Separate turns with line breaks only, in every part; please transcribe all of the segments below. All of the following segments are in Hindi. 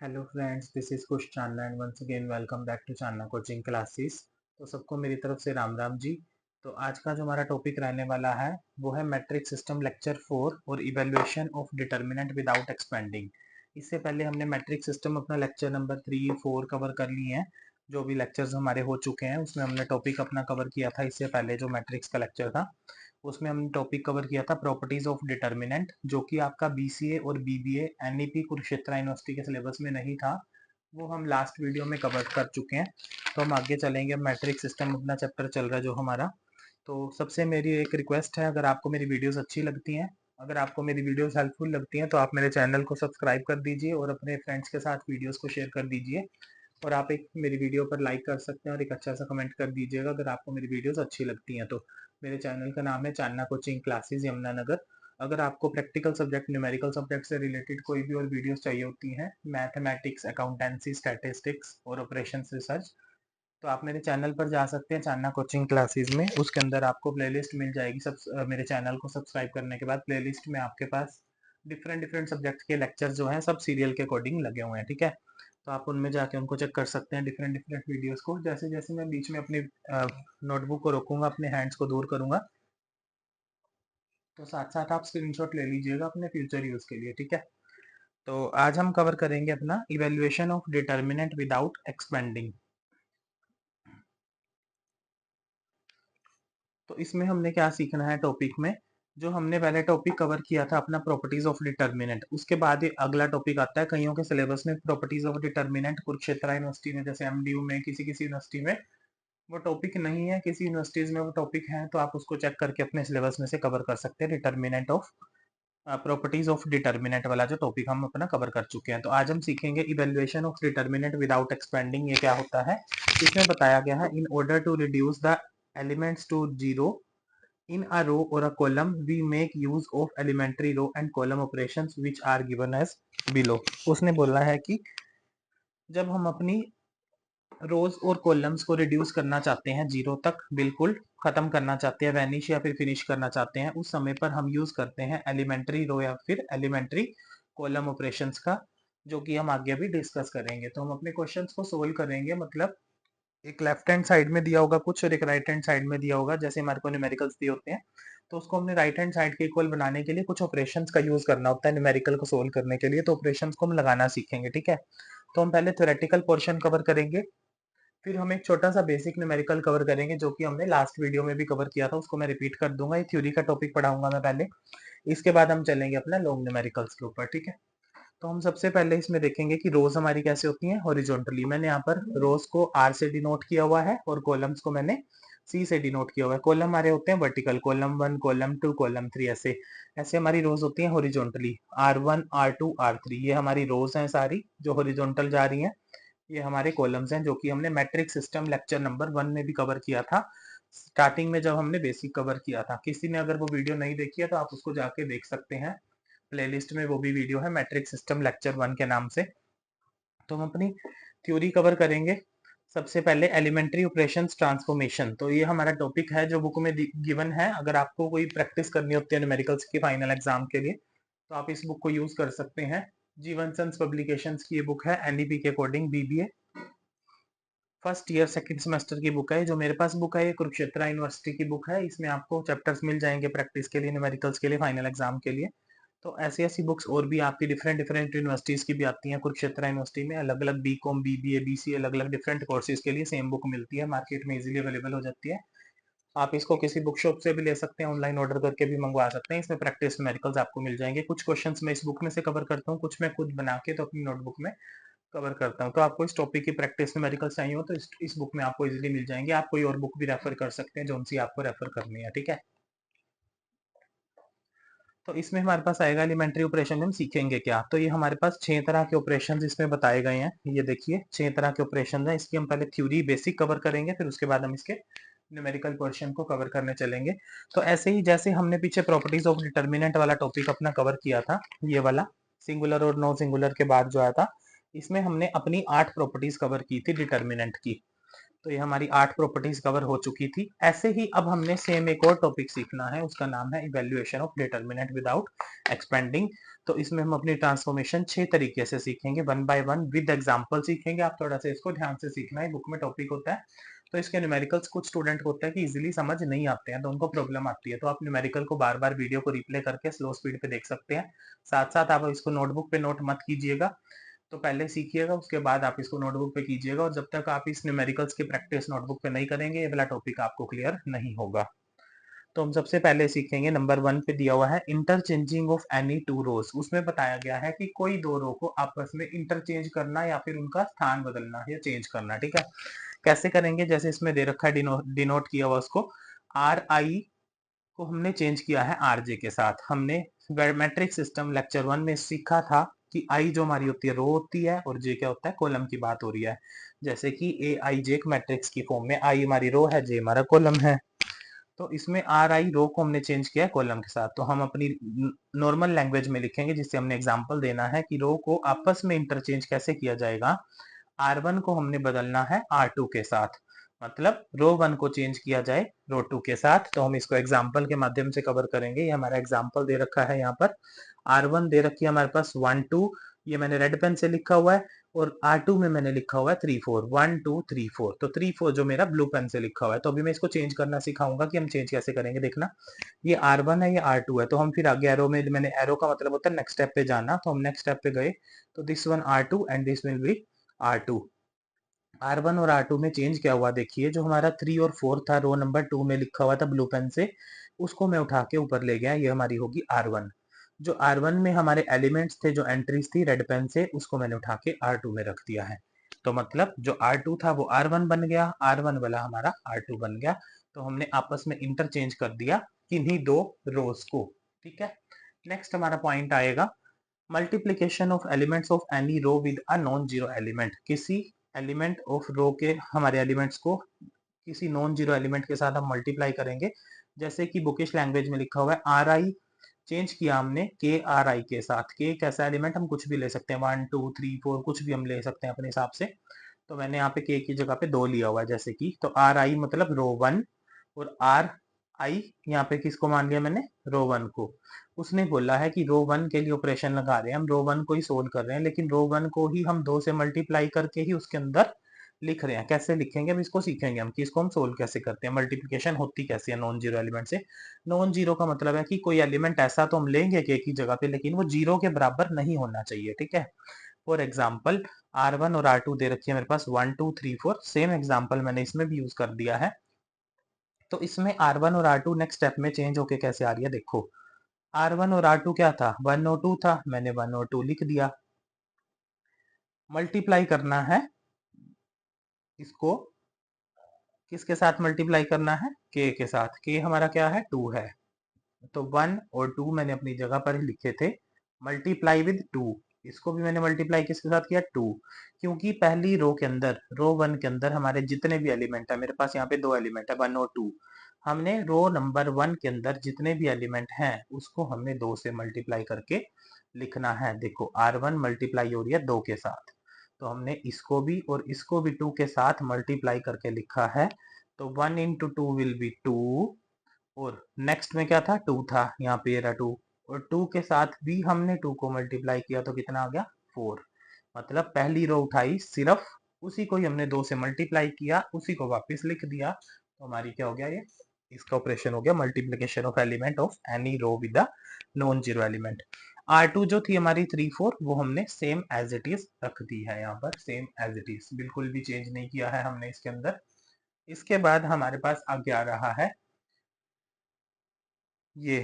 Hello friends, this is Kush Chandna and once again welcome back to Chandna coaching classes. तो सबको मेरी तरफ से राम राम जी। तो आज का जो हमारा टॉपिक रहने वाला है वो है मैट्रिक सिस्टम लेक्चर 4 और evaluation of determinant without expanding. इससे पहले हमने मैट्रिक सिस्टम अपना लेक्चर नंबर 3 4 कवर कर लिए हैं। जो भी लेक्चर्स हमारे हो चुके हैं उसमें हमने टॉपिक अपना कवर किया था। इससे पहले जो मैट्रिक्स का लेक्चर था उसमें हमने टॉपिक कवर किया था प्रॉपर्टीज ऑफ डिटर्मिनेंट, जो कि आपका बीसीए और बीबीए एनईपी कुरुक्षेत्र यूनिवर्सिटी के सिलेबस में नहीं था। वो हम लास्ट वीडियो में कवर कर चुके हैं। तो हम आगे चलेंगे। मैट्रिक सिस्टम अपना चैप्टर चल रहा है जो हमारा। तो सबसे मेरी एक रिक्वेस्ट है, अगर आपको मेरी वीडियोस अच्छी लगती हैं, अगर आपको मेरी वीडियोस हेल्पफुल लगती हैं, तो आप मेरे चैनल को सब्सक्राइब कर दीजिए और अपने फ्रेंड्स के साथ वीडियोस को शेयर कर दीजिए। और आप एक मेरी वीडियो पर लाइक कर सकते हैं और एक अच्छा सा कमेंट कर दीजिएगा अगर आपको मेरी वीडियोस अच्छी लगती हैं तो। मेरे चैनल का नाम है चांदना कोचिंग क्लासेस यमुनानगर। अगर आपको प्रैक्टिकल सब्जेक्ट, न्यूमेरिकल सब्जेक्ट से रिलेटेड कोई भी और वीडियोस चाहिए होती हैं, मैथमेटिक्स, अकाउंटेंसी, स्टैटिस्टिक्स और ऑपरेशंस रिसर्च, तो आप मेरे चैनल पर जा सकते हैं चांदना कोचिंग क्लासेस में। उसके अंदर आपको प्लेलिस्ट मिल जाएगी। सब मेरे चैनल को सब्सक्राइब करने के बाद प्लेलिस्ट में आपके पास डिफरेंट डिफरेंट सब्जेक्ट के लेक्चर जो हैं सब सीरियल के अकॉर्डिंग लगे हुए हैं, ठीक है। तो आप उनमें जाके उनको चेक कर सकते हैं, डिफरेंट डिफरेंट वीडियोस को। जैसे जैसे मैं बीच में अपनी नोटबुक को रोकूंगा, अपने हैंड्स को दूर करूंगा, तो साथ साथ आप स्क्रीनशॉट ले लीजिएगा अपने फ्यूचर यूज के लिए, ठीक है। तो आज हम कवर करेंगे अपना evaluation of determinant without expanding. तो इसमें हमने क्या सीखना है टॉपिक में। जो हमने पहले टॉपिक कवर किया था अपना प्रॉपर्टीज ऑफ डिटर्मिनेंट, उसके बाद ये अगला टॉपिक आता है। कईयों के सिलेबस में properties of determinant Kurukshetra university में, जैसे एमडीयू में, किसी किसी यूनिवर्सिटी में वो टॉपिक नहीं है, किसी यूनिवर्सिटीज में वो टॉपिक है, तो आप उसको चेक करके अपने सिलेबस में से कवर कर सकते हैं। Determinant of properties of determinant वाला जो टॉपिक हम अपना कवर कर चुके हैं। तो आज हम सीखेंगे evaluation of determinant without expanding. ये क्या होता है। इसमें बताया गया है, in order to reduce the elements to zero in a row or a column we make use of elementary row and column operations which are given as below। उसने बोला है कि जब हम अपनी रोज और कॉलम्स को रिड्यूस करना चाहते हैं, जीरो तक बिल्कुल खत्म करना चाहते हैं, वैनिश या फिर फिनिश करना चाहते हैं, उस समय पर हम यूज करते हैं एलिमेंट्री रो या फिर एलिमेंट्री कॉलम ऑपरेशंस का, जो कि हम आगे भी डिस्कस करेंगे। तो हम अपने क्वेश्चंस को सोल्व करेंगे। मतलब एक लेफ्ट हैंड साइड में दिया होगा कुछ और एक राइट हैंड साइड में दिया होगा। जैसे हमारे को न्यूमेरिकल्स दिए होते हैं, तो उसको हमने राइट हैंड साइड के इक्वल बनाने के लिए कुछ ऑपरेशंस का यूज करना होता है न्यूमेरिकल को सोल्व करने के लिए। तो ऑपरेशंस को हम लगाना सीखेंगे, ठीक है। तो हम पहले थ्योरेटिकल पोर्शन कवर करेंगे, फिर हम एक छोटा सा बेसिक न्यूमेरिकल कवर करेंगे जो कि हमने लास्ट वीडियो में भी कवर किया था, उसको मैं रिपीट कर दूंगा। ये थ्योरी का टॉपिक पढ़ाऊंगा मैं पहले, इसके बाद हम चलेंगे अपना लॉन्ग न्यूमेरिकल्स के ऊपर, ठीक है। तो हम सबसे पहले इसमें देखेंगे कि रोज हमारी कैसे होती हैं हॉरिजॉन्टली। मैंने यहाँ पर रोज को आर से डिनोट किया हुआ है और कॉलम्स को मैंने सी से डिनोट किया हुआ है। कॉलम हमारे होते हैं वर्टिकल, कॉलम 1, कॉलम 2, कॉलम 3, ऐसे ऐसे हमारी रोज होती हैं हॉरिजॉन्टली। R1, R2, R3 ये हमारी रोज हैं सारी जो हॉरिजॉन्टल जा रही हैं। ये हमारे कॉलम्स हैं जो कि हमने मैट्रिक सिस्टम लेक्चर नंबर 1 में भी कवर किया था, स्टार्टिंग में जब हमने बेसिक कवर किया था। किसी ने अगर वो वीडियो नहीं देखी है तो आप उसको जाके देख सकते हैं, प्लेलिस्ट में वो भी वीडियो है मैट्रिक सिस्टम लेक्चर 1 के नाम से। तो हम अपनी थ्योरी कवर करेंगे। सबसे पहले एलिमेंट्री ऑपरेशंस ट्रांसफॉर्मेशन, तो ये हमारा टॉपिक है जो बुक में गिवन है। अगर आपको कोई प्रैक्टिस करनी होती है न्यूमेरिकल्स की फाइनल एग्जाम के लिए, तो आप इस बुक को यूज कर सकते हैं। जीवन सन्स पब्लिकेशंस की ये बुक है, एनईपी के according BBA first year second semester की बुक है। जो मेरे पास बुक है ये कुरुक्षेत्र यूनिवर्सिटी की बुक है। इसमें आपको चैप्टर्स मिल जाएंगे प्रैक्टिस के लिए, न्यूमेरिकल्स के लिए, फाइनल एग्जाम के लिए। तो ऐसी ऐसी बुक्स और भी आपकी डिफरेंट डिफरेंट यूनिवर्सिटीज की भी आती हैं। कुरुक्षेत्र यूनिवर्सिटी में अलग अलग बीकॉम, बीबीए, बीसी, अलग अलग डिफरेंट कोर्सेज के लिए सेम बुक मिलती है, मार्केट में इजीली अवेलेबल हो जाती है। आप इसको किसी बुक शॉप से भी ले सकते हैं, ऑनलाइन ऑर्डर करके भी मंगवा सकते हैं। इसमें प्रैक्टिस न्यूमेरिकल्स आपको मिल जाएंगे। कुछ क्वेश्चंस मैं इस बुक में से कवर करता हूँ, कुछ मैं खुद बना के तो अपनी नोटबुक में कवर करता हूँ। तो आपको इस टॉपिक की प्रैक्टिस न्यूमेरिकल चाहिए हो तो इस बुक में आपको इजीली मिल जाएंगे। आप कोई और बुक भी रेफर कर सकते हैं जो उनसी आपको रेफर करनी है, ठीक है। तो इसमें हमारे पास आएगा एलिमेंट्री ऑपरेशन। हम सीखेंगे क्या, तो ये हमारे पास 6 तरह के ऑपरेशंस इसमें बताए गए हैं। ये देखिए 6 तरह के ऑपरेशन हैं। इसकी हम पहले थ्योरी बेसिक कवर करेंगे, फिर उसके बाद हम इसके न्यूमेरिकल पोर्शन को कवर करने चलेंगे। तो ऐसे ही जैसे हमने पीछे प्रॉपर्टीज ऑफ डिटर्मिनेंट वाला टॉपिक अपना कवर किया था, ये वाला सिंगुलर और नो सिंगुलर के बाद जो आया था, इसमें हमने अपनी 8 प्रॉपर्टीज कवर की थी डिटर्मिनेंट की। तो ये हमारी 8 प्रॉपर्टीज कवर हो चुकी थी। ऐसे ही अब हमने सेम एक और टॉपिक सीखना है, उसका नाम है evaluation of determinant without expanding. तो इसमें हम अपनी ट्रांसफॉर्मेशन 6 तरीके से सीखेंगे, one by one with example सीखेंगे। आप थोड़ा सा इसको ध्यान से सीखना है, बुक में टॉपिक होता है तो इसके न्यूमेरिकल्स कुछ स्टूडेंट को होता है कि इजीली समझ नहीं आते हैं, तो उनको प्रॉब्लम आती है, तो आप न्यूमेरिकल को बार बार वीडियो को रिप्ले करके स्लो स्पीड पे देख सकते हैं। साथ साथ आप इसको नोटबुक पे नोट मत कीजिएगा, तो पहले सीखिएगा, उसके बाद आप इसको नोटबुक पे कीजिएगा, और जब तक आप इस न्यूमेरिकल्स की प्रैक्टिस नोटबुक पे नहीं करेंगे ये वाला टॉपिक आपको क्लियर नहीं होगा। तो हम सबसे पहले सीखेंगे, नंबर 1 पे दिया हुआ है interchanging of any two rows. उसमें बताया गया है कि कोई दो रो को आपस में इंटरचेंज करना या फिर उनका स्थान बदलना या चेंज करना। ठीक है, कैसे करेंगे, जैसे इसमें दे रखा है, डिनोट किया हुआ उसको, आर आई को हमने चेंज किया है आर जे के साथ। हमने मैट्रिक सिस्टम लेक्चर 1 में सीखा था कि आई जो हमारी होती है रो होती है, और जे क्या होता है, कॉलम की बात हो रही है। जैसे कि ए आई जे मैट्रिक्स की फॉर्म में, आई हमारी रो है, जे हमारा कॉलम है। तो इसमें आर आई रो को हमने चेंज किया है कॉलम के साथ, तो हम अपनी नॉर्मल लैंग्वेज में लिखेंगे, जिससे हमने एग्जांपल देना है कि रो को आपस में इंटरचेंज कैसे किया जाएगा। आर वन को हमने बदलना है आर टू के साथ, मतलब रो वन को चेंज किया जाए रो टू के साथ। तो हम इसको एग्जाम्पल के माध्यम से कवर करेंगे। ये हमारा एग्जाम्पल दे रखा है, यहाँ पर आर वन दे रखी है हमारे पास 1 2, ये मैंने रेड पेन से लिखा हुआ है, और आर टू में मैंने लिखा हुआ है 3 4, 1 2 3 4। तो 3 4 जो मेरा ब्लू पेन से लिखा हुआ है, तो अभी मैं इसको चेंज करना सिखाऊंगा कि हम चेंज कैसे करेंगे। देखना, ये आर वन है, ये आर टू है, तो हम फिर आगे एरो में, मैंने एरो का मतलब होता है नेक्स्ट स्टेप पे जाना, तो हम नेक्स्ट स्टेप पे गए, तो this one R two and this will be R two. R one और आर टू में चेंज क्या हुआ, देखिए, जो हमारा 3 और 4 था, रो नंबर 2 में लिखा हुआ था ब्लू पेन से, उसको मैं उठा के ऊपर ले गया, ये हमारी होगी आर वन। जो आर वन में हमारे एलिमेंट्स थे, जो एंट्रीज थी रेड पेन से, उसको मैंने उठा के आर टू में रख दिया है। तो मतलब जो आर टू था वो आर वन बन गया, आर वन वाला हमारा आर टू बन गया। तो हमने आपस में इंटरचेंज कर दिया किन्हीं दो रोज को। ठीक है, नेक्स्ट हमारा पॉइंट आएगा, multiplication of elements of any row with a non zero element. किसी एलिमेंट ऑफ रो के, हमारे एलिमेंट्स को किसी नॉन जीरो एलिमेंट के साथ हम मल्टीप्लाई करेंगे। जैसे कि बुकिश लैंग्वेज में लिखा हुआ है, आर आई चेंज किया हमने के आर आई के साथ। के एक ऐसा एलिमेंट, हम कुछ भी ले सकते हैं, 1 2 3 4 कुछ भी हम ले सकते हैं अपने हिसाब से। तो मैंने यहाँ पे के की जगह पे 2 लिया हुआ है, जैसे कि, तो आर आई मतलब रो वन, और आर आई यहाँ पे किसको मान लिया मैंने, रो वन को। उसने बोला है कि रो वन के लिए ऑपरेशन लगा रहे हैं, हम रो वन को ही सोल्व कर रहे हैं, लेकिन रो वन को ही हम 2 से मल्टीप्लाई करके ही उसके अंदर लिख रहे हैं। कैसे लिखेंगे, अब इसको सीखेंगे हम कि इसको हम सोल्व कैसे करते हैं, मल्टीप्लिकेशन होती कैसे है नॉन जीरो एलिमेंट से। नॉन जीरो का मतलब है कि कोई एलिमेंट ऐसा तो हम लेंगे के की जगह पे, लेकिन वो जीरो के बराबर नहीं होना चाहिए। ठीक है, फॉर एग्जाम्पल आर वन और आर टू दे रखी है मेरे पास 1 2 3 4, सेम एग्जाम्पल मैंने इसमें भी यूज कर दिया है। तो इसमें आर वन और आर टू नेक्स्ट स्टेप में चेंज होके कैसे आ रही है, देखो, आर वन और आर टू क्या था, 1 और 2 था, मैंने 1 और 2 लिख दिया। मल्टीप्लाई करना है इसको, किसके साथ मल्टीप्लाई करना है, के के साथ। के हमारा क्या है, 2 है, तो 1 और 2 मैंने अपनी जगह पर ही लिखे थे। मल्टीप्लाई विद 2, इसको भी मैंने मल्टीप्लाई किसके साथ किया, 2। क्योंकि पहली रो के अंदर, रो 1 के अंदर हमारे जितने भी एलिमेंट है, मेरे पास यहाँ पे 2 एलिमेंट है, 1 और 2। हमने रो नंबर 1 के अंदर जितने भी एलिमेंट हैं उसको हमने 2 से मल्टीप्लाई करके लिखना है। देखो, R1 मल्टीप्लाई हो रही है 2 के साथ, तो हमने इसको भी और इसको भी 2 के साथ मल्टीप्लाई करके लिखा है। तो 1 इंटू 2 विल बी 2, और नेक्स्ट में क्या था, 2 था, यहाँ पे रहा 2, और 2 के साथ भी हमने 2 को मल्टीप्लाई किया, तो कितना आ गया, 4। मतलब पहली रो उठाई सिर्फ, उसी को ही हमने 2 से मल्टीप्लाई किया, उसी को वापस लिख दिया, तो हमारी क्या हो गया, ये इसका ऑपरेशन हो गया, multiplication of element of any row with the non zero element. R2 जो थी हमारी 3 4, वो हमने सेम एज इट इज रख दी है, यहाँ पर सेम एज इट इज, बिल्कुल भी चेंज नहीं किया है हमने इसके अंदर। इसके बाद हमारे पास आगे आ रहा है ये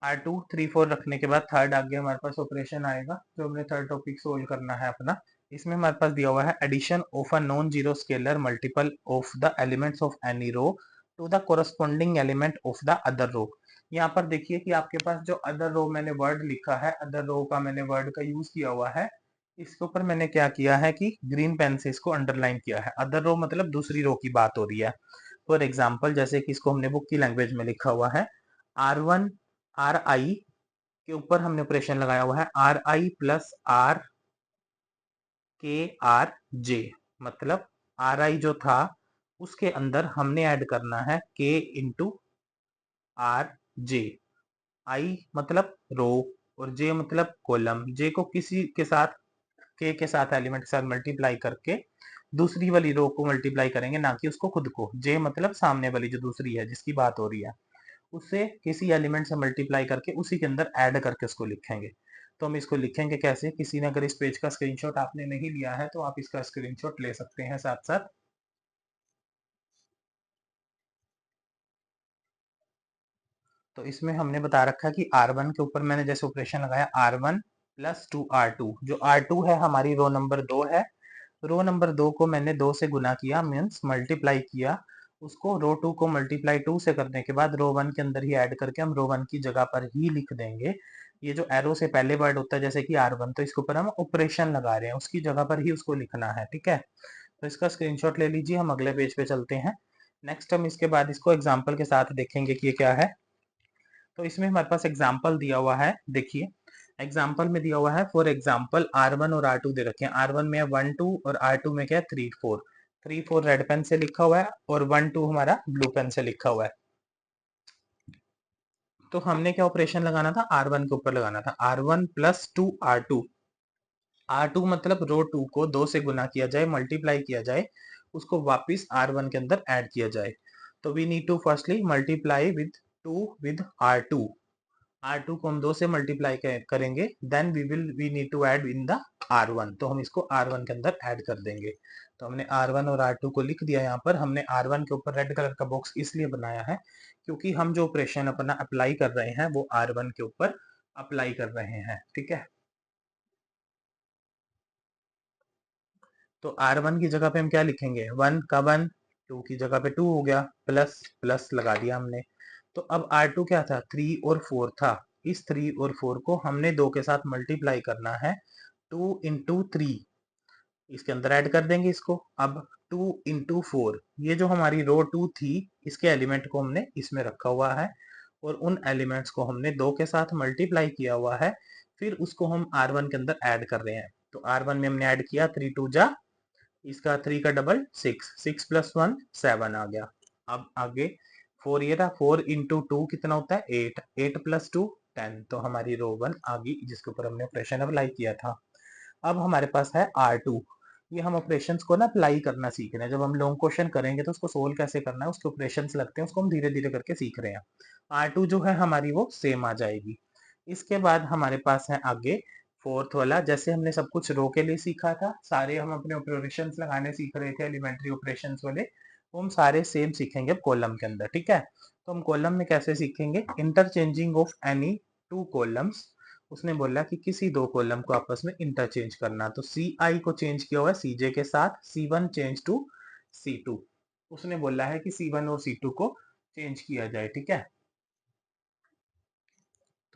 R2 3 4 रखने के बाद थर्ड आगे हमारे पास ऑपरेशन आएगा, जो हमने थर्ड टॉपिक सोल्व करना है अपना। इसमें हमारे पास दिया हुआ है addition of a non zero scalar multiple of the elements of any row to the corresponding element of the other row. यहाँ पर देखिए कि आपके पास जो अदर रो मैंने वर्ड लिखा है, अदर रो का मैंने वर्ड का यूज किया हुआ है। इसके ऊपर मैंने क्या किया है कि ग्रीन पेन से इसको अंडरलाइन किया है। अदर रो मतलब दूसरी रो की बात हो रही है। फॉर एग्जाम्पल, जैसे कि इसको हमने बुक की लैंग्वेज में लिखा हुआ है, R1 आर आई के ऊपर हमने ऑपरेशन लगाया हुआ है, आर आई प्लस आर के आर जे। मतलब आर आई जो था उसके अंदर हमने ऐड करना है के इंटू आर जे। आई मतलब रो, और जे मतलब कॉलम, जे को किसी के साथ के साथ एलिमेंट के साथ मल्टीप्लाई करके दूसरी वाली रो को मल्टीप्लाई करेंगे, ना कि उसको खुद को। जे मतलब सामने वाली जो दूसरी है जिसकी बात हो रही है, उससे किसी एलिमेंट से मल्टीप्लाई करके उसी के अंदर ऐड करके उसको लिखेंगे। तो हम इसको लिखेंगे कैसे? किसी ने अगर इस पेज का स्क्रीनशॉट आपने नहीं लिया है तो आप इसका स्क्रीनशॉट ले सकते हैं साथ साथ। तो इसमें हमने बता रखा है कि R1 के ऊपर मैंने जैसे ऑपरेशन लगाया R1 प्लस 2R2, जो R2 है हमारी रो नंबर 2 है। रो नंबर 2 को मैंने 2 से गुना किया, मीन्स मल्टीप्लाई किया। उसको रो 2 को मल्टीप्लाई 2 से करने के बाद रो 1 के अंदर ही ऐड करके हम रो 1 की जगह पर ही लिख देंगे। ये जो एरो से पहले वर्ड होता है जैसे कि R1, तो इसके ऊपर हम ऑपरेशन लगा रहे हैं, उसकी जगह पर ही उसको लिखना है, ठीक है। तो इसका स्क्रीनशॉट ले लीजिए, हम अगले पेज पे चलते हैं। नेक्स्ट हम इसके बाद इसको एग्जाम्पल के साथ देखेंगे कि ये क्या है। तो इसमें हमारे पास एग्जाम्पल दिया हुआ है, देखिए एग्जाम्पल में दिया हुआ है फॉर एग्जाम्पल R1 और R2 दे रखे हैं। R1 में 1 2 और R2 में क्या है 3 4। 3 4 रेड पेन से लिखा हुआ है और 1 2 हमारा ब्लू पेन से लिखा हुआ है। तो हमने क्या ऑपरेशन लगाना था? R1 के ऊपर लगाना था, R1 प्लस 2 R2। R2 मतलब रो 2 को 2 से गुना किया जाए, मल्टीप्लाई किया जाए, उसको वापिस R1 के अंदर ऐड किया जाए। तो we need to firstly multiply with 2 with R2। R2 को हम 2 से मल्टीप्लाई करेंगे, then we need to add in the R1। तो हम इसको R1 के अंदर ऐड कर देंगे। तो हमने R1 और R2 को लिख दिया। यहाँ पर हमने R1 के ऊपर रेड कलर का बॉक्स इसलिए बनाया है क्योंकि हम जो ऑपरेशन अपना अप्लाई कर रहे हैं वो R1 के ऊपर अप्लाई कर रहे हैं, ठीक है। तो R1 की जगह पे हम क्या लिखेंगे? 1 का 1, 2 की जगह पे 2 हो गया, प्लस प्लस लगा दिया हमने। तो अब R2 क्या था? 3 और 4 था। इस 3 और 4 को हमने 2 के साथ मल्टीप्लाई करना है, 2 इंटू 3, इसके अंदर ऐड कर देंगे इसको। अब 2 इंटू 4, ये जो हमारी रो 2 थी, इसके एलिमेंट को हमने इसमें रखा हुआ है और उन एलिमेंट्स को हमने 2 के साथ मल्टीप्लाई किया हुआ है, फिर उसको हम R1 के अंदर ऐड कर रहे हैं। तो R1 में हमने ऐड किया, 3 2 जा, इसका 3 का डबल 6, 6 प्लस 1 7 आ गया। अब आगे 4, ये था 4 इंटू 2 कितना होता है? 8, 8 प्लस 2 10। तो हमारी रो 1 आ गई जिसके ऊपर हमने ऑपरेशन अप्लाई किया था। अब हमारे पास है R2। ये हम ऑपरेशंस को ना अप्लाई करना सीख रहे हैं। जब हम लॉन्ग क्वेश्चन करेंगे तो उसको सोल्व कैसे करना है, उसके ऑपरेशंस लगते हैं, उसको हम धीरे धीरे करके सीख रहे हैं। R2 जो है हमारी वो सेम आ जाएगी। इसके बाद हमारे पास है आगे फोर्थ वाला। जैसे हमने सब कुछ रो के लिए सीखा था, सारे हम अपने ऑपरेशंस लगाने सीख रहे थे एलिमेंट्री ऑपरेशंस वाले, वो हम सारे सेम सीखेंगे अब कॉलम के अंदर, ठीक है। तो हम कॉलम में कैसे सीखेंगे? Interchanging of any two columns. उसने बोला कि किसी दो कॉलम को आपस में इंटरचेंज करना। तो सी आई को चेंज किया हुआ है सी जे के साथ, C1 चेंज टू C2। उसने बोला है कि C1 और C2 को चेंज किया जाए, ठीक है।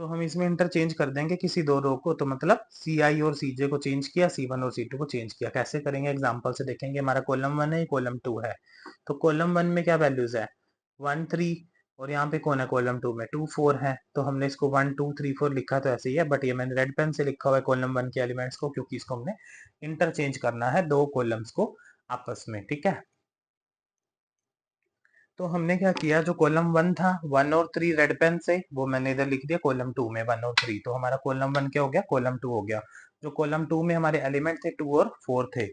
तो हम इसमें इंटरचेंज कर देंगे किसी दो रो को, तो मतलब सी आई और सी जे को चेंज किया, C1 और C2 को चेंज किया। कैसे करेंगे? एग्जाम्पल से देखेंगे। हमारा कॉलम 1 है, कॉलम 2 है। तो कॉलम 1 में क्या वैल्यूज है? 1 3, और यहाँ पे कौन है कॉलम 2 में? 2 4 है। तो हमने इसको 1 2 3 4 लिखा तो ऐसे ही है, बट ये मैंने रेड पेन से लिखा हुआ है कॉलम 1 के एलिमेंट्स को, क्योंकि इसको हमने इंटरचेंज करना है दो कॉलम्स को आपस में, ठीक है। तो हमने क्या किया, जो कॉलम 1 था 1 और 3 रेड पेन से, वो मैंने इधर लिख दिया कॉलम 2 में 1 और 3। तो हमारा कॉलम 1 क्या हो गया? कॉलम 2 हो गया। जो कॉलम 2 में हमारे एलिमेंट थे 2 और 4 थे,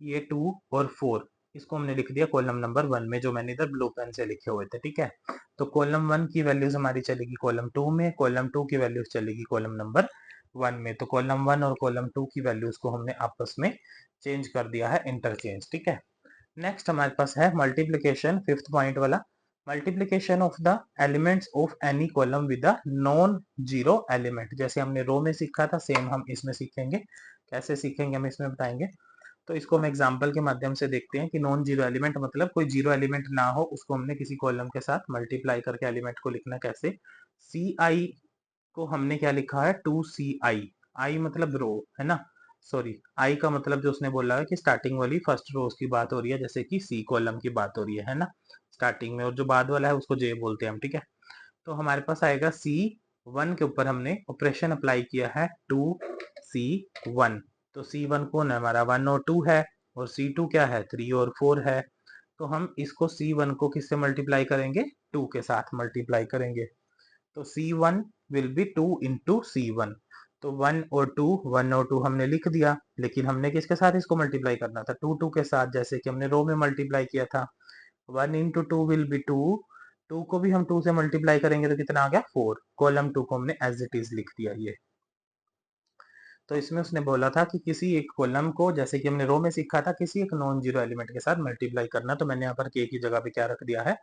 ये 2 और 4, इसको हमने लिख दिया कॉलम नंबर 1 में, जो मैंने इधर ब्लू पेन से लिखे हुए थे, ठीक है। तो कॉलम 1 की वैल्यूज हमारी चलेगी कॉलम 2 में, कॉलम 2 की वैल्यूज चलेगी कॉलम नंबर 1 में। तो कॉलम 1 और कॉलम 2 की वैल्यूज को हमने आपस में चेंज कर दिया है, इंटरचेंज, ठीक है। नेक्स्ट हमारे पास है मल्टीप्लीकेशन, फिफ्थ पॉइंट वाला। Multiplication of the elements of any column with the non zero element. जैसे हमने रो में सीखा था, सेम हम इसमें सीखेंगे। कैसे सीखेंगे हम इसमें बताएंगे। तो इसको हम एग्जांपल के माध्यम से देखते हैं कि नॉन जीरो एलिमेंट मतलब कोई जीरो एलिमेंट ना हो, उसको हमने किसी कॉलम के साथ मल्टीप्लाई करके एलिमेंट को लिखना कैसे। सी आई को हमने क्या लिखा है? 2CI। आई मतलब रो है ना, सॉरी आई का मतलब जो उसने बोला है कि स्टार्टिंग वाली फर्स्ट रोज की बात हो रही है, जैसे कि सी कॉलम की बात हो रही है ना, स्टार्टिंग में, और जो बाद वाला है उसको जे बोलते हैं हम, ठीक है। तो हमारे पास आएगा C1 के ऊपर हमने ऑपरेशन अप्लाई किया है 2C1। तो C1 कौन है हमारा? 1 और 2 है, और C2 क्या है? 3 और 4 है। तो हम इसको C1 को किससे मल्टीप्लाई करेंगे? 2 के साथ मल्टीप्लाई करेंगे। तो C1 will be 2 into C1। तो 1 और 2 हमने लिख दिया, लेकिन हमने किसके साथ इसको मल्टीप्लाई करना था, 2 2 के साथ, जैसे कि हमने रो में मल्टीप्लाई किया था। 1 into 2 विल बी 2, 2 को भी हम 2 से मल्टीप्लाई करेंगे तो कितना आ गया 4। कॉलम 2 को हमने एज इट इज लिख दिया ये। तो इसमें उसने बोला था कि किसी एक कॉलम को, जैसे कि हमने रो में सीखा था, किसी एक नॉन जीरो एलिमेंट के साथ मल्टीप्लाई करना, तो मैंने यहाँ पर के की जगह पे क्या रख दिया है,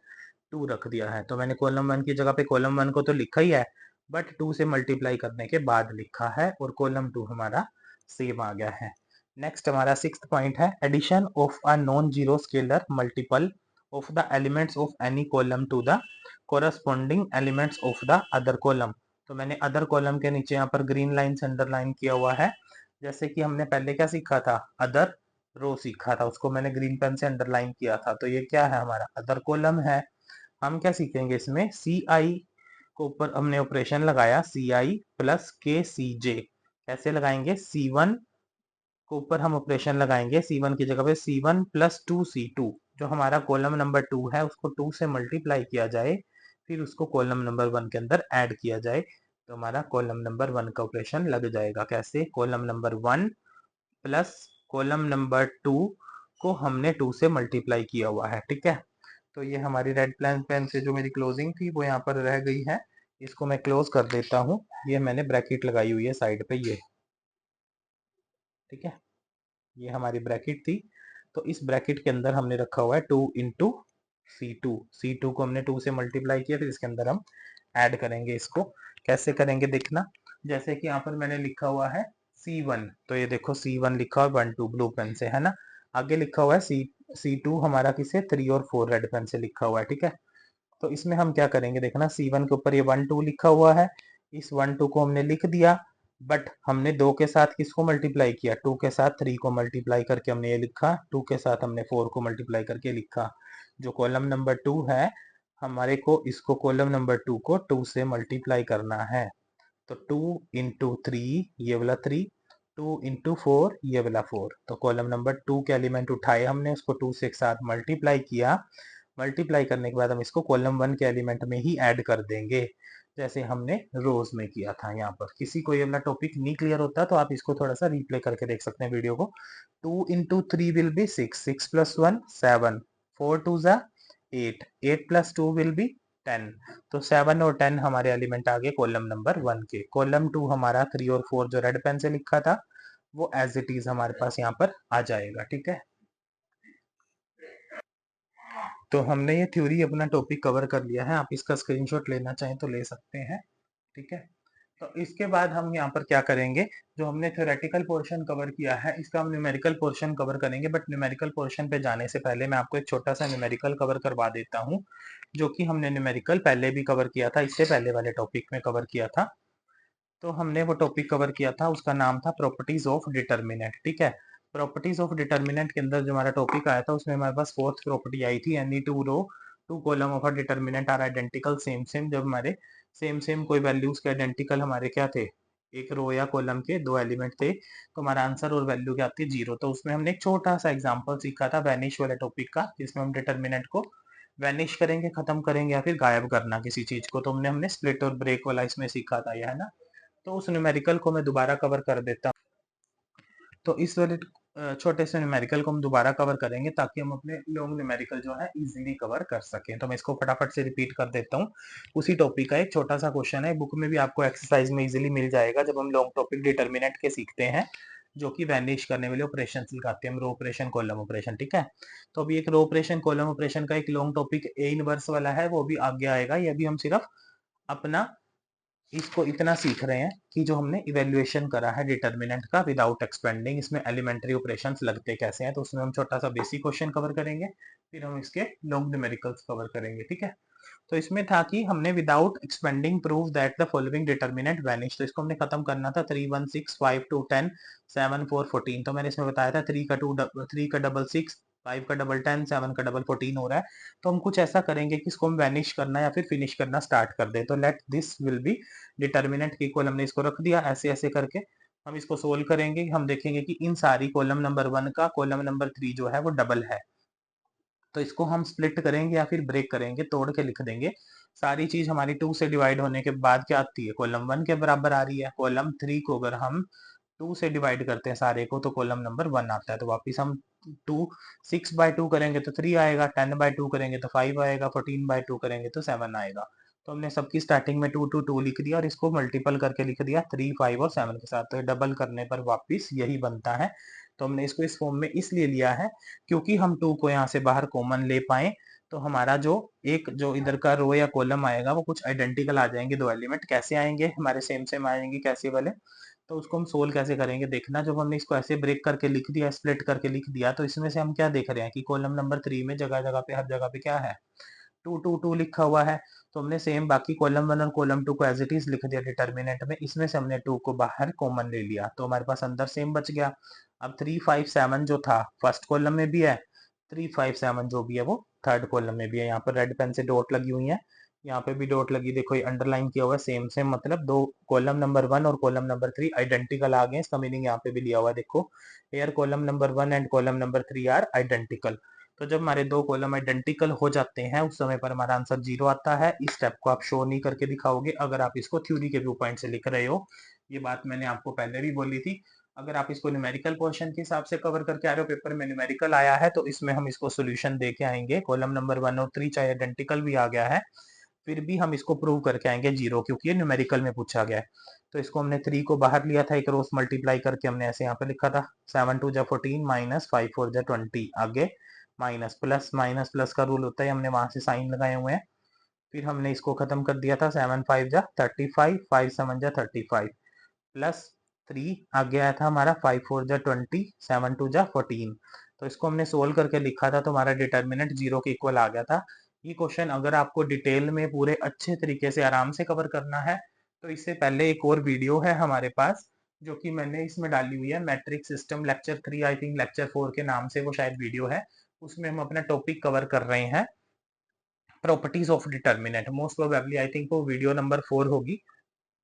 2 रख दिया है। तो मैंने कॉलम 1 की जगह पे कॉलम 1 को तो लिखा ही है, बट 2 से मल्टीप्लाई करने के बाद लिखा है, और कॉलम 2 हमारा सेम आ गया है। नेक्स्ट हमारा 6th पॉइंट है, addition of a non zero scalar multiple of the elements of any column to the corresponding elements of the other column. तो मैंने अदर कॉलम के नीचे यहाँ पर ग्रीन लाइन से अंडरलाइन किया हुआ है। जैसे कि हमने पहले क्या सीखा था, अदर रो सीखा था, उसको मैंने ग्रीन पेन से अंडरलाइन किया था। तो ये क्या है, हमारा अदर कॉलम है। हम क्या सीखेंगे इसमें, सी आई को ऊपर हमने ऑपरेशन लगाया, सी आई प्लस के सी जे। कैसे लगाएंगे, सी वन को ऊपर हम ऑपरेशन लगाएंगे, सी वन की जगह पे सी वन प्लस 2 सी 2, जो हमारा कॉलम नंबर 2 है उसको 2 से मल्टीप्लाई किया जाए, फिर उसको कॉलम नंबर 1 के अंदर ऐड किया जाए, तो हमारा कॉलम नंबर 1 का ऑपरेशन लग जाएगा। कैसे, column number 1 plus column number 2 को हमने 2 से मल्टीप्लाई किया हुआ है, ठीक है। तो ये हमारी रेड पेन से जो मेरी क्लोजिंग थी वो यहाँ पर रह गई है, इसको मैं क्लोज कर देता हूँ। ये मैंने ब्रैकेट लगाई हुई है साइड पे, ये ठीक है, ये हमारी ब्रैकेट थी। तो इस ब्रैकेट के अंदर हमने रखा हुआ है 2 into C2, C2 को हमने 2 से मल्टीप्लाई किया, फिर इसके अंदर हम ऐड करेंगे। इसको कैसे करेंगे देखना, जैसे कि यहाँ पर मैंने लिखा हुआ है C1, तो ये देखो C1 लिखा हुआ 1 2 ब्लू पेन से, है ना। आगे लिखा हुआ है C2 हमारा किसे, 3 और 4 रेड पेन से लिखा हुआ है, ठीक है। तो इसमें हम क्या करेंगे देखना, C1 के ऊपर ये 1 2 लिखा हुआ है, इस 1 2 को हमने लिख दिया, बट हमने 2 के साथ किसको मल्टीप्लाई किया, 2 के साथ 3 को मल्टीप्लाई करके हमने ये लिखा, 2 के साथ हमने 4 को मल्टीप्लाई करके लिखा। जो कॉलम नंबर 2 है हमारे को, इसको कॉलम नंबर 2 को 2 से मल्टीप्लाई करना है। तो 2 into 3 ये वाला 3, 2 into 4 ये वाला 4। तो कॉलम नंबर 2 के एलिमेंट उठाए हमने, उसको 2 से एक साथ मल्टीप्लाई किया, मल्टीप्लाई करने के बाद हम इसको कॉलम 1 के एलिमेंट में ही ऐड कर देंगे, जैसे हमने रोज में किया था। यहाँ पर किसी को ये वाला टॉपिक नहीं क्लियर होता तो आप इसको थोड़ा सा रिप्ले करके देख सकते हैं वीडियो को। 2 into 3 विल बी 6, 6 प्लस 1 7, 4 2 जा 8, 8 प्लस 2 विल बी 10। तो 7 और 10 हमारे एलिमेंट आ गए कॉलम नंबर 1 के। कॉलम 2 हमारा 3 और 4 जो रेड पेन से लिखा था वो एज इट इज हमारे पास यहाँ पर आ जाएगा, ठीक है। तो हमने ये थ्योरी अपना टॉपिक कवर कर लिया है, आप इसका स्क्रीनशॉट लेना चाहें तो ले सकते हैं, ठीक है। तो इसके बाद हम यहाँ पर क्या करेंगे, जो हमने थ्योरेटिकल पोर्शन कवर किया है इसका हम न्यूमेरिकल पोर्शन कवर करेंगे। बट न्यूमेरिकल पोर्शन पे जाने से पहले मैं आपको एक छोटा सा न्यूमेरिकल कवर करवा देता हूँ, जो कि हमने न्यूमेरिकल पहले भी कवर किया था, इससे पहले वाले टॉपिक में कवर किया था। तो हमने वो टॉपिक कवर किया था, उसका नाम था प्रॉपर्टीज ऑफ डिटर्मिनेंट, ठीक है। प्रॉपर्टीज ऑफ डिटर्मिनेंट के अंदर जो हमारा टॉपिक आया था उसमें हमारे पास फोर्थ प्रॉपर्टी आई थी, any two row to column of a determinant are identical same same. जब हमारे सेम सेम कोई वैल्यूज के आइडेंटिकल हमारे क्या थे, एक रो या कॉलम के दो एलिमेंट थे, तो हमारा आंसर और वैल्यू क्या आती है, 0। तो उसमें हमने एक छोटा सा एग्जांपल सीखा था वैनिश वाले टॉपिक का, जिसमें हम डिटर्मिनेंट को वैनिश करेंगे, खत्म करेंगे या फिर गायब करना किसी चीज को। तो हमने स्प्लिट और ब्रेक वाला इसमें सीखा था, यह है ना। तो उस न्यूमेरिकल को मैं दोबारा कवर कर देता हूँ। तो इस वाले छोटे से न्यूमेरिकल को हम दोबारा कवर करेंगे ताकि हम अपने लॉन्ग न्यूमेरिकल जो है इजीली कवर कर सकें। तो मैं इसको फटाफट से रिपीट कर देता हूँ। उसी टॉपिक का एक छोटा सा क्वेश्चन है, बुक में भी आपको एक्सरसाइज में इजीली मिल जाएगा जब हम लॉन्ग टॉपिक डिटर्मिनेंट के सीखते हैं, जो कि वैनिश करने वाले ऑपरेशन सिखाते हैं हम, रो ऑपरेशन कॉलम ऑपरेशन, ठीक है। तो अभी एक रो ऑपरेशन कॉलम ऑपरेशन का एक लॉन्ग टॉपिक ए इनवर्स वाला है, वो भी आगे आएगा। ये अभी हम सिर्फ अपना इसको इतना सीख रहे हैं कि जो हमने इवेल्युएशन करा है डिटर्मिनेंट का विदाउट एक्सपेंडिंग, इसमें एलिमेंट्री ऑपरेशंस लगते कैसे हैं, तो उसमें हम छोटा सा बेसिक क्वेश्चन कवर करेंगे, फिर हम इसके लॉन्ग न्यूमेरिकल्स कवर करेंगे, ठीक है। तो इसमें था कि हमने without expanding prove that the following determinant vanish. तो इसको हमने खत्म करना था, 3 1 6 5 2 10 7 4 14। तो मैंने इसमें बताया था 3 का डबल 6, 5 का डबल 10, 7 का डबल 14 हो रहा है। तो हम कुछ ऐसा करेंगे कि इसको हम वैनिश करना या फिर फिनिश करना स्टार्ट कर दे। तो let this will B determinant की इक्वल, हमने इसको रख दिया ऐसे ऐसे करके। हम इसको सोल्व करेंगे, हम देखेंगे कि इन सारी कॉलम नंबर 1 का कॉलम नंबर 3 जो है वो डबल है। तो इसको हम स्प्लिट करेंगे या फिर ब्रेक करेंगे, तोड़ के लिख देंगे। सारी चीज हमारी 2 से डिवाइड होने के बाद क्या आती है, कॉलम 1 के बराबर आ रही है। कॉलम 3 को अगर हम 2 से डिवाइड करते हैं सारे को तो कॉलम नंबर 1 आता है। तो वापिस हम 2 6/2 करेंगे तो 3 आएगा, 10/2 करेंगे तो 5 आएगा, 14/2 करेंगे तो 7 आएगा। तो हमने सबकी स्टार्टिंग में 2 2 2 लिख दिया और इसको मल्टीपल करके लिख दिया 3 5 और 7 के साथ। तो डबल करने पर वापिस यही बनता है। तो हमने इसको इस फॉर्म में इसलिए लिया है क्योंकि हम 2 को यहाँ से बाहर कॉमन ले पाए, तो हमारा जो इधर का रो या कॉलम आएगा वो कुछ आइडेंटिकल आ जाएंगे। दो एलिमेंट कैसे आएंगे, हमारे सेम सेम आएंगे कैसे वाले। तो उसको हम सोल्व कैसे करेंगे देखना। जब हमने इसको ऐसे ब्रेक करके लिख दिया, स्प्लिट करके लिख दिया, तो इसमें से हम क्या देख रहे हैं कि कॉलम नंबर 3 में जगह जगह पे हर जगह पे क्या है, 2 2 2 लिखा हुआ है। तो हमने सेम बाकी कॉलम 1 और कॉलम 2 को एज इट इज लिख दिया डिटर्मिनेंट में। इसमें से हमने 2 को बाहर कॉमन ले लिया तो हमारे पास अंदर सेम बच गया। अब 3 5 7 जो था फर्स्ट कॉलम में भी है, 3 5 7 जो भी है वो थर्ड कॉलम में भी है। यहाँ पर रेड पेन से डॉट लगी हुई है, यहाँ पे भी डॉट लगी, देखो ये अंडरलाइन किया हुआ है। सेम सेम मतलब दो कॉलम नंबर 1 और कॉलम नंबर 3 आइडेंटिकल आ गए। इसका मीनिंग यहाँ पे भी लिया हुआ है, देखो एयर column number 1 and column number 3 are identical. तो जब हमारे दो कॉलम आइडेंटिकल हो जाते हैं उस समय पर हमारा आंसर 0 आता है। इस स्टेप को आप शो नहीं करके दिखाओगे अगर आप इसको थ्योरी के व्यू पॉइंट से लिख रहे हो। ये बात मैंने आपको पहले भी बोली थी। अगर आप इसको न्यूमेरिकल क्वेश्चन के हिसाब से कवर करके आ रहे हो, पेपर में न्यूमेरिकल आया है तो इसमें हम इसको सोल्यूशन दे के आएंगे। कॉलम नंबर 1 और 3 चाहे आइडेंटिकल भी आ गया है फिर भी हम इसको प्रूव करके आएंगे 0, क्योंकि ये न्यूमेरिकल में पूछा गया है। तो इसको हमने 3 को बाहर लिया था, एक रोज मल्टीप्लाई करके हमने ऐसे यहाँ पे लिखा था 7 2 जा 14 माइनस 5 4 जा 20, आगे माइनस प्लस, माइनस प्लस का रूल होता है, हमने वहां से साइन लगाए हुए हैं। फिर हमने इसको खत्म कर दिया था 7 5 जा 35, 5 7 जा 35 प्लस 3 आगे आया था हमारा 5 4 जा 20, 7 2 जा 14। तो इसको हमने सोल्व करके लिखा था तो हमारा डिटर्मिनेंट 0 के इक्वल आ गया था। ये क्वेश्चन अगर आपको डिटेल में पूरे अच्छे तरीके से आराम से कवर करना है तो इससे पहले एक और वीडियो है हमारे पास जो कि मैंने इसमें डाली हुई है, matric system lecture 3 I think lecture 4 के नाम से वो शायद वीडियो है। उसमें हम अपना टॉपिक कवर कर रहे हैं properties of determinant. Most probably I think वो वीडियो नंबर 4 होगी,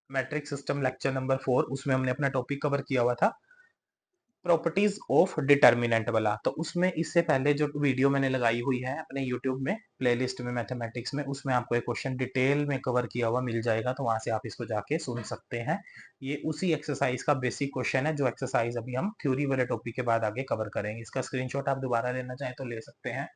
मैट्रिक सिस्टम लेक्चर नंबर 4। उसमें हमने अपना टॉपिक कवर किया हुआ था प्रॉपर्टीज ऑफ डिटर्मिनेंट वाला। तो उसमें इससे पहले जो वीडियो मैंने लगाई हुई है अपने यूट्यूब में प्लेलिस्ट में मैथमेटिक्स में, उसमें आपको एक क्वेश्चन डिटेल में कवर किया हुआ मिल जाएगा, तो वहां से आप इसको जाके सुन सकते हैं। ये उसी एक्सरसाइज का बेसिक क्वेश्चन है जो एक्सरसाइज अभी हम थ्योरी वाले टॉपिक के बाद आगे कवर करेंगे। इसका स्क्रीनशॉट आप दोबारा लेना चाहें तो ले सकते हैं।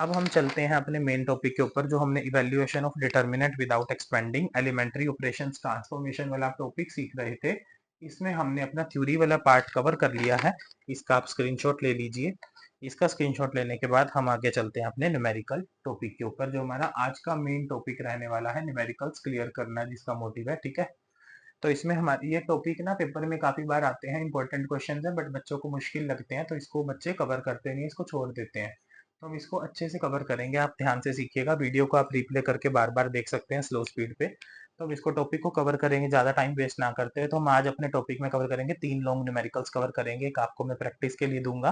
अब हम चलते हैं अपने मेन टॉपिक के ऊपर जो हमने evaluation of determinant without expanding elementary operations transformation वाला टॉपिक सीख रहे थे। इसमें हमने अपना थ्योरी वाला पार्ट कवर कर लिया है। इसका आप स्क्रीनशॉट ले लीजिए। इसका स्क्रीनशॉट लेने के बाद हम आगे चलते हैं अपने न्यूमेरिकल टॉपिक के ऊपर जो हमारा आज का मेन टॉपिक रहने वाला है, न्यूमेरिकल्स क्लियर करना जिसका मोटिव है। ठीक है, तो इसमें हमारे ये टॉपिक ना पेपर में काफी बार आते हैं, इंपॉर्टेंट क्वेश्चन है बट बच्चों को मुश्किल लगते हैं तो इसको बच्चे कवर करते नहीं, इसको छोड़ देते हैं। तो हम इसको अच्छे से कवर करेंगे, आप ध्यान से सीखिएगा। वीडियो को आप रिप्ले करके बार बार देख सकते हैं स्लो स्पीड पे। तो हम इसको टॉपिक को कवर करेंगे, ज्यादा टाइम वेस्ट ना करते हैं। तो हम आज अपने टॉपिक में कवर करेंगे 3 लॉन्ग न्यूमेरिकल्स कवर करेंगे। एक आपको मैं प्रैक्टिस के लिए दूंगा,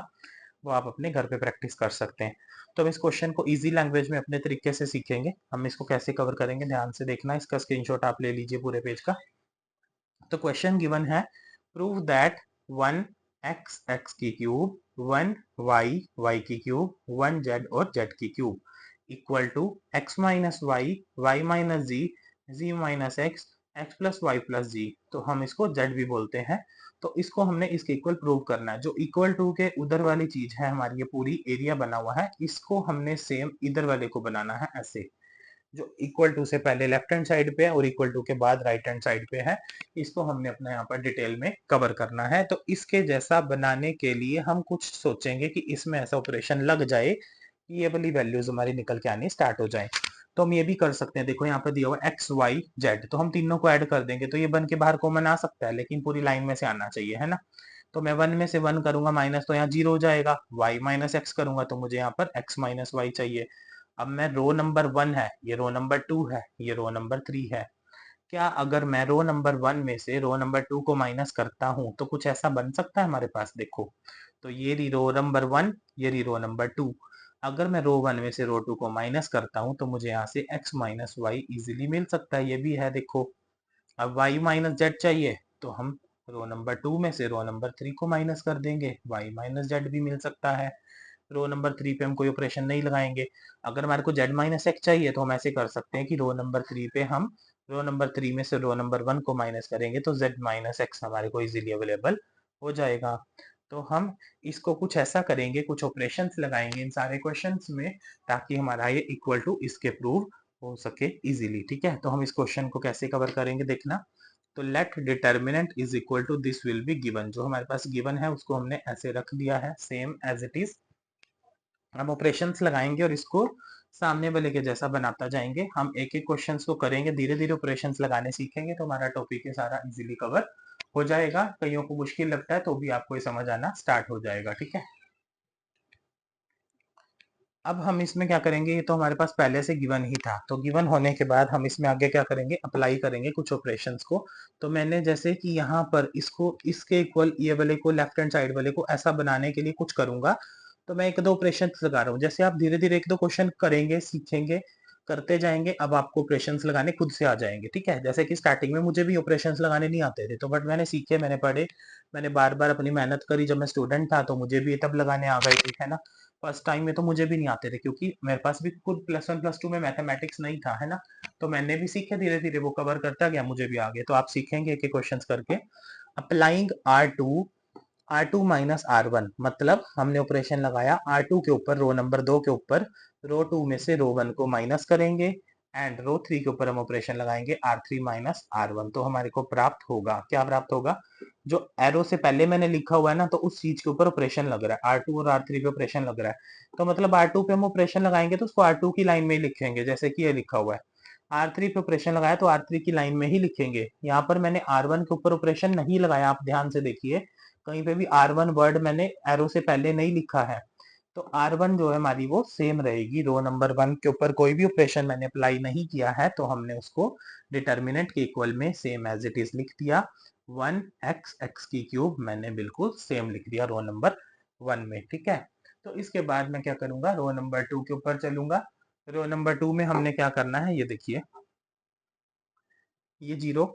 वो आप अपने घर पे प्रैक्टिस कर सकते हैं। तो हम इस क्वेश्चन को इजी लैंग्वेज में अपने तरीके से सीखेंगे। हम इसको कैसे कवर करेंगे ध्यान से देखना। इसका स्क्रीनशॉट आप ले लीजिए पूरे पेज का। तो क्वेश्चन गिवन है, प्रूव दैट 1 x x की क्यूब, 1 y y की क्यूब, 1 z और z की cube equal to x minus y, y minus z, z minus x, x plus y plus z. तो हम इसको z भी बोलते हैं। तो इसको हमने इसके इक्वल प्रूव करना है। जो इक्वल टू के उधर वाली चीज है हमारी, ये पूरी एरिया बना हुआ है, इसको हमने सेम इधर वाले को बनाना है ऐसे। जो इक्वल टू से पहले लेफ्ट हैंड साइड पे है और इक्वल टू के बाद राइट हैंड साइड पे है, इसको हमने अपना यहाँ पर डिटेल में कवर करना है। तो इसके जैसा बनाने के लिए हम कुछ सोचेंगे कि इसमें ऐसा ऑपरेशन लग जाए कि ये वाली वैल्यूज हमारी निकल के आनी स्टार्ट हो जाए। तो हम ये भी कर सकते हैं, देखो यहाँ पे दिया हुआ एक्स वाई जेड, तो हम तीनों को ऐड कर देंगे तो ये बन के बाहर कॉमन आ सकता है, लेकिन पूरी लाइन में से आना चाहिए, है ना। तो मैं 1 में से 1 करूंगा माइनस तो यहाँ 0 हो जाएगा, y माइनस एक्स करूंगा तो मुझे यहाँ पर x माइनस वाई चाहिए। अब मैं रो नंबर 1 है, ये रो नंबर 2 है, ये रो नंबर 3 है। क्या अगर मैं रो नंबर 1 में से रो नंबर 2 को माइनस करता हूं तो कुछ ऐसा बन सकता है हमारे पास, देखो। तो ये रही रो नंबर 1, ये रही रो नंबर 2। अगर मैं रो 1 में से रो 2 को माइनस करता हूं तो मुझे यहाँ से x माइनस वाई इजिली मिल सकता है, ये भी है देखो। अब y माइनस जेड चाहिए तो हम रो नंबर 2 में से रो नंबर 3 को माइनस कर देंगे, y माइनस जेड भी मिल सकता है। रो नंबर 3 पे हम कोई ऑपरेशन नहीं लगाएंगे। अगर हमारे को z माइनस एक्स चाहिए तो हम ऐसे कर सकते हैं कि रो नंबर 3 पे हम रो नंबर 3 में से रो नंबर 1 को माइनस करेंगे तो z माइनस एक्स हमारे को इजीली अवेलेबल हो जाएगा। तो हम इसको कुछ ऐसा करेंगे, कुछ ऑपरेशंस लगाएंगे इन सारे क्वेश्चंस में, ताकि हमारा ये इक्वल टू इसके प्रूव हो सके इजीली। ठीक है, तो हम इस क्वेश्चन को कैसे कवर करेंगे देखना। तो let determinant is equal to this will be given, जो हमारे पास गिवन है उसको हमने ऐसे रख दिया है सेम एज इट इज। हम ऑपरेशंस लगाएंगे और इसको सामने वाले के जैसा बनाता जाएंगे। हम एक एक क्वेश्चन को करेंगे, धीरे धीरे ऑपरेशंस लगाने सीखेंगे तो हमारा टॉपिक ये सारा इजीली कवर हो जाएगा। कईयों को मुश्किल लगता है तो भी आपको ये समझ आना स्टार्ट हो जाएगा। ठीक है, अब हम इसमें क्या करेंगे, ये तो हमारे पास पहले से गिवन ही था, तो गिवन होने के बाद हम इसमें आगे क्या करेंगे, अप्लाई करेंगे कुछ ऑपरेशंस को। तो मैंने जैसे कि यहाँ पर इसको इसके इक्वल ये वाले को लेफ्ट हैंड साइड वाले को ऐसा बनाने के लिए कुछ करूंगा। तो मैं एक दो ऑपरेशन लगा रहा हूँ, जैसे आप धीरे धीरे एक दो क्वेश्चन करेंगे, सीखेंगे, करते जाएंगे, अब आपको ऑपरेशंस लगाने खुद से आ जाएंगे। ठीक है, जैसे कि स्टार्टिंग में मुझे भी ऑपरेशंस लगाने नहीं आते थे, तो बट मैंने सीखे, मैंने पढ़े, मैंने बार बार अपनी मेहनत करी। जब मैं स्टूडेंट था तो मुझे भी तब लगाने आ गए थे, है ना। फर्स्ट टाइम में तो मुझे भी नहीं आते थे, क्योंकि मेरे पास भी खुद प्लस वन प्लस टू में मैथमेटिक्स नहीं था, है ना। तो मैंने भी सीखे, धीरे धीरे वो कवर करता गया, मुझे भी आ गए। तो आप सीखेंगे एक एक क्वेश्चन करके। अप्लाइंग R2 माइनस R1, मतलब हमने ऑपरेशन लगाया R2 के ऊपर रो नंबर 2 के ऊपर, रो 2 में से रो 1 को माइनस करेंगे, एंड रो 3 के ऊपर हम ऑपरेशन लगाएंगे R3 माइनस R1। तो हमारे को प्राप्त होगा, क्या प्राप्त होगा, जो एरो से पहले मैंने लिखा हुआ है ना, तो उस चीज के ऊपर ऑपरेशन लग रहा है, R2 और R3 पे ऑपरेशन लग रहा है। तो मतलब R2 पे हम ऑपरेशन लगाएंगे तो उसको R2 की लाइन में ही लिखेंगे, जैसे कि ये लिखा हुआ है। R3 पे ऑपरेशन लगाया तो R3 की लाइन में ही लिखेंगे। यहाँ पर मैंने R1 के ऊपर ऑपरेशन नहीं लगाया, आप ध्यान से देखिए, कहीं पे भी R1 वर्ड मैंने एरो से पहले नहीं लिखा है। तो R1 जो है हमारी वो सेम रहेगी, रो नंबर 1 के ऊपर कोई भी ऑपरेशन मैंने अप्लाई नहीं किया है, तो हमने उसको डिटर्मिनेंट के इक्वल में सेम एज इट इज लिख दिया। 1x x की क्यूब मैंने बिल्कुल सेम लिख दिया रो नंबर 1 में। ठीक है, तो इसके बाद मैं क्या करूंगा, रो नंबर 2 के ऊपर चलूंगा। रो नंबर 2 में हमने क्या करना है, ये देखिए, ये जीरो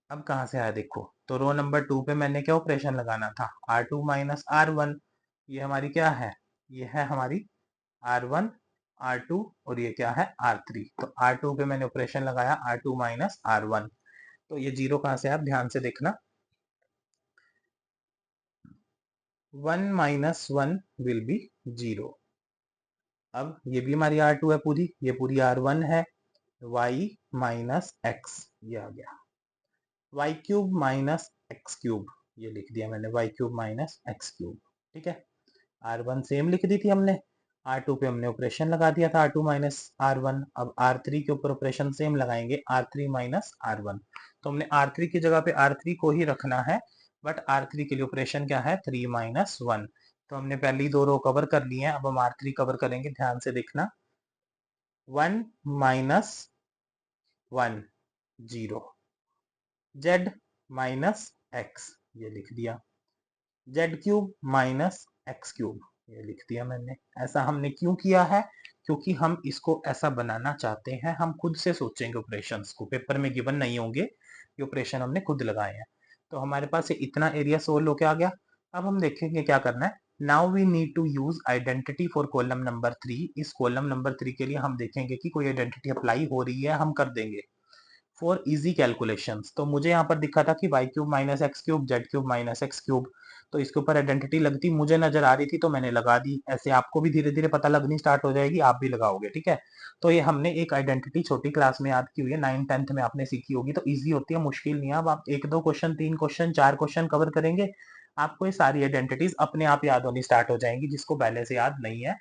अब कहाँ से आया देखो। तो रो नंबर 2 पे मैंने क्या ऑपरेशन लगाना था, R2 माइनस R1। ये हमारी क्या है, ये है हमारी R1 R2, और ये क्या है R3। तो R2 पे मैंने ऑपरेशन लगाया R2 माइनस R1। तो ये जीरो कहाँ से, आप ध्यान से देखना, 1 माइनस 1 विल बी 0। अब ये भी हमारी R2 है पूरी, ये पूरी R1 है, y माइनस एक्स, ये आ गया y cube minus x cube, ये लिख दिया मैंने y cube minus x cube. ठीक है, R1 सेम लिख दी थी हमने, R2 पे हमने ऑपरेशन लगा दिया था R2 माइनस R1। अब R3 के ऊपर ऑपरेशन सेम लगाएंगे R3 माइनस R1। तो हमने R3 की जगह पे R3 को ही रखना है, बट R3 के लिए ऑपरेशन क्या है, 3 माइनस 1। तो हमने पहली दो रो कवर कर ली है, अब हम R3 कवर करेंगे, ध्यान से देखना। 1 माइनस 1 0, z माइनस एक्स, ये लिख दिया, Z cube minus x cube, ये लिख दिया मैंने। ऐसा हमने क्यों किया है, क्योंकि हम इसको ऐसा बनाना चाहते हैं, हम खुद से सोचेंगे ऑपरेशंस को, पेपर में गिवन नहीं होंगे, ये ऑपरेशन हमने खुद लगाए हैं। तो हमारे पास ये इतना एरिया सोल्व होके आ गया। अब हम देखेंगे क्या करना है। Now we need to use identity for column number 3। इस कॉलम नंबर 3 के लिए हम देखेंगे कि कोई आइडेंटिटी अप्लाई हो रही है, हम कर देंगे फॉर इजी कैलकुलेशंस। तो मुझे यहाँ पर दिखा था कि y cube minus x cube, z cube minus x cube, तो इसके ऊपर आइडेंटिटी लगती मुझे नजर आ रही थी, तो मैंने लगा दी। ऐसे आपको भी धीरे धीरे पता लगनी स्टार्ट हो जाएगी, आप भी लगाओगे। ठीक है, तो ये हमने एक आइडेंटिटी छोटी क्लास में याद की हुई है, 9th-10th में आपने सीखी होगी, तो ईजी होती है, मुश्किल नहीं है। अब आप एक दो क्वेश्चन, 3 क्वेश्चन, 4 क्वेश्चन कवर करेंगे, आपको ये सारी आइडेंटिटीज अपने आप याद होनी स्टार्ट हो जाएंगी, जिसको पहले से याद नहीं है।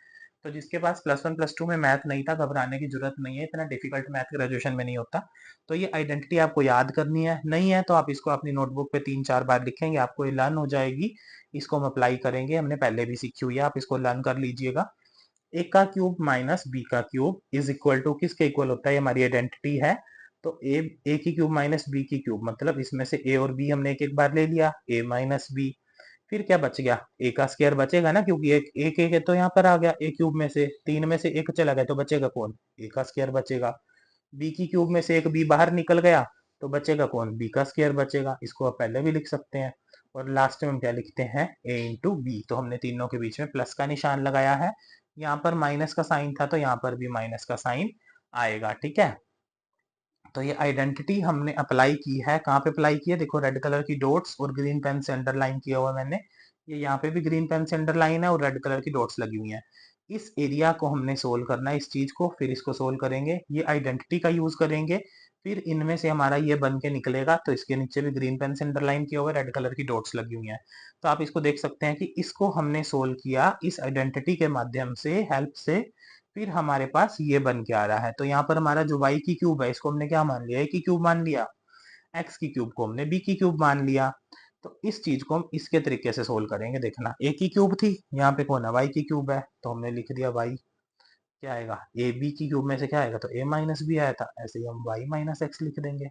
तो जिसके पास प्लस वन प्लस टू में मैथ नहीं था, घबराने की जरूरत नहीं है, इतना डिफिकल्ट मैथ ग्रेजुएशन में नहीं होता। तो ये आइडेंटिटी आपको याद करनी है, नहीं है तो आप इसको अपनी नोटबुक पे 3-4 बार लिखेंगे, आपको ये लर्न हो जाएगी। इसको हम अप्लाई करेंगे, हमने पहले भी सीखी हुई है, आप इसको लर्न कर लीजिएगा। ए का क्यूब माइनस बी का क्यूब इज इक्वल टू, किसके इक्वल होता है, ये हमारी आइडेंटिटी है। तो ए की क्यूब माइनस बी की क्यूब, मतलब इसमें से ए और बी हमने एक एक बार ले लिया, ए माइनस बी। फिर क्या बच गया, ए का स्क्वायर बचेगा ना, क्योंकि एक एक एक तो यहाँ पर आ गया, ए क्यूब में से 3 में से एक चला गया, तो बचेगा कौन, ए का स्क्वायर बचेगा। बी की क्यूब में से एक बी बाहर निकल गया, तो बचेगा कौन, बी का स्क्वायर बचेगा। इसको आप पहले भी लिख सकते हैं। और लास्ट में हम क्या लिखते हैं, a इंटू बी। तो हमने तीनों के बीच में प्लस का निशान लगाया है, यहाँ पर माइनस का साइन था तो यहाँ पर भी माइनस का साइन आएगा। ठीक है, तो ये आइडेंटिटी हमने अप्लाई की है। कहाँ पे अप्लाई की है, देखो रेड कलर की डॉट्स और ग्रीन पेन से अंडरलाइन किया हुआ मैंने। ये यहाँ पे भी ग्रीन पेन से अंडरलाइन है और रेड कलर की डॉट्स लगी हुई हैं। इस एरिया को हमने सोल्व करना है, इस चीज को, फिर इसको सोल्व करेंगे, ये आइडेंटिटी का यूज करेंगे, फिर इनमें से हमारा ये बन के निकलेगा। तो इसके नीचे भी ग्रीन पेन से अंडरलाइन किया हुआ है, रेड कलर की डॉट्स लगी हुई हैं। तो आप इसको देख सकते हैं कि इसको हमने सोल्व किया इस आइडेंटिटी के माध्यम से, हेल्प से, फिर हमारे पास ये बन के आ रहा है। तो यहाँ पर हमारा जो y की क्यूब है इसको हमने क्या मान लिया, a की क्यूब मान लिया, x की क्यूब को हमने b की क्यूब मान लिया। तो इस चीज को हम इसके तरीके से सोल्व करेंगे। देखना, a की क्यूब थी, यहाँ पे कौन है, y की क्यूब है, तो हमने लिख दिया y, क्या आएगा, a b की क्यूब में से क्या आएगा, तो a माइनस बी आया था, ऐसे ही हम y माइनस एक्स लिख देंगे।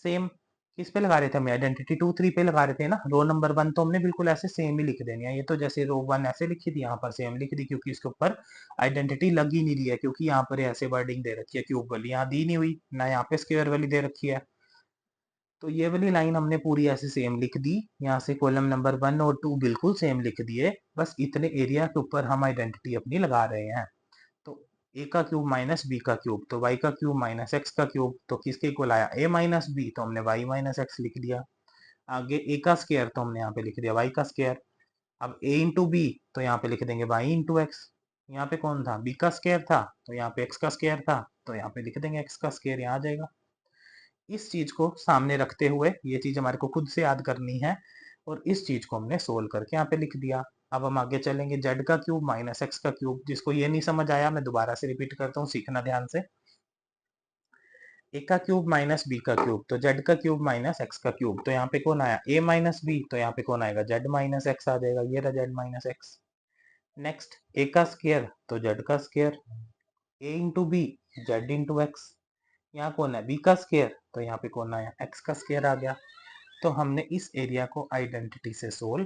सेम किस पे लगा रहे थे हम, आइडेंटिटी 2 3 पे लगा रहे थे ना, रो नंबर 1 तो हमने बिल्कुल ऐसे सेम ही लिख देनी है। ये तो जैसे रो 1 ऐसे लिखी थी, यहाँ पर सेम लिख दी, क्योंकि इसके ऊपर आइडेंटिटी लग ही नहीं रही है, क्योंकि यहाँ पर ऐसे वर्डिंग दे रखी है, क्यूब वाली यहाँ दी नहीं हुई ना, यहाँ पे स्क्वायर वाली दे रखी है। तो ये वाली लाइन हमने पूरी ऐसे सेम लिख दी, यहाँ से कॉलम नंबर 1 और 2 बिल्कुल सेम लिख दिए, बस इतने एरिया के ऊपर हम आइडेंटिटी अपनी लगा रहे हैं। तो ए का क्यूब माइनस बी का क्यूब, तो वाई का क्यूब माइनस एक्स का क्यूब, तो किसके इक्वल आया, ए माइनस बी, तो हमने वाई माइनस एक्स लिख दिया। आगे ए का स्क्वायर तो हमने यहाँ पे लिख दिया वाई का स्क्वायर। अब ए इंटू बी, तो यहाँ पे लिख देंगे वाई इंटू एक्स। यहाँ पे कौन था, बी का स्क्वायर था, तो यहाँ पे एक्स का स्क्वायर था, तो यहाँ पे लिख देंगे एक्स का स्क्वायर, यहाँ आ जाएगा। इस चीज को सामने रखते हुए ये चीज हमारे को खुद से याद करनी है, और इस चीज को हमने सोल्व करके यहाँ पे लिख दिया। अब हम आगे चलेंगे, जेड का क्यूब माइनस एक्स का क्यूब। जिसको ये नहीं समझ आया मैं दोबारा से रिपीट करता हूँ, सीखना ध्यान से। ए का क्यूब माइनस बी का क्यूब, तो जेड का क्यूब माइनस एक्स का क्यूब, तो यहाँ पे कौन आया, ए माइनस बी, तो यहाँ पे कौन आएगा, जेड माइनस एक्स आ जाएगा, ये रहा z minus x. Next a का स्क्वायर, तो जेड का square, a into b, z into x. यहाँ कौन है, बी का स्क्वायर, तो यहाँ पे कौन आया, एक्स का स्क्वायर आ गया। तो हमने इस एरिया को आइडेंटिटी से सोल्व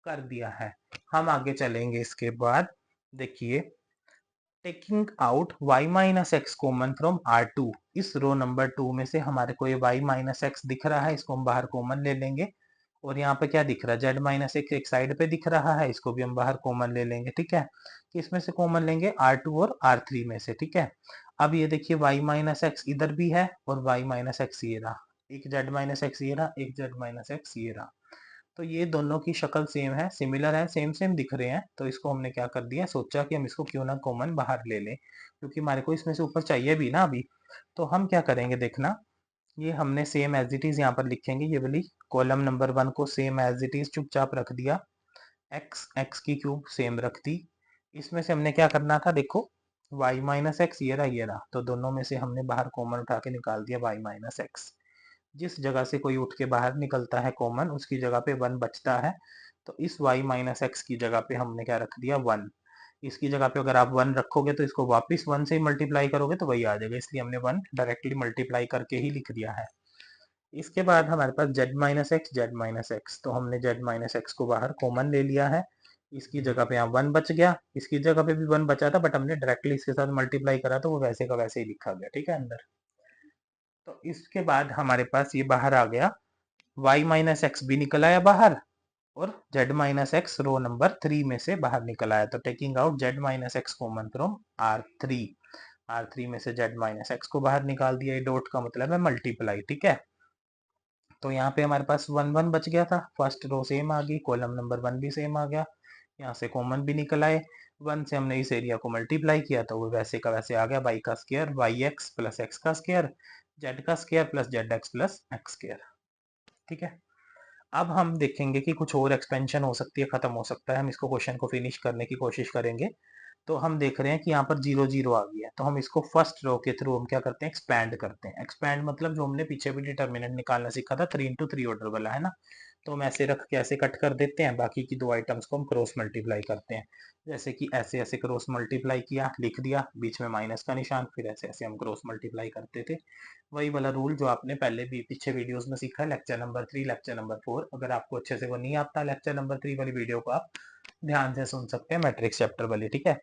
कर दिया है। हम आगे चलेंगे इसके बाद, देखिए, taking out y minus x common from R2। इस रो नंबर 2 में से हमारे को ये y माइनस एक्स दिख रहा है, इसको हम बाहर कॉमन ले लेंगे। और यहाँ पे क्या दिख रहा है, z माइनस एक्स एक साइड पे दिख रहा है, इसको भी हम बाहर कॉमन ले लेंगे। ठीक है, किसमें से कॉमन लेंगे, R2 और R3 में से। ठीक है, अब ये देखिए y माइनस एक्स इधर भी है और y माइनस एक्स ये रहा, एक z माइनस एक्स ये रहा, एक z माइनस एक्स ये रहा। तो ये दोनों की शक्ल सेम है, सिमिलर है, सेम सेम दिख रहे हैं। तो इसको हमने क्या कर दिया, सोचा कि हम इसको क्यों ना कॉमन बाहर ले लें, क्योंकि हमारे को इसमें से ऊपर चाहिए भी ना अभी। तो हम क्या करेंगे, देखना, ये हमने सेम एज इट इज यहाँ पर लिखेंगे, ये वाली कॉलम नंबर 1 को सेम एज इट इज चुपचाप रख दिया, एक्स एक्स की क्यूब सेम रख दी। इसमें से हमने क्या करना था, देखो, y माइनस एक्स ये रहा, तो दोनों में से हमने बाहर कॉमन उठा के निकाल दिया y माइनस एक्स। जिस जगह से कोई उठ के बाहर निकलता है कॉमन, उसकी जगह पे 1 बचता है। तो इस y माइनस एक्स की जगह पे हमने क्या रख दिया, 1। इसकी जगह पे अगर आप 1 रखोगे तो इसको वापस 1 से ही मल्टीप्लाई करोगे तो वही आ जाएगा, इसलिए हमने 1 डायरेक्टली मल्टीप्लाई करके ही लिख दिया है। इसके बाद हमारे पास z minus x, z minus x, तो हमने z माइनस एक्स को बाहर कॉमन ले लिया है। इसकी जगह पे यहाँ 1 बच गया, इसकी जगह पे भी 1 बचा था, बट हमने डायरेक्टली इसके साथ मल्टीप्लाई करा तो वो वैसे का वैसे ही लिखा गया। ठीक है, अंदर। तो इसके बाद हमारे पास ये बाहर आ गया, y माइनस एक्स भी निकल आया बाहर, और z minus x row number 3 में से बाहर निकल आया। तो taking out z minus x common from R3, R3 में से z माइनस एक्स को बाहर निकाल दिया। ये डॉट का मतलब है मल्टीप्लाई। ठीक है, तो यहाँ पे हमारे पास 1 1 बच गया था, फर्स्ट रो सेम आ गई, कॉलम नंबर 1 भी सेम आ गया, यहाँ से कॉमन भी निकल आए। 1 से हमने इस एरिया को मल्टीप्लाई किया तो वो वैसे का वैसे आ गया, y का square y x plus x का स्क्वायर, z का square plus z x plus x square. ठीक है, अब हम देखेंगे कि कुछ और एक्सपेंशन हो सकती है, खत्म हो सकता है, हम इसको क्वेश्चन को फिनिश करने की कोशिश करेंगे। तो हम देख रहे हैं कि यहाँ पर 0 0 आ गया, तो हम इसको फर्स्ट रो के थ्रू हम क्या करते हैं, एक्सपैंड करते हैं। एक्सपैंड मतलब जो हमने पीछे भी डिटर्मिनेंट निकालना सीखा था, 3 इंटू 3 ऑर्डर वाला, है ना। तो हम ऐसे रख के ऐसे कट कर देते हैं, बाकी की दो आइटम्स को हम क्रॉस मल्टीप्लाई करते हैं। जैसे कि ऐसे ऐसे क्रॉस मल्टीप्लाई किया, लिख दिया, बीच में माइनस का निशान, फिर ऐसे ऐसे हम क्रॉस मल्टीप्लाई करते थे। वही वाला रूल जो आपने पहले भी पीछे वीडियोस में सीखा है, लेक्चर नंबर 3, लेक्चर नंबर 4। अगर आपको अच्छे से वो नहीं आता लेक्चर नंबर 3 वाली वीडियो को आप ध्यान से सुन सकते हैं, मैट्रिक्स चैप्टर वाली। ठीक है,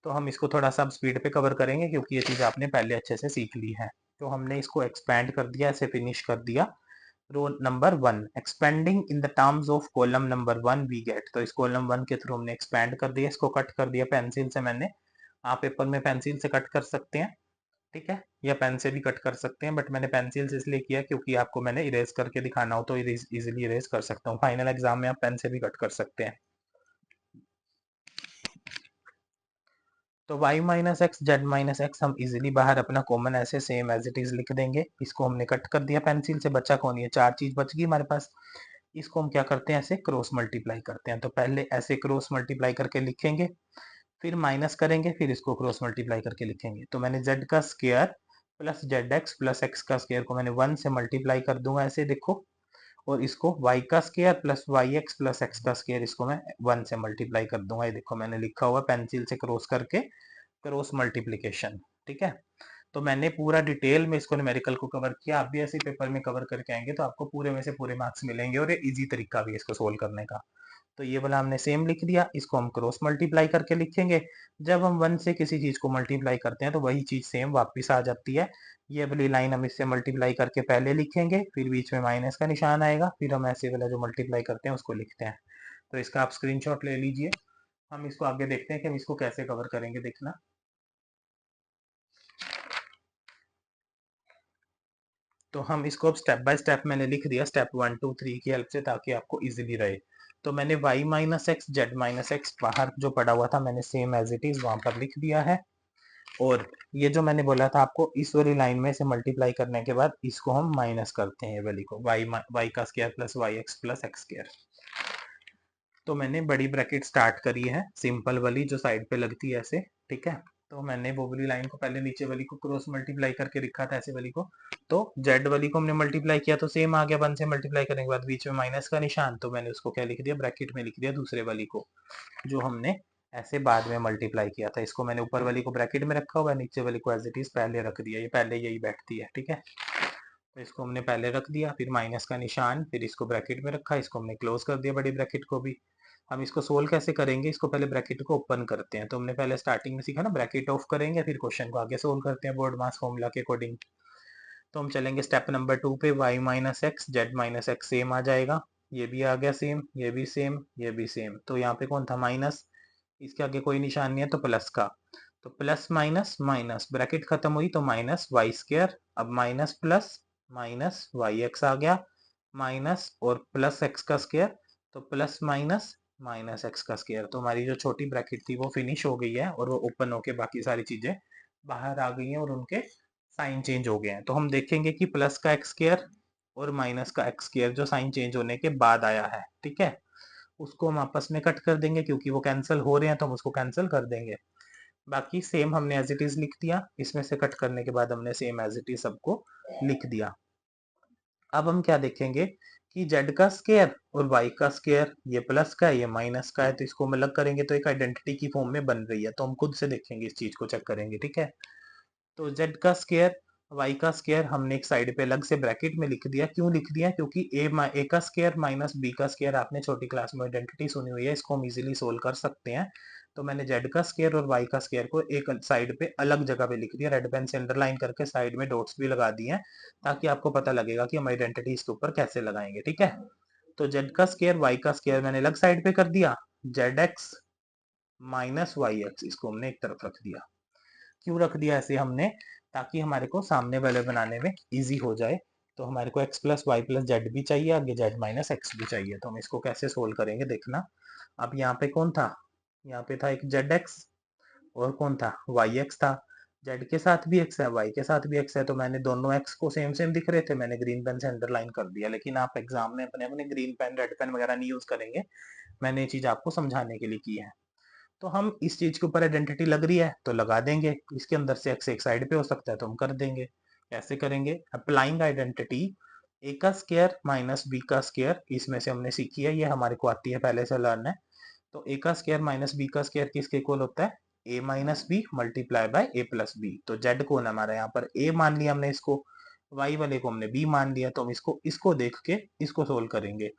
तो हम इसको थोड़ा सा स्पीड पे कवर करेंगे, क्योंकि ये चीज़ आपने पहले अच्छे से सीख ली है। तो हमने इसको एक्सपैंड कर दिया, ऐसे फिनिश कर दिया। Row number 1 expanding in the terms of column number 1 we get. तो इस कॉलम 1 के थ्रू हमने एक्सपेंड कर दिया, इसको कट कर दिया पेंसिल से मैंने। आप पेपर में पेंसिल से कट कर सकते हैं, ठीक है, या पेन से भी कट कर सकते हैं, बट मैंने पेंसिल से इसलिए किया क्योंकि आपको मैंने इरेज करके दिखाना हो तो इजीली इरेज कर सकता हूँ। फाइनल एग्जाम में आप पेन से भी कट कर सकते हैं। तो y minus x z minus x हम इजीली बाहर अपना कॉमन ऐसे सेम एज इट इज लिख देंगे। इसको हमने कट कर दिया पेंसिल से, बचा कौन, ये चार चीज बच गई हमारे पास। इसको हम क्या करते हैं, ऐसे क्रॉस मल्टीप्लाई करते हैं। तो पहले ऐसे क्रॉस मल्टीप्लाई करके लिखेंगे, फिर माइनस करेंगे, फिर इसको क्रॉस मल्टीप्लाई करके लिखेंगे। तो मैंने z का square plus z x plus x का स्क्वायर को मैंने 1 से मल्टीप्लाई कर दूंगा ऐसे, देखो। और इसको y का square plus y x plus x का स्क्वायर इसको मैं 1 से मल्टीप्लाई कर दूंगा। ये देखो मैंने लिखा हुआ पेंसिल से क्रॉस करके क्रॉस मल्टीप्लीकेशन, ठीक है। तो मैंने पूरा डिटेल में इसको न्यूमेरिकल को कवर किया। आप भी ऐसे पेपर में कवर करके आएंगे तो आपको पूरे में से पूरे मार्क्स मिलेंगे, और ये इजी तरीका भी है इसको सोल्व करने का। तो ये वाला हमने सेम लिख दिया, इसको हम क्रॉस मल्टीप्लाई करके लिखेंगे। जब हम 1 से किसी चीज को मल्टीप्लाई करते हैं तो वही चीज सेम वापस आ जाती है। ये वाली लाइन हम इससे मल्टीप्लाई करके पहले लिखेंगे, फिर बीच में माइनस का निशान आएगा, फिर हम ऐसे वाला जो मल्टीप्लाई करते हैं उसको लिखते हैं। तो इसका आप स्क्रीनशॉट ले लीजिए। हम इसको आगे देखते हैं कि हम इसको कैसे कवर करेंगे, देखना। तो हम इसको अब स्टेप बाय स्टेप मैंने लिख दिया, स्टेप 1 2 3 की हेल्प से, ताकि आपको इजीली रहे। तो मैंने y minus x z minus x बाहर जो पड़ा हुआ था मैंने सेम एज इट इज वहां पर लिख दिया है। और ये जो मैंने बोला था आपको, इस वाली लाइन में से मल्टीप्लाई करने के बाद इसको हम माइनस करते हैं, ये वाली को y का square plus y x plus x square. तो मैंने बड़ी ब्रैकेट स्टार्ट करी है, सिंपल वाली जो साइड पे लगती है ऐसे, ठीक है। तो मैंने वो वाली लाइन को पहले नीचे वाली को क्रॉस मल्टीप्लाई करके लिखा था ऐसे वाली को। तो जेड वाली को हमने मल्टीप्लाई किया तो सेम आ गया, 1 से मल्टीप्लाई करने के बाद बीच में माइनस का निशान, तो मैंने उसको क्या लिख दिया, ब्रैकेट में लिख दिया दूसरे वाली को, जो हमने ऐसे बाद में मल्टीप्लाई किया था। इसको मैंने ऊपर वाली को ब्रैकेट में रखा हुआ है, नीचे वाली को एज इट इज पहले रख दिया, ये पहले यही बैठती है, ठीक है। तो इसको हमने पहले रख दिया, फिर माइनस का निशान, फिर इसको ब्रैकेट में रखा, इसको हमने क्लोज कर दिया बड़ी ब्रैकेट को भी। हम इसको सोल्व कैसे करेंगे, इसको पहले ब्रैकेट को ओपन करते हैं। तो हमने पहले स्टार्टिंग में सीखा ना, ब्रैकेट ऑफ करेंगे फिर क्वेश्चन को आगे सोल्व करते हैं बोर्ड मास फॉर्मूला के अकॉर्डिंग। तो हम चलेंगे स्टेप नंबर 2 पे, y minus x z minus x same आ जाएगा, ये भी आ गया सेम, ये भी सेम, ये भी सेम। तो यहाँ पे कौन था, माइनस, इसके आगे कोई निशान नहीं है तो प्लस का। तो प्लस माइनस माइनस, ब्रैकेट खत्म हुई तो माइनस वाई स्क्वायर, अब minus plus minus y x आ गया, माइनस और प्लस एक्स का स्क्वायर, तो प्लस माइनस माइनस एक्स का स्क्वायर। तो हमारी जो छोटी ब्रैकेट थी वो फिनिश हो गई है, और वो ओपन होके बाकी सारी चीजें बाहर आ गई हैं, और उनके साइन चेंज हो गए हैं। तो हम देखेंगे कि प्लस का एक्स स्क्वायर और माइनस का एक्स स्क्वायर जो साइन चेंज होने के बाद आया है, ठीक है, उसको हम आपस में कट कर देंगे, क्योंकि वो कैंसिल हो रहे हैं तो हम उसको कैंसिल कर देंगे। बाकी सेम हमने एज इट इज लिख दिया, इसमें से कट करने के बाद हमने सेम एज इट इज सबको लिख दिया। अब हम क्या देखेंगे कि z का स्क्वायर और y का स्क्वायर, ये प्लस का है ये माइनस का है, तो इसको हम अलग करेंगे तो एक आइडेंटिटी की फॉर्म में बन रही है। तो हम खुद से देखेंगे, इस चीज को चेक करेंगे, ठीक है। तो z का स्क्वायर y का स्क्वायर हमने एक साइड पे अलग से ब्रैकेट में लिख दिया। क्यों लिख दिया, क्योंकि a का स्क्वायर माइनस b का स्क्वायर आपने छोटी क्लास में आइडेंटिटी सुनी हुई है, इसको हम इजीली सोल्व कर सकते हैं। तो मैंने z का स्क्वायर और y का स्क्वायर को एक साइड पे अलग जगह पे लिख दिया, रेड पेन से अंडरलाइन करके साइड में डॉट्स भी लगा दिए हैं, ताकि आपको पता लगेगा कि हम आइडेंटिटी इसके ऊपर कैसे लगाएंगे, ठीक है। तो z का स्क्वायर y का स्क्वायर मैंने अलग साइड पे कर दिया, z x minus y x इसको हमने एक तरफ रख दिया। क्यों रख दिया ऐसे हमने, ताकि हमारे को सामने वाले बनाने में इजी हो जाए। तो हमारे को x plus y plus z भी चाहिए, आगे z माइनस एक्स भी चाहिए। तो हम इसको कैसे सोल्व करेंगे, देखना। अब यहाँ पे कौन था, यहाँ पे था एक जेड एक्स, और कौन था, वाई एक्स था। जेड के साथ भी एक्स है, वाई के साथ भी एक्स है, तो मैंने दोनों एक्स को सेम सेम दिख रहे थे, मैंने ग्रीन पेन से अंडरलाइन कर दिया। लेकिन आप एग्जाम में अपने अपने ग्रीन पेन रेड पेन वगैरह नहीं यूज करेंगे, मैंने ये चीज आपको समझाने के लिए की है। तो हम इस चीज के ऊपर आइडेंटिटी लग रही है तो लगा देंगे, इसके अंदर से एक्स एक साइड पे हो सकता है तो हम कर देंगे। कैसे करेंगे, अप्लाइंग आइडेंटिटी, ए का स्क्वायर माइनस बी का स्क्वायर, इसमें से हमने सीखी है, ये हमारे को आती है पहले से लर्न है। तो ए का स्क्वायर माइनस बी का स्क्वायर किसके इक्वल होता है, ए minus b multiply by a plus B. तो जेड कौन है हमारा, यहाँ पर ए मान लिया हमने इसको, वाई वाले को हमने बी मान लिया, तो हम इसको इसको देख के इसको सोल्व करेंगे।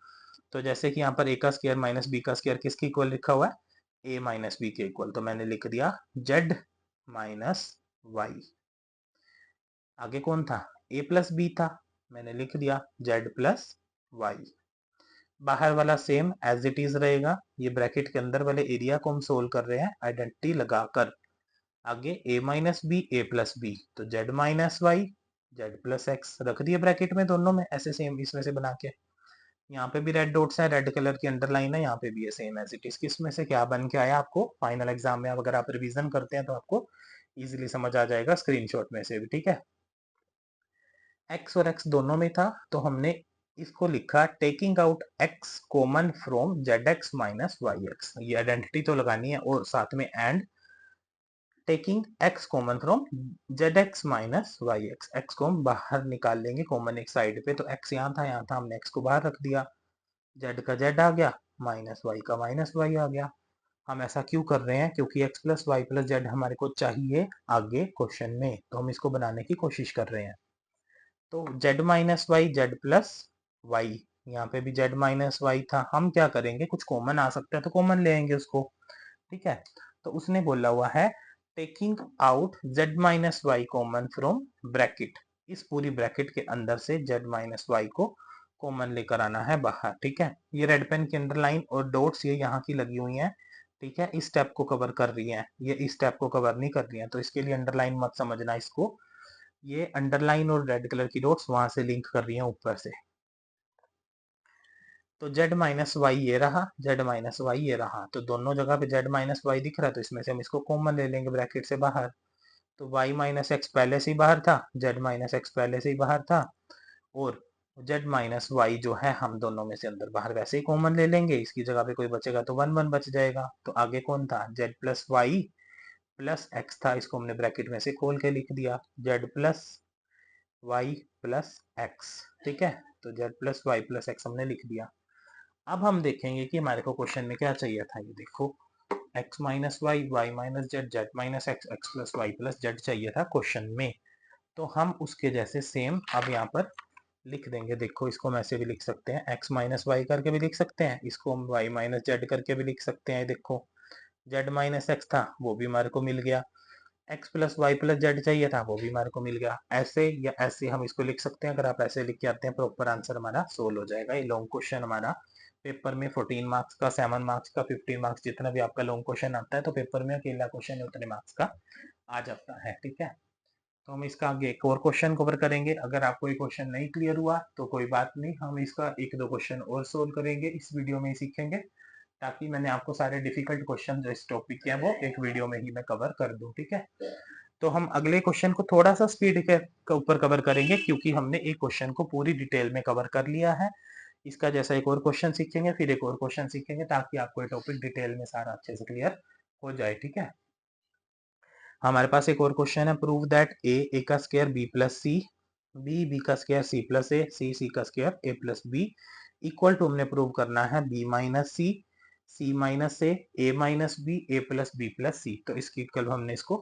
तो जैसे कि यहाँ पर ए का स्क्वायर माइनस बी का स्क्वायर किसके इक्वल लिखा हुआ है, ए माइनस बी के इक्वल, तो मैंने लिख दिया जेड माइनस वाई। आगे कौन था, ए प्लस बी था, मैंने लिख दिया z प्लस वाई। बाहर वाला सेम एज इट इज रहेगा, ये ब्रैकेट के अंदर वाले एरिया को हम सोल्व कर रहे हैं आइडेंटिटी लगाकर। आगे a minus B A plus B, तो z minus y z plus x रख दिए ब्रैकेट में दोनों में, ऐसे सेम इसमें से बना के। यहाँ पे भी रेड डॉट्स है, रेड कलर की अंडरलाइन है, यहाँ पे भी है सेम एज इट इज। किसमें से क्या बन के आया आपको फाइनल एग्जाम में, अगर आप रिवीजन करते हैं तो आपको इजीली समझ आ जाएगा स्क्रीनशॉट में से भी, ठीक है। x और x दोनों में था, तो हमने इसको लिखा taking out x common from zx minus yx, ये आइडेंटिटी तो लगानी है, और साथ में and taking x common from zx minus yx, x को हम बाहर निकाल लेंगे कॉमन एक साइड पे, तो x यहाँ था, हमने x को बाहर रख दिया, z का z आ गया, माइनस y का माइनस y आ गया। हम ऐसा क्यों कर रहे हैं, क्योंकि x plus y plus z हमारे को चाहिए आगे क्वेश्चन में, तो हम इसको बनाने की कोशिश कर रहे हैं। तो z minus y z plus y, यहाँ पे भी z माइनस वाई था, हम क्या करेंगे, कुछ कॉमन आ सकता है तो कॉमन ले आएंगे उसको, ठीक है। तो उसने बोला हुआ है taking out z minus y common from bracket, इस पूरी ब्रैकेट के अंदर से z माइनस वाई को कॉमन लेकर आना है बाहर, ठीक है। ये रेड पेन की अंडरलाइन और डॉट्स ये यहाँ की लगी हुई हैं, ठीक है, इस स्टेप को कवर कर रही है, ये इस स्टेप को कवर नहीं कर रही है, तो इसके लिए अंडरलाइन मत समझना इसको, ये अंडरलाइन और रेड कलर की डॉट्स वहां से लिंक कर रही हैं ऊपर से। तो z माइनस वाई ये रहा, z माइनस वाई ये रहा, तो दोनों जगह पे z माइनस वाई दिख रहा है, तो इसमें से हम इसको कॉमन ले लेंगे ब्रैकेट से बाहर। तो y माइनस एक्स पहले से ही बाहर था, z माइनस एक्स पहले से ही बाहर था, और z माइनस वाई जो है हम दोनों में से अंदर बाहर वैसे ही कॉमन ले लेंगे, इसकी जगह पे कोई बचेगा तो 1 1 बच जाएगा। तो आगे कौन था, z plus y plus x था, इसको हमने ब्रैकेट में से खोल के लिख दिया z plus y plus x, ठीक है। तो z plus y plus x हमने लिख दिया। अब हम देखेंगे कि हमारे को क्वेश्चन में क्या चाहिए था, ये देखो x minus y y minus z z minus x x plus y plus z चाहिए था क्वेश्चन में। तो हम उसके जैसे सेम अब यहाँ पर लिख देंगे, देखो इसको हम ऐसे भी लिख सकते हैं, x माइनस वाई करके भी लिख सकते हैं, इसको हम y माइनस जेड करके भी लिख सकते हैं। देखो z माइनस एक्स था वो भी हमारे को मिल गया, x plus y plus z चाहिए था वो भी हमारे को मिल गया, ऐसे या ऐसे हम इसको लिख सकते हैं। अगर आप ऐसे लिख के आते हैं प्रॉपर आंसर हमारा सोल्व हो जाएगा। ये लॉन्ग क्वेश्चन हमारा पेपर में 14 मार्क्स का, 7 मार्क्स का, 15 मार्क्स, जितना भी आपका लॉन्ग क्वेश्चन आता है तो पेपर में अकेला क्वेश्चन उतने मार्क्स का आ जाता है, ठीक है। तो हम इसका आगे एक और क्वेश्चन कवर करेंगे। अगर आपको ये क्वेश्चन नहीं क्लियर हुआ तो कोई बात नहीं, हम इसका एक दो क्वेश्चन और सोल्व करेंगे, इस वीडियो में ही सीखेंगे, ताकि मैंने आपको सारे डिफिकल्ट क्वेश्चन जो इस टॉपिक के हैं वो एक वीडियो में ही मैं कवर कर दूं, ठीक है। तो हम अगले क्वेश्चन को थोड़ा सा स्पीड के ऊपर कवर करेंगे, क्योंकि हमने एक क्वेश्चन को पूरी डिटेल में कवर कर लिया है। इसका जैसा एक और क्वेश्चन सीखेंगे, फिर एक और क्वेश्चन सीखेंगे, ताकि आपको ये टॉपिक डिटेल में सारा अच्छे से क्लियर हो जाए, ठीक है। हमारे पास एक और क्वेश्चन है, प्रूव दैट ए का square B plus C, B का square C plus A, C का square A plus B, equal to हमने प्रूव करना है B minus C minus A minus B, A plus B plus सी। तो इसकी इक्वल हमने इसको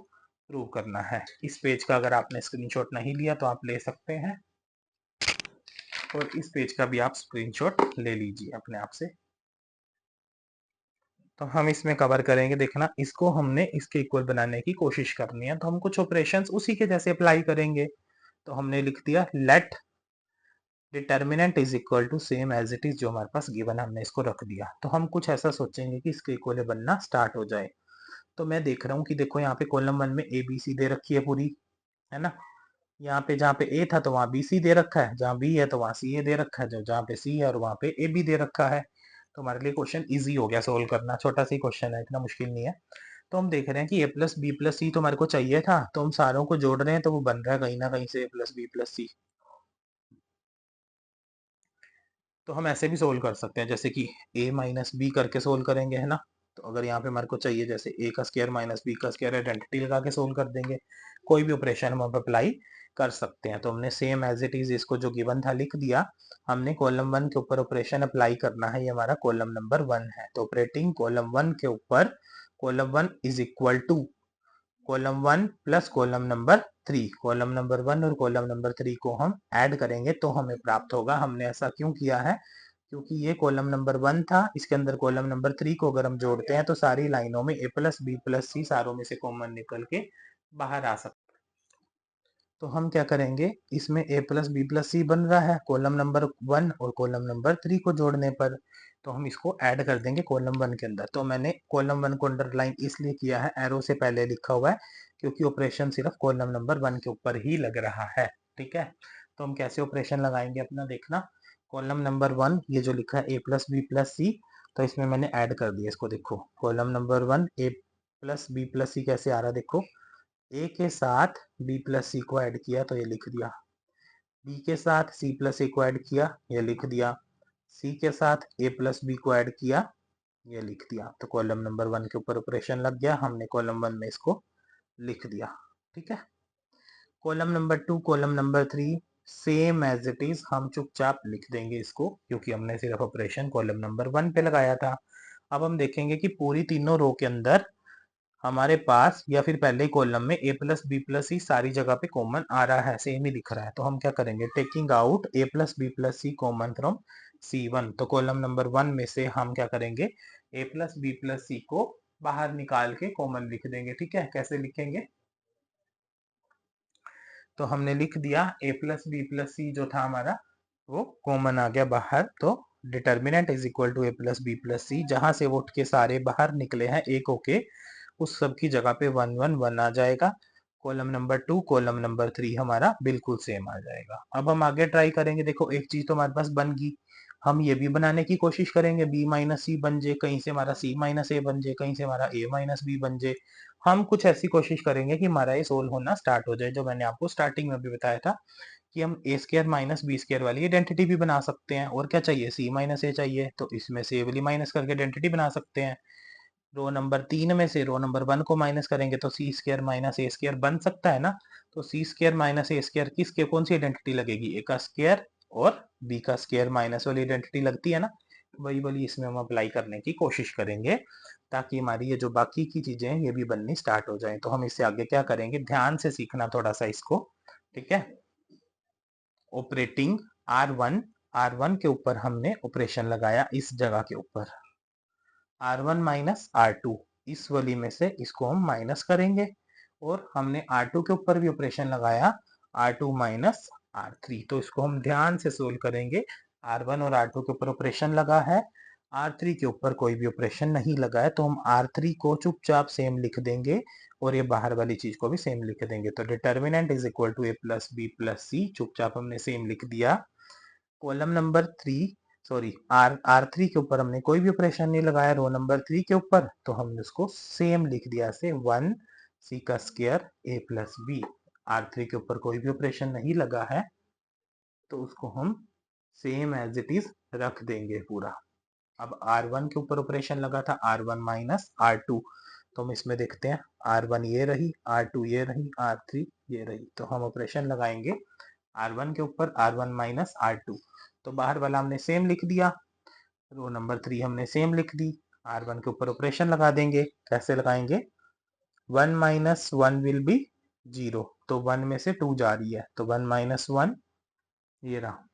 प्रूव करना है। इस पेज का अगर आपने स्क्रीनशॉट नहीं लिया तो आप ले सकते हैं, और इस पेज का भी आप स्क्रीनशॉट ले लीजिए अपने आप से। तो हम इसमें कवर करेंगे, देखना इसको हमने इसके इक्वल बनाने की कोशिश करनी है, तो हम कुछ ऑपरेशंस उसी के जैसे अप्लाई करेंगे। तो हमने लिख दिया let determinant is equal to same as it is, जो हमारे पास गिवन है हमने इसको रख दिया। तो हम कुछ ऐसा सोचेंगे कि इसके इक्वल बनना स्टार्ट हो जाए। तो मैं देख रहा हूँ कि देखो यहाँ पे कॉलम 1 में ए बी सी दे रखी है पूरी, है ना। यहाँ पे जहाँ पे ए था तो वहाँ बी सी दे रखा है, जहाँ बी है तो वहाँ सी ए दे रखा है, जो जहाँ पे सी है और वहाँ पे ए बी दे रखा है। तो हमारे लिए क्वेश्चन इजी हो गया सोल्व करना, छोटा सा क्वेश्चन है, इतना मुश्किल नहीं है। तो हम देख रहे हैं कि ए प्लस बी प्लस सी तो हमारे को चाहिए था, तो हम सारों को जोड़ रहे हैं, तो वो बन रहा है कहीं ना कहीं से ए प्लस बी प्लस सी। तो हम ऐसे भी सोल्व कर सकते हैं, जैसे कि a माइनस बी करके सोल्व करेंगे, है ना। तो अगर यहाँ पे हमारे को चाहिए जैसे a का स्क्वायर माइनस बी का स्क्वायर, आइडेंटिटी लगा के सोल्व कर देंगे, कोई भी ऑपरेशन हम अप्लाई कर सकते हैं। तो हमने सेम एज इट इज इसको जो गिवन था लिख दिया, हमने कॉलम 1 के ऊपर ऑपरेशन अप्लाई करना है, ये हमारा कॉलम नंबर 1 है। तो ऑपरेटिंग कॉलम 1 के ऊपर column 1 is equal to column 1 plus column number 3, column number 1 और कॉलम नंबर 3 को हम ऐड करेंगे तो हमें प्राप्त होगा। हमने ऐसा क्यों किया है, क्योंकि ये कॉलम नंबर 1 था, इसके अंदर कॉलम नंबर 3 को अगर हम जोड़ते हैं तो सारी लाइनों में ए प्लस बी प्लस सी सारों में से कॉमन निकल के बाहर आ सकता है। तो हम क्या करेंगे, इसमें a प्लस बी प्लस सी बन रहा है कॉलम नंबर 1 और कॉलम नंबर 3 को जोड़ने पर, तो हम इसको ऐड कर देंगे कॉलम 1 के अंदर। तो मैंने कॉलम 1 को अंडरलाइन इसलिए किया है, एरो से पहले लिखा हुआ है, क्योंकि ऑपरेशन सिर्फ कॉलम नंबर 1 के ऊपर ही लग रहा है। ठीक है, तो हम कैसे ऑपरेशन लगाएंगे अपना देखना। कॉलम नंबर 1 ये जो लिखा है a प्लस बी प्लस सी, तो इसमें मैंने ऐड कर दिया इसको। देखो column number 1 a plus B plus c कैसे आ रहा है, देखो a के साथ b प्लस सी को ऐड किया तो ये लिख दिया, b के साथ c प्लस a को ऐड किया ये लिख दिया, c के साथ a प्लस b को ऐड किया ये लिख दिया। तो कॉलम नंबर 1 के ऊपर ऑपरेशन लग गया, हमने कॉलम 1 में इसको लिख दिया। ठीक है, column number 2 column number 3 same as it is, हम चुपचाप लिख देंगे इसको, क्योंकि हमने सिर्फ ऑपरेशन कॉलम नंबर 1 पे लगाया था। अब हम देखेंगे कि पूरी तीनों रो के अंदर हमारे पास या फिर पहले कॉलम में a प्लस बी प्लस सी सारी जगह पे कॉमन आ रहा है, सेम ही दिख रहा है। तो हम क्या करेंगे, taking out a plus B plus c common from C1, तो कॉलम नंबर 1 में से हम क्या करेंगे, a प्लस बी प्लस सी को बाहर निकाल के कॉमन लिख देंगे। ठीक है, कैसे लिखेंगे, तो हमने लिख दिया a plus B plus c जो था हमारा वो कॉमन आ गया बाहर, तो determinant is equal to a plus B plus c, जहां से वो उठ के सारे बाहर निकले हैं एक होके, उस सब की जगह पे 1 1 1 आ जाएगा। कॉलम नंबर 2 कॉलम नंबर 3 हमारा बिल्कुल सेम आ जाएगा। अब हम आगे ट्राई करेंगे, देखो एक चीज तो हमारे पास बन गई, हम ये भी बनाने की कोशिश करेंगे b माइनस सी बन जाए, कहीं से हमारा c माइनस ए बन जाए, कहीं से हमारा a माइनस बी बन जाए। हम कुछ ऐसी कोशिश करेंगे कि हमारा ये सोल्व होना स्टार्ट हो जाए, जो मैंने आपको स्टार्टिंग में भी बताया था कि हम ए स्केयर माइनस बी स्केयर वाली आइडेंटिटी भी बना सकते हैं। और क्या चाहिए, सी माइनस ए चाहिए, तो इसमें से वाली माइनस करके आइडेंटिटी बना सकते हैं। रो नंबर 3 में से रो नंबर 1 को माइनस करेंगे तो सी स्केयर माइनस ए स्केयर बन सकता है ना। तो सी स्केयर माइनस ए स्केयर किसके कौन सी आइडेंटिटी लगेगी, ए का स्केयर और बी का स्केयर माइनस वाली आइडेंटिटी लगती है ना, वही वाली इसमें हम अप्लाई करने की कोशिश करेंगे, ताकि हमारी ये जो बाकी की चीजें हैं ये भी बननी स्टार्ट हो जाए। तो हम इससे आगे क्या करेंगे, ध्यान से सीखना थोड़ा सा इसको। ठीक है, ऑपरेटिंग R1 के ऊपर हमने ऑपरेशन लगाया इस जगह के ऊपर, R1 माइनस R2, इस वाली में से इसको हम माइनस करेंगे, और हमने R2 के ऊपर भी ऑपरेशन लगाया R2 माइनस R3, तो इसको हम ध्यान से सोल्व करेंगे। R1 और R2 के ऊपर ऑपरेशन लगा है, R3 के ऊपर कोई भी ऑपरेशन नहीं लगा है, तो हम R3 को चुपचाप सेम लिख देंगे और ये बाहर वाली चीज को भी सेम लिख देंगे। तो determinant is equal to a plus B plus c, चुपचाप हमने सेम लिख दिया। कॉलम नंबर 3 सॉरी R3 के ऊपर हमने कोई भी ऑपरेशन नहीं लगाया, रो नंबर 3 के ऊपर, तो हमने उसको सेम लिख दिया से 1 सी का square a plus B. R3 के ऊपर कोई भी ऑपरेशन नहीं लगा है, तो उसको हम सेम एज इट इज रख देंगे पूरा। अब R1 के ऊपर ऑपरेशन लगा था R1 माइनस R2, तो हम इसमें देखते हैं R1 ये रही, R2 ये रही, R3 ये रही, तो हम ऑपरेशन लगाएंगे R1 के ऊपर R1 माइनस R2, तो बाहर वाला हमने सेम लिख दिया, रो नंबर 3 हमने सेम लिख दी, R1 के ऊपर ऑपरेशन लगा देंगे। कैसे लगाएंगे, 1 माइनस 1 विल बी 0, तो 1 में से 2 जा रही है, तो 1 माइनस 1 ये रहा,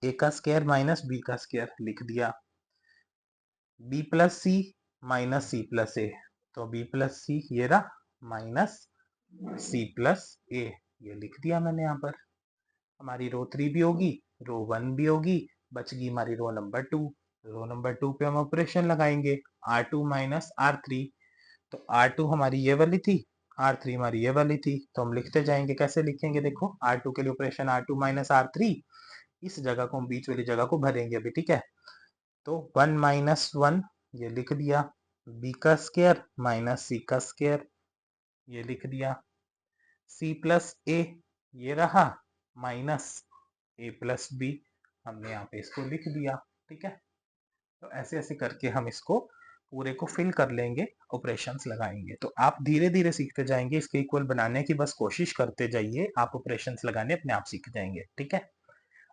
a का स्क्वायर माइनस b का स्क्वायर लिख दिया, b प्लस सी माइनस सी प्लस ए, तो b प्लस सी ये रहा माइनस c प्लस ए, ये लिख दिया मैंने यहाँ पर। हमारी रो 3 भी होगी, रो 1 भी होगी, बच गई हमारी रो नंबर 2। रो नंबर 2 पे हम ऑपरेशन लगाएंगे R2 माइनस R3, तो R2 हमारी ये वाली थी, R3 हमारी ये वाली थी, तो हम लिखते जाएंगे। कैसे लिखेंगे, देखो R2 के लिए ऑपरेशन R2 माइनस R3, इस जगह को हम बीच वाली जगह को भरेंगे अभी। ठीक है, तो 1 माइनस 1 ये लिख दिया, b का स्क्वायर माइनस c का स्क्वायर ये लिख दिया, c प्लस a ये रहा माइनस a प्लस बी, हमने यहाँ पे इसको लिख दिया। ठीक है, तो ऐसे ऐसे करके हम इसको पूरे को फिल कर लेंगे, ऑपरेशंस लगाएंगे। तो आप धीरे धीरे सीखते जाएंगे, इसके इक्वल बनाने की बस कोशिश करते जाइए, आप ऑपरेशंस लगाने अपने आप सीख जाएंगे। ठीक है,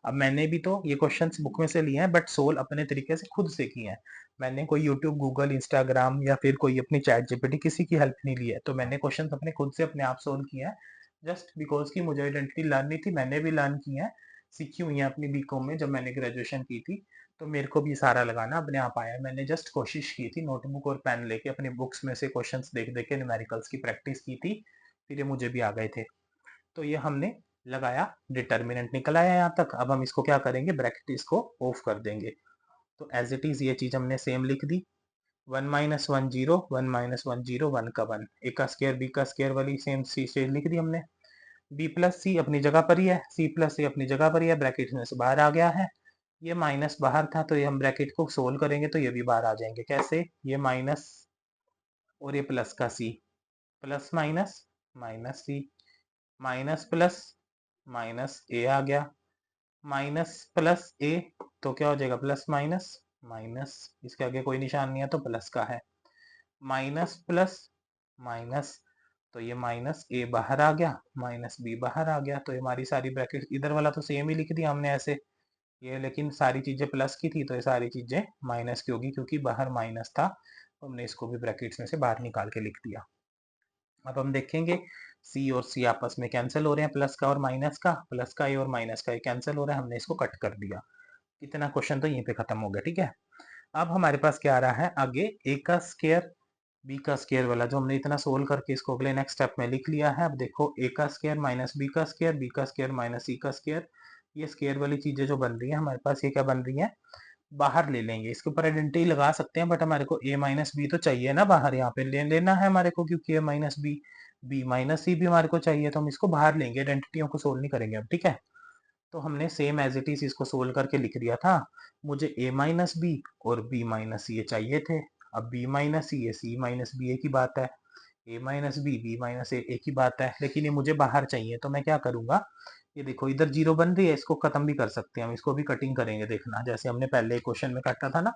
अब मैंने भी तो ये क्वेश्चंस बुक में से लिए हैं, बट सोल्व अपने तरीके से खुद से किए हैं। मैंने कोई यूट्यूब गूगल इंस्टाग्राम या फिर कोई अपनी चैट जीपीटी किसी की हेल्प नहीं ली है, तो मैंने क्वेश्चंस अपने खुद से अपने आप सोल्व किए हैं, जस्ट बिकॉज की मुझे आइडेंटिटी लर्न नहीं थी, मैंने भी लर्न की है, सीखी हुई है अपनी बीकॉम में जब मैंने ग्रेजुएशन की थी, तो मेरे को भी सारा लगाना अपने आप आया। मैंने जस्ट कोशिश की थी, नोटबुक और पेन लेके अपनी बुक्स में से क्वेश्चंस देख देख के न्यूमेरिकल्स की प्रैक्टिस की थी, फिर ये मुझे भी आ गए थे। तो ये हमने लगाया, डिटर्मिनेंट निकल आया यहाँ तक। अब हम इसको क्या करेंगे, ब्रैकेट इसको ऑफ कर देंगे। तो एज इट इज ये चीज हमने सेम लिख दी, 1 - 1 0, 1 - 1 0, 1 का 1, ए का स्केयर बी का स्केयर वाली सेम चीज लिख दी हमने। बी प्लस सी अपनी जगह पर ही है, सी प्लस सी अपनी जगह पर ही है, ब्रैकेट में से बाहर आ गया है। ये माइनस बाहर था तो ये हम ब्रैकेट को सोल्व करेंगे तो ये भी बाहर आ जाएंगे। कैसे, ये माइनस और ये प्लस का सी, प्लस माइनस माइनस सी, माइनस प्लस माइनस ए आ गया, माइनस प्लस ए तो क्या हो जाएगा, प्लस माइनस माइनस, इसके आगे कोई निशान नहीं है तो प्लस का है, माइनस प्लस माइनस, तो ये माइनस ए बाहर आ गया, माइनस बी बाहर आ गया। तो ये हमारी सारी ब्रैकेट, इधर वाला तो सेम ही लिख दिया हमने ऐसे, ये लेकिन सारी चीजें प्लस की थी तो ये सारी चीजें माइनस की होगी, क्योंकि बाहर माइनस था तो हमने इसको भी ब्रैकेट्स में से बाहर निकाल के लिख दिया। अब हम देखेंगे सी और सी आपस में कैंसिल हो रहे हैं, प्लस का और माइनस का, प्लस का ए और माइनस का ए कैंसिल हो रहा है, हमने इसको कट कर दिया। इतना क्वेश्चन तो यहीं पे खत्म हो गया। ठीक है, अब हमारे पास क्या आ रहा है आगे, ए का स्केयर बी का स्केयर वाला जो हमने इतना सोल्व करके इसको अगले नेक्स्ट स्टेप में लिख लिया है। अब देखो, ए का स्केयर माइनस बी का स्केयर, बी का स्केयर माइनस सी का स्केयर, ये स्केयर वाली चीजें जो बन रही है हमारे पास, ये क्या बन रही है, बाहर ले लेंगे। इसके ऊपर आइडेंटिटी लगा सकते हैं, बट हमारे को ए माइनस बी तो चाहिए ना बाहर, यहाँ पे लेना है हमारे को, क्योंकि ए माइनस बी, बी माइनस सी भी हमारे को चाहिए, तो हम इसको बाहर लेंगे, आइडेंटिटियों को सोल्व नहीं करेंगे अब। ठीक है, तो हमने सेम एज इट इज इसको सोल्व करके लिख दिया था। मुझे ए माइनस बी और बी माइनस सी ये चाहिए थे। अब बी माइनस सी, ये सी माइनस बी एक ही बात है, ए माइनस बी, बी माइनस ए एक ही बात है, लेकिन ये मुझे बाहर चाहिए। तो मैं क्या करूंगा, ये देखो इधर जीरो बन रही है, इसको खत्म भी कर सकते हैं हम, इसको भी कटिंग करेंगे, देखना जैसे हमने पहले क्वेश्चन में काटा था ना।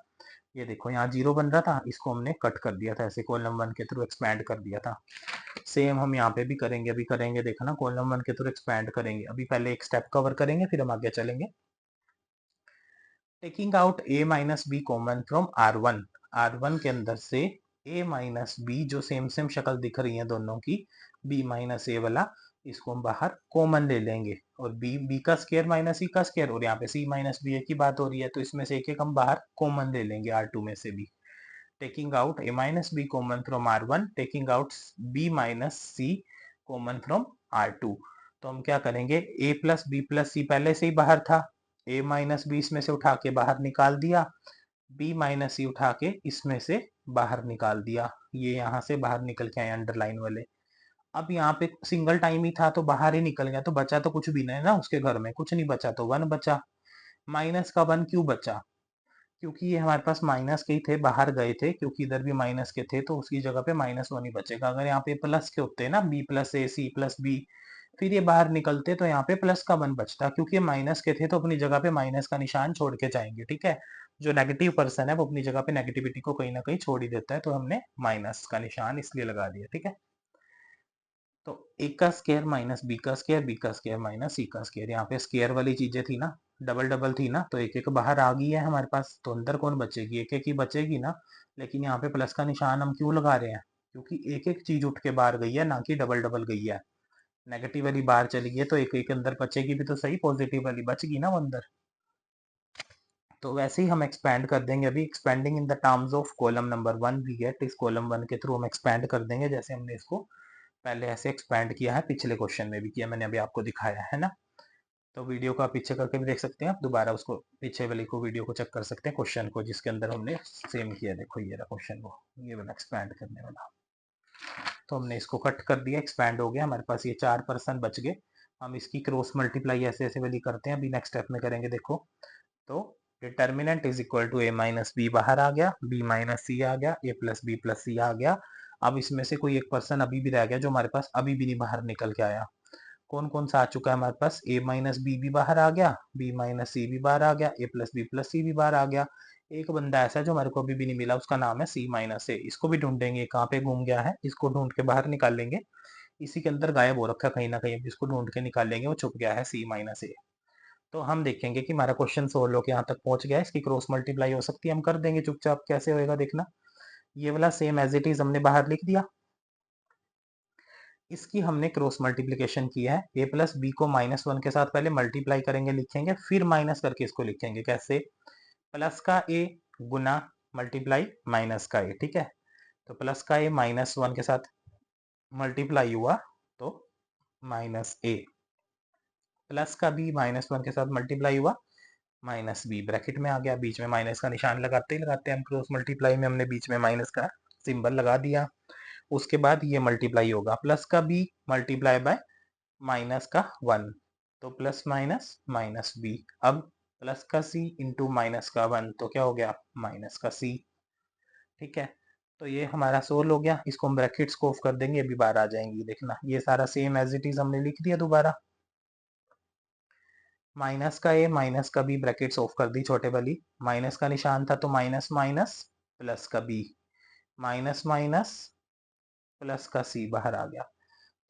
ये देखो यहाँ जीरो बन रहा था, इसको हमने कट कर दिया था, ऐसे कॉलम 1 के थ्रू एक्सपैंड कर दिया था। सेम हम यहाँ पे भी करेंगे, अभी करेंगे, देखना कॉलम 1 के थ्रू एक्सपैंड करेंगे। अभी पहले एक स्टेप कवर करेंगे फिर हम आगे चलेंगे। Taking out a minus B common from R1, R1 के अंदर से a माइनस बी जो सेम सेम शक्ल दिख रही है दोनों की, b माइनस ए वाला, इसको हम बाहर कॉमन ले लेंगे, और b का स्केयर माइनस c का स्केयर, और यहाँ पे c माइनस बी की बात हो रही है तो इसमें से एक एक हम बाहर कॉमन ले लेंगे R2 में से भी। Taking out a minus B common from R1, taking out b माइनस c कॉमन फ्रॉम R2। तो हम क्या करेंगे, a plus B plus c पहले से ही बाहर था, a माइनस बी इसमें से उठा के बाहर निकाल दिया, b माइनस सी उठा के इसमें से बाहर निकाल दिया, ये यहाँ से बाहर निकल के आए अंडरलाइन वाले। अब यहाँ पे सिंगल टाइम ही था तो बाहर ही निकल गया, तो बचा तो कुछ भी नहीं ना उसके घर में, कुछ नहीं बचा, तो 1 बचा। माइनस का 1 क्यों बचा, क्योंकि ये हमारे पास माइनस के ही थे, बाहर गए थे, क्योंकि इधर भी माइनस के थे तो उसकी जगह पे -1 ही बचेगा। अगर यहाँ पे प्लस के होते ना, B plus A C plus B, फिर ये बाहर निकलते तो यहाँ पे प्लस का 1 बचता, क्योंकि ये माइनस के थे तो अपनी जगह पे माइनस का निशान छोड़ के जाएंगे। ठीक है, जो नेगेटिव पर्सन है वो अपनी जगह पे नेगेटिविटी को कहीं ना कहीं छोड़ ही देता है, तो हमने माइनस का निशान इसलिए लगा दिया। ठीक है, तो ए का स्केयर माइनस बी का स्केयर, बी का स्केयर माइनस सी का स्केयर, यहाँ पे स्केयर वाली चीजें थी ना, डबल डबल थी ना, तो एक एक बाहर आ गई है हमारे पास, तो अंदर कौन बचेगी, एक एक ही बचेगी ना। लेकिन यहाँ पे प्लस का निशान हम क्यों लगा रहे हैं, क्योंकि एक एक चीज उठ के बाहर गई है, ना कि डबल डबल गई है। नेगेटिव वाली बाहर चली गई है तो एक एक अंदर बचेगी भी तो सही, पॉजिटिव वाली बच गई ना वो अंदर। तो वैसे ही हम एक्सपैंड कर देंगे, अभी expanding in the terms of column number 1 we get, इस कॉलम 1 के थ्रू हम एक्सपैंड कर देंगे, जैसे हमने इसको पहले ऐसे एक्सपैंड किया है, पिछले क्वेश्चन में भी किया मैंने, अभी आपको दिखाया है ना। तो वीडियो को आप पीछे करके भी देख सकते हैं, आप दोबारा उसको पीछे वाली को वीडियो को चेक कर सकते हैं, क्वेश्चन को जिसके अंदर हमने सेम किया। देखो ये रहा क्वेश्चन, वो ये वाला एक्सपैंड करने वाला। तो हमने इसको कट कर दिया, एक्सपैंड हो गया, हमारे पास ये 4% बच गए। हम इसकी क्रॉस मल्टीप्लाई ऐसे ऐसे वाली करते हैं, अभी नेक्स्ट स्टेप में करेंगे। देखो, तो determinant is equal to A minus b बाहर आ गया, बी माइनस सी आ गया, a plus B plus c आ गया। अब इसमें से कोई एक पर्सन अभी भी रह गया जो हमारे पास अभी भी नहीं बाहर निकल के आया। कौन कौन सा आ चुका है हमारे पास, ए माइनस बी भी बाहर आ गया, बी माइनस सी भी बाहर आ गया, ए प्लस बी प्लस सी भी बाहर आ गया। एक बंदा ऐसा है जो हमारे को अभी भी नहीं मिला, उसका नाम है सी माइनस ए। इसको भी ढूंढेंगे कहाँ पे घूम गया है, इसको ढूंढ के बाहर निकालेंगे। इसी के अंदर गायब हो रखा है कहीं ना कहीं, इसको ढूंढ के निकालेंगे, वो छुप गया है सी माइनस ए। तो हम देखेंगे कि हमारा क्वेश्चन सोल्व होकर यहाँ तक पहुंच गया है, इसकी क्रॉस मल्टीप्लाई हो सकती है, हम कर देंगे चुपचाप, कैसे होएगा देखना। ये वाला सेम एज इट इज हमने बाहर लिख दिया, इसकी हमने क्रॉस मल्टीप्लीकेशन किया है, ए प्लस बी को -1 के साथ पहले मल्टीप्लाई करेंगे, लिखेंगे, फिर माइनस करके इसको लिखेंगे। कैसे, प्लस का ए गुना मल्टीप्लाई माइनस का ए। ठीक है, तो प्लस का ए -1 के साथ मल्टीप्लाई हुआ तो माइनस ए प्लस का बी -1 के साथ मल्टीप्लाई हुआ माइनस बी ब्रैकेट में आ गया, बीच में माइनस का निशान लगाते ही लगाते हैं हम क्रॉस मल्टीप्लाई में, हमने बीच में माइनस का सिंबल लगा दिया। उसके बाद ये मल्टीप्लाई होगा प्लस का बी मल्टीप्लाई बाय माइनस का 1, तो प्लस माइनस माइनस बी। अब प्लस का सी इंटू माइनस का 1 तो क्या हो गया माइनस का सी। ठीक है, तो ये हमारा सोल्व हो गया। इसको हम ब्रैकेट्स को ऑफ कर देंगे, अभी बाहर आ जाएंगी, देखना ये सारा सेम एज इट इज हमने लिख दिया दोबारा। माइनस का ए माइनस का बी ब्रैकेट्स ऑफ कर दी छोटे वाली, माइनस का निशान था तो माइनस माइनस प्लस का बी, माइनस माइनस प्लस का सी बाहर आ गया,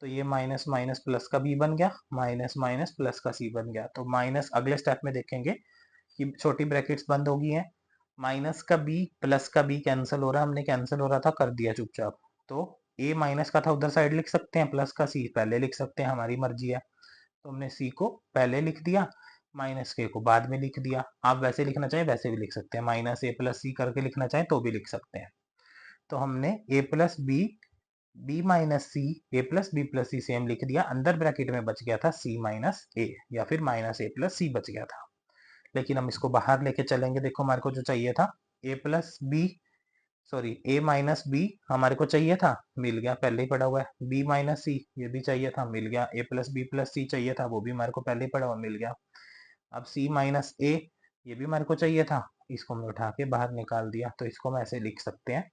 तो ये माइनस माइनस प्लस का बी बन गया, माइनस माइनस प्लस का सी बन गया। तो माइनस अगले स्टेप में देखेंगे कि छोटी ब्रैकेट्स बंद हो गई हैं, माइनस का बी प्लस का बी कैंसिल हो रहा है, हमने कैंसिल हो रहा था कर दिया चुपचाप। तो ए माइनस का था उधर साइड लिख सकते हैं, प्लस का सी पहले लिख सकते हैं, हमारी मर्जी है। तो हमने सी को पहले लिख दिया, माइनस के को बाद में लिख दिया। आप वैसे लिखना चाहें वैसे भी लिख सकते हैं, माइनस ए प्लस सी करके लिखना चाहें तो भी लिख सकते हैं। तो हमने ए प्लस बी बी माइनस सी ए प्लस सी सेम लिख दिया, अंदर ब्रैकेट में बच गया था सी माइनस ए या फिर माइनस ए प्लस सी बच गया था। लेकिन हम इसको बाहर लेके चलेंगे, देखो हमारे को जो चाहिए था ए प्लस बी सॉरी ए माइनस बी हमारे को चाहिए था, मिल गया, पहले ही पड़ा हुआ है। बी माइनस सी ये भी चाहिए था, मिल गया। ए प्लस बी प्लस सी चाहिए था, वो भी हमारे को पहले ही पड़ा हुआ, मिल गया। अब सी माइनस ए ये भी हमारे को चाहिए था, इसको हमने उठा के बाहर निकाल दिया, तो इसको हम ऐसे लिख सकते हैं।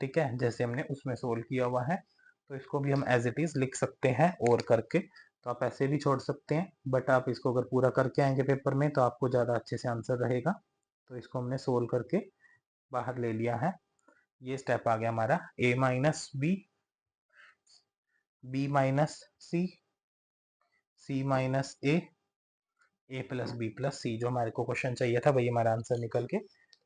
ठीक है, जैसे हमने उसमें सोल्व किया हुआ है, तो इसको भी हम एज इट इज लिख सकते हैं और करके। तो आप ऐसे भी छोड़ सकते हैं, बट आप इसको अगर पूरा करके आएंगे पेपर में तो आपको ज़्यादा अच्छे से आंसर रहेगा। तो इसको हमने सोल्व करके बाहर ले लिया है। ये स्टेप आ गया हमारा ए माइनस बी, बी माइनस सी, सी माइनस ए प्लस बी प्लस सी, जो हमारे को क्वेश्चन चाहिए था वही हमारा आंसर निकल के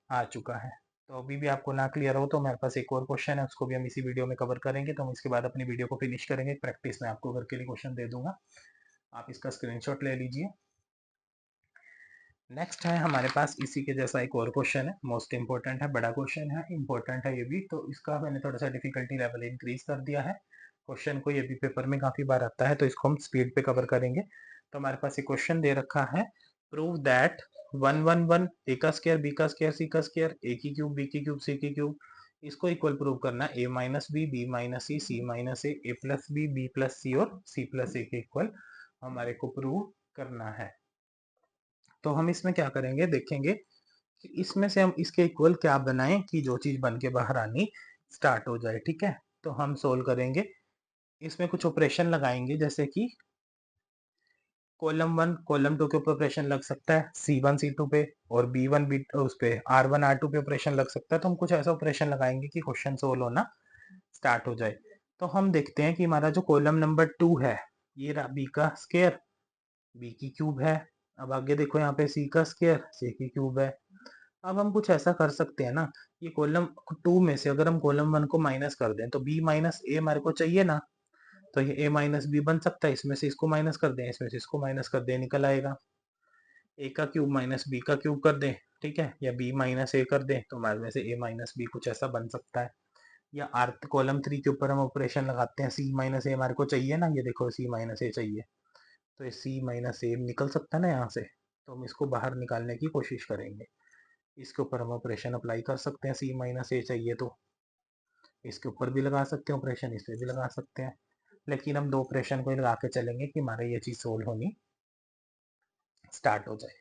आ चुका है। तो अभी भी आपको ना क्लियर हो तो हमारे पास एक और क्वेश्चन है, उसको भी हम इसी वीडियो में कवर करेंगे। तो हम इसके बाद अपनी वीडियो को फिनिश करेंगे, प्रैक्टिस में आपको घर के लिए क्वेश्चन दे दूंगा, आप इसका स्क्रीनशॉट ले लीजिए। नेक्स्ट है हमारे पास इसी के जैसा एक और क्वेश्चन है, मोस्ट इंपॉर्टेंट है, बड़ा क्वेश्चन है, इंपॉर्टेंट है ये भी, तो इसका मैंने थोड़ा सा डिफिकल्टी लेवल इंक्रीज कर दिया है। क्वेश्चन को ये भी पेपर में काफी बार आता है, तो इसको हम स्पीड पे कवर करेंगे। तो हमारे पास एक क्वेश्चन दे रखा है, प्रूव दैट 111 ए का स्क्वायर बी का स्क्वायर सी का स्क्वायर ए की क्यूब बी की क्यूब सी की क्यूब, इसको इक्वल प्रूव करना ए माइनस बी माइनस सी माइनस ए प्लस बी प्लस सी और सी प्लस ए के इक्वल हमारे को प्रूव करना है। तो हम इसमें क्या करेंगे, देखेंगे कि इसमें से हम इसके इक्वल क्या बनाएं कि जो चीज बन के बाहर आनी स्टार्ट हो जाए। ठीक है, तो हम सोल्व करेंगे, इसमें कुछ ऑपरेशन लगाएंगे, जैसे कि कॉलम 1 कॉलम 2 के ऊपर ऑपरेशन लग सकता है C1 C2 पे, और B1 बी उस पे R1 R2 पे ऑपरेशन लग सकता है। तो हम कुछ ऐसा ऑपरेशन लगाएंगे कि क्वेश्चन सोल्व होना स्टार्ट हो जाए। तो हम देखते हैं कि हमारा जो कॉलम नंबर 2 है, ये रहा बी का स्क्वायर बी की क्यूब है। अब आगे देखो यहाँ पे सी का स्क्वायर सी की क्यूब है। अब हम कुछ ऐसा कर सकते हैं ना, ये कॉलम 2 में से अगर हम कॉलम 1 को माइनस कर दें तो बी माइनस ए हमारे को चाहिए ना, तो ये ए माइनस बी बन सकता है, इसमें से इसको माइनस कर दें, इसमें से इसको माइनस कर दें, निकल आएगा। ए का क्यूब माइनस बी का क्यूब कर दें, ठीक है, या बी माइनस ए कर दें, तो हमारे में से ए माइनस बी कुछ ऐसा बन सकता है। या आर कॉलम 3 के ऊपर हम ऑपरेशन लगाते हैं, सी माइनस ए हमारे को चाहिए ना, ये देखो सी माइनस ए चाहिए, तो ये सी माइनस ए निकल सकता है ना यहाँ से, तो हम इसको बाहर निकालने की कोशिश करेंगे। इसके ऊपर हम ऑपरेशन अप्लाई कर सकते हैं, सी माइनस ए चाहिए तो इसके ऊपर भी लगा सकते हैं ऑपरेशन, इस पे भी लगा सकते हैं, लेकिन हम दो ऑपरेशन को ही लगा के चलेंगे कि हमारे ये चीज सोल्व होनी स्टार्ट हो जाए।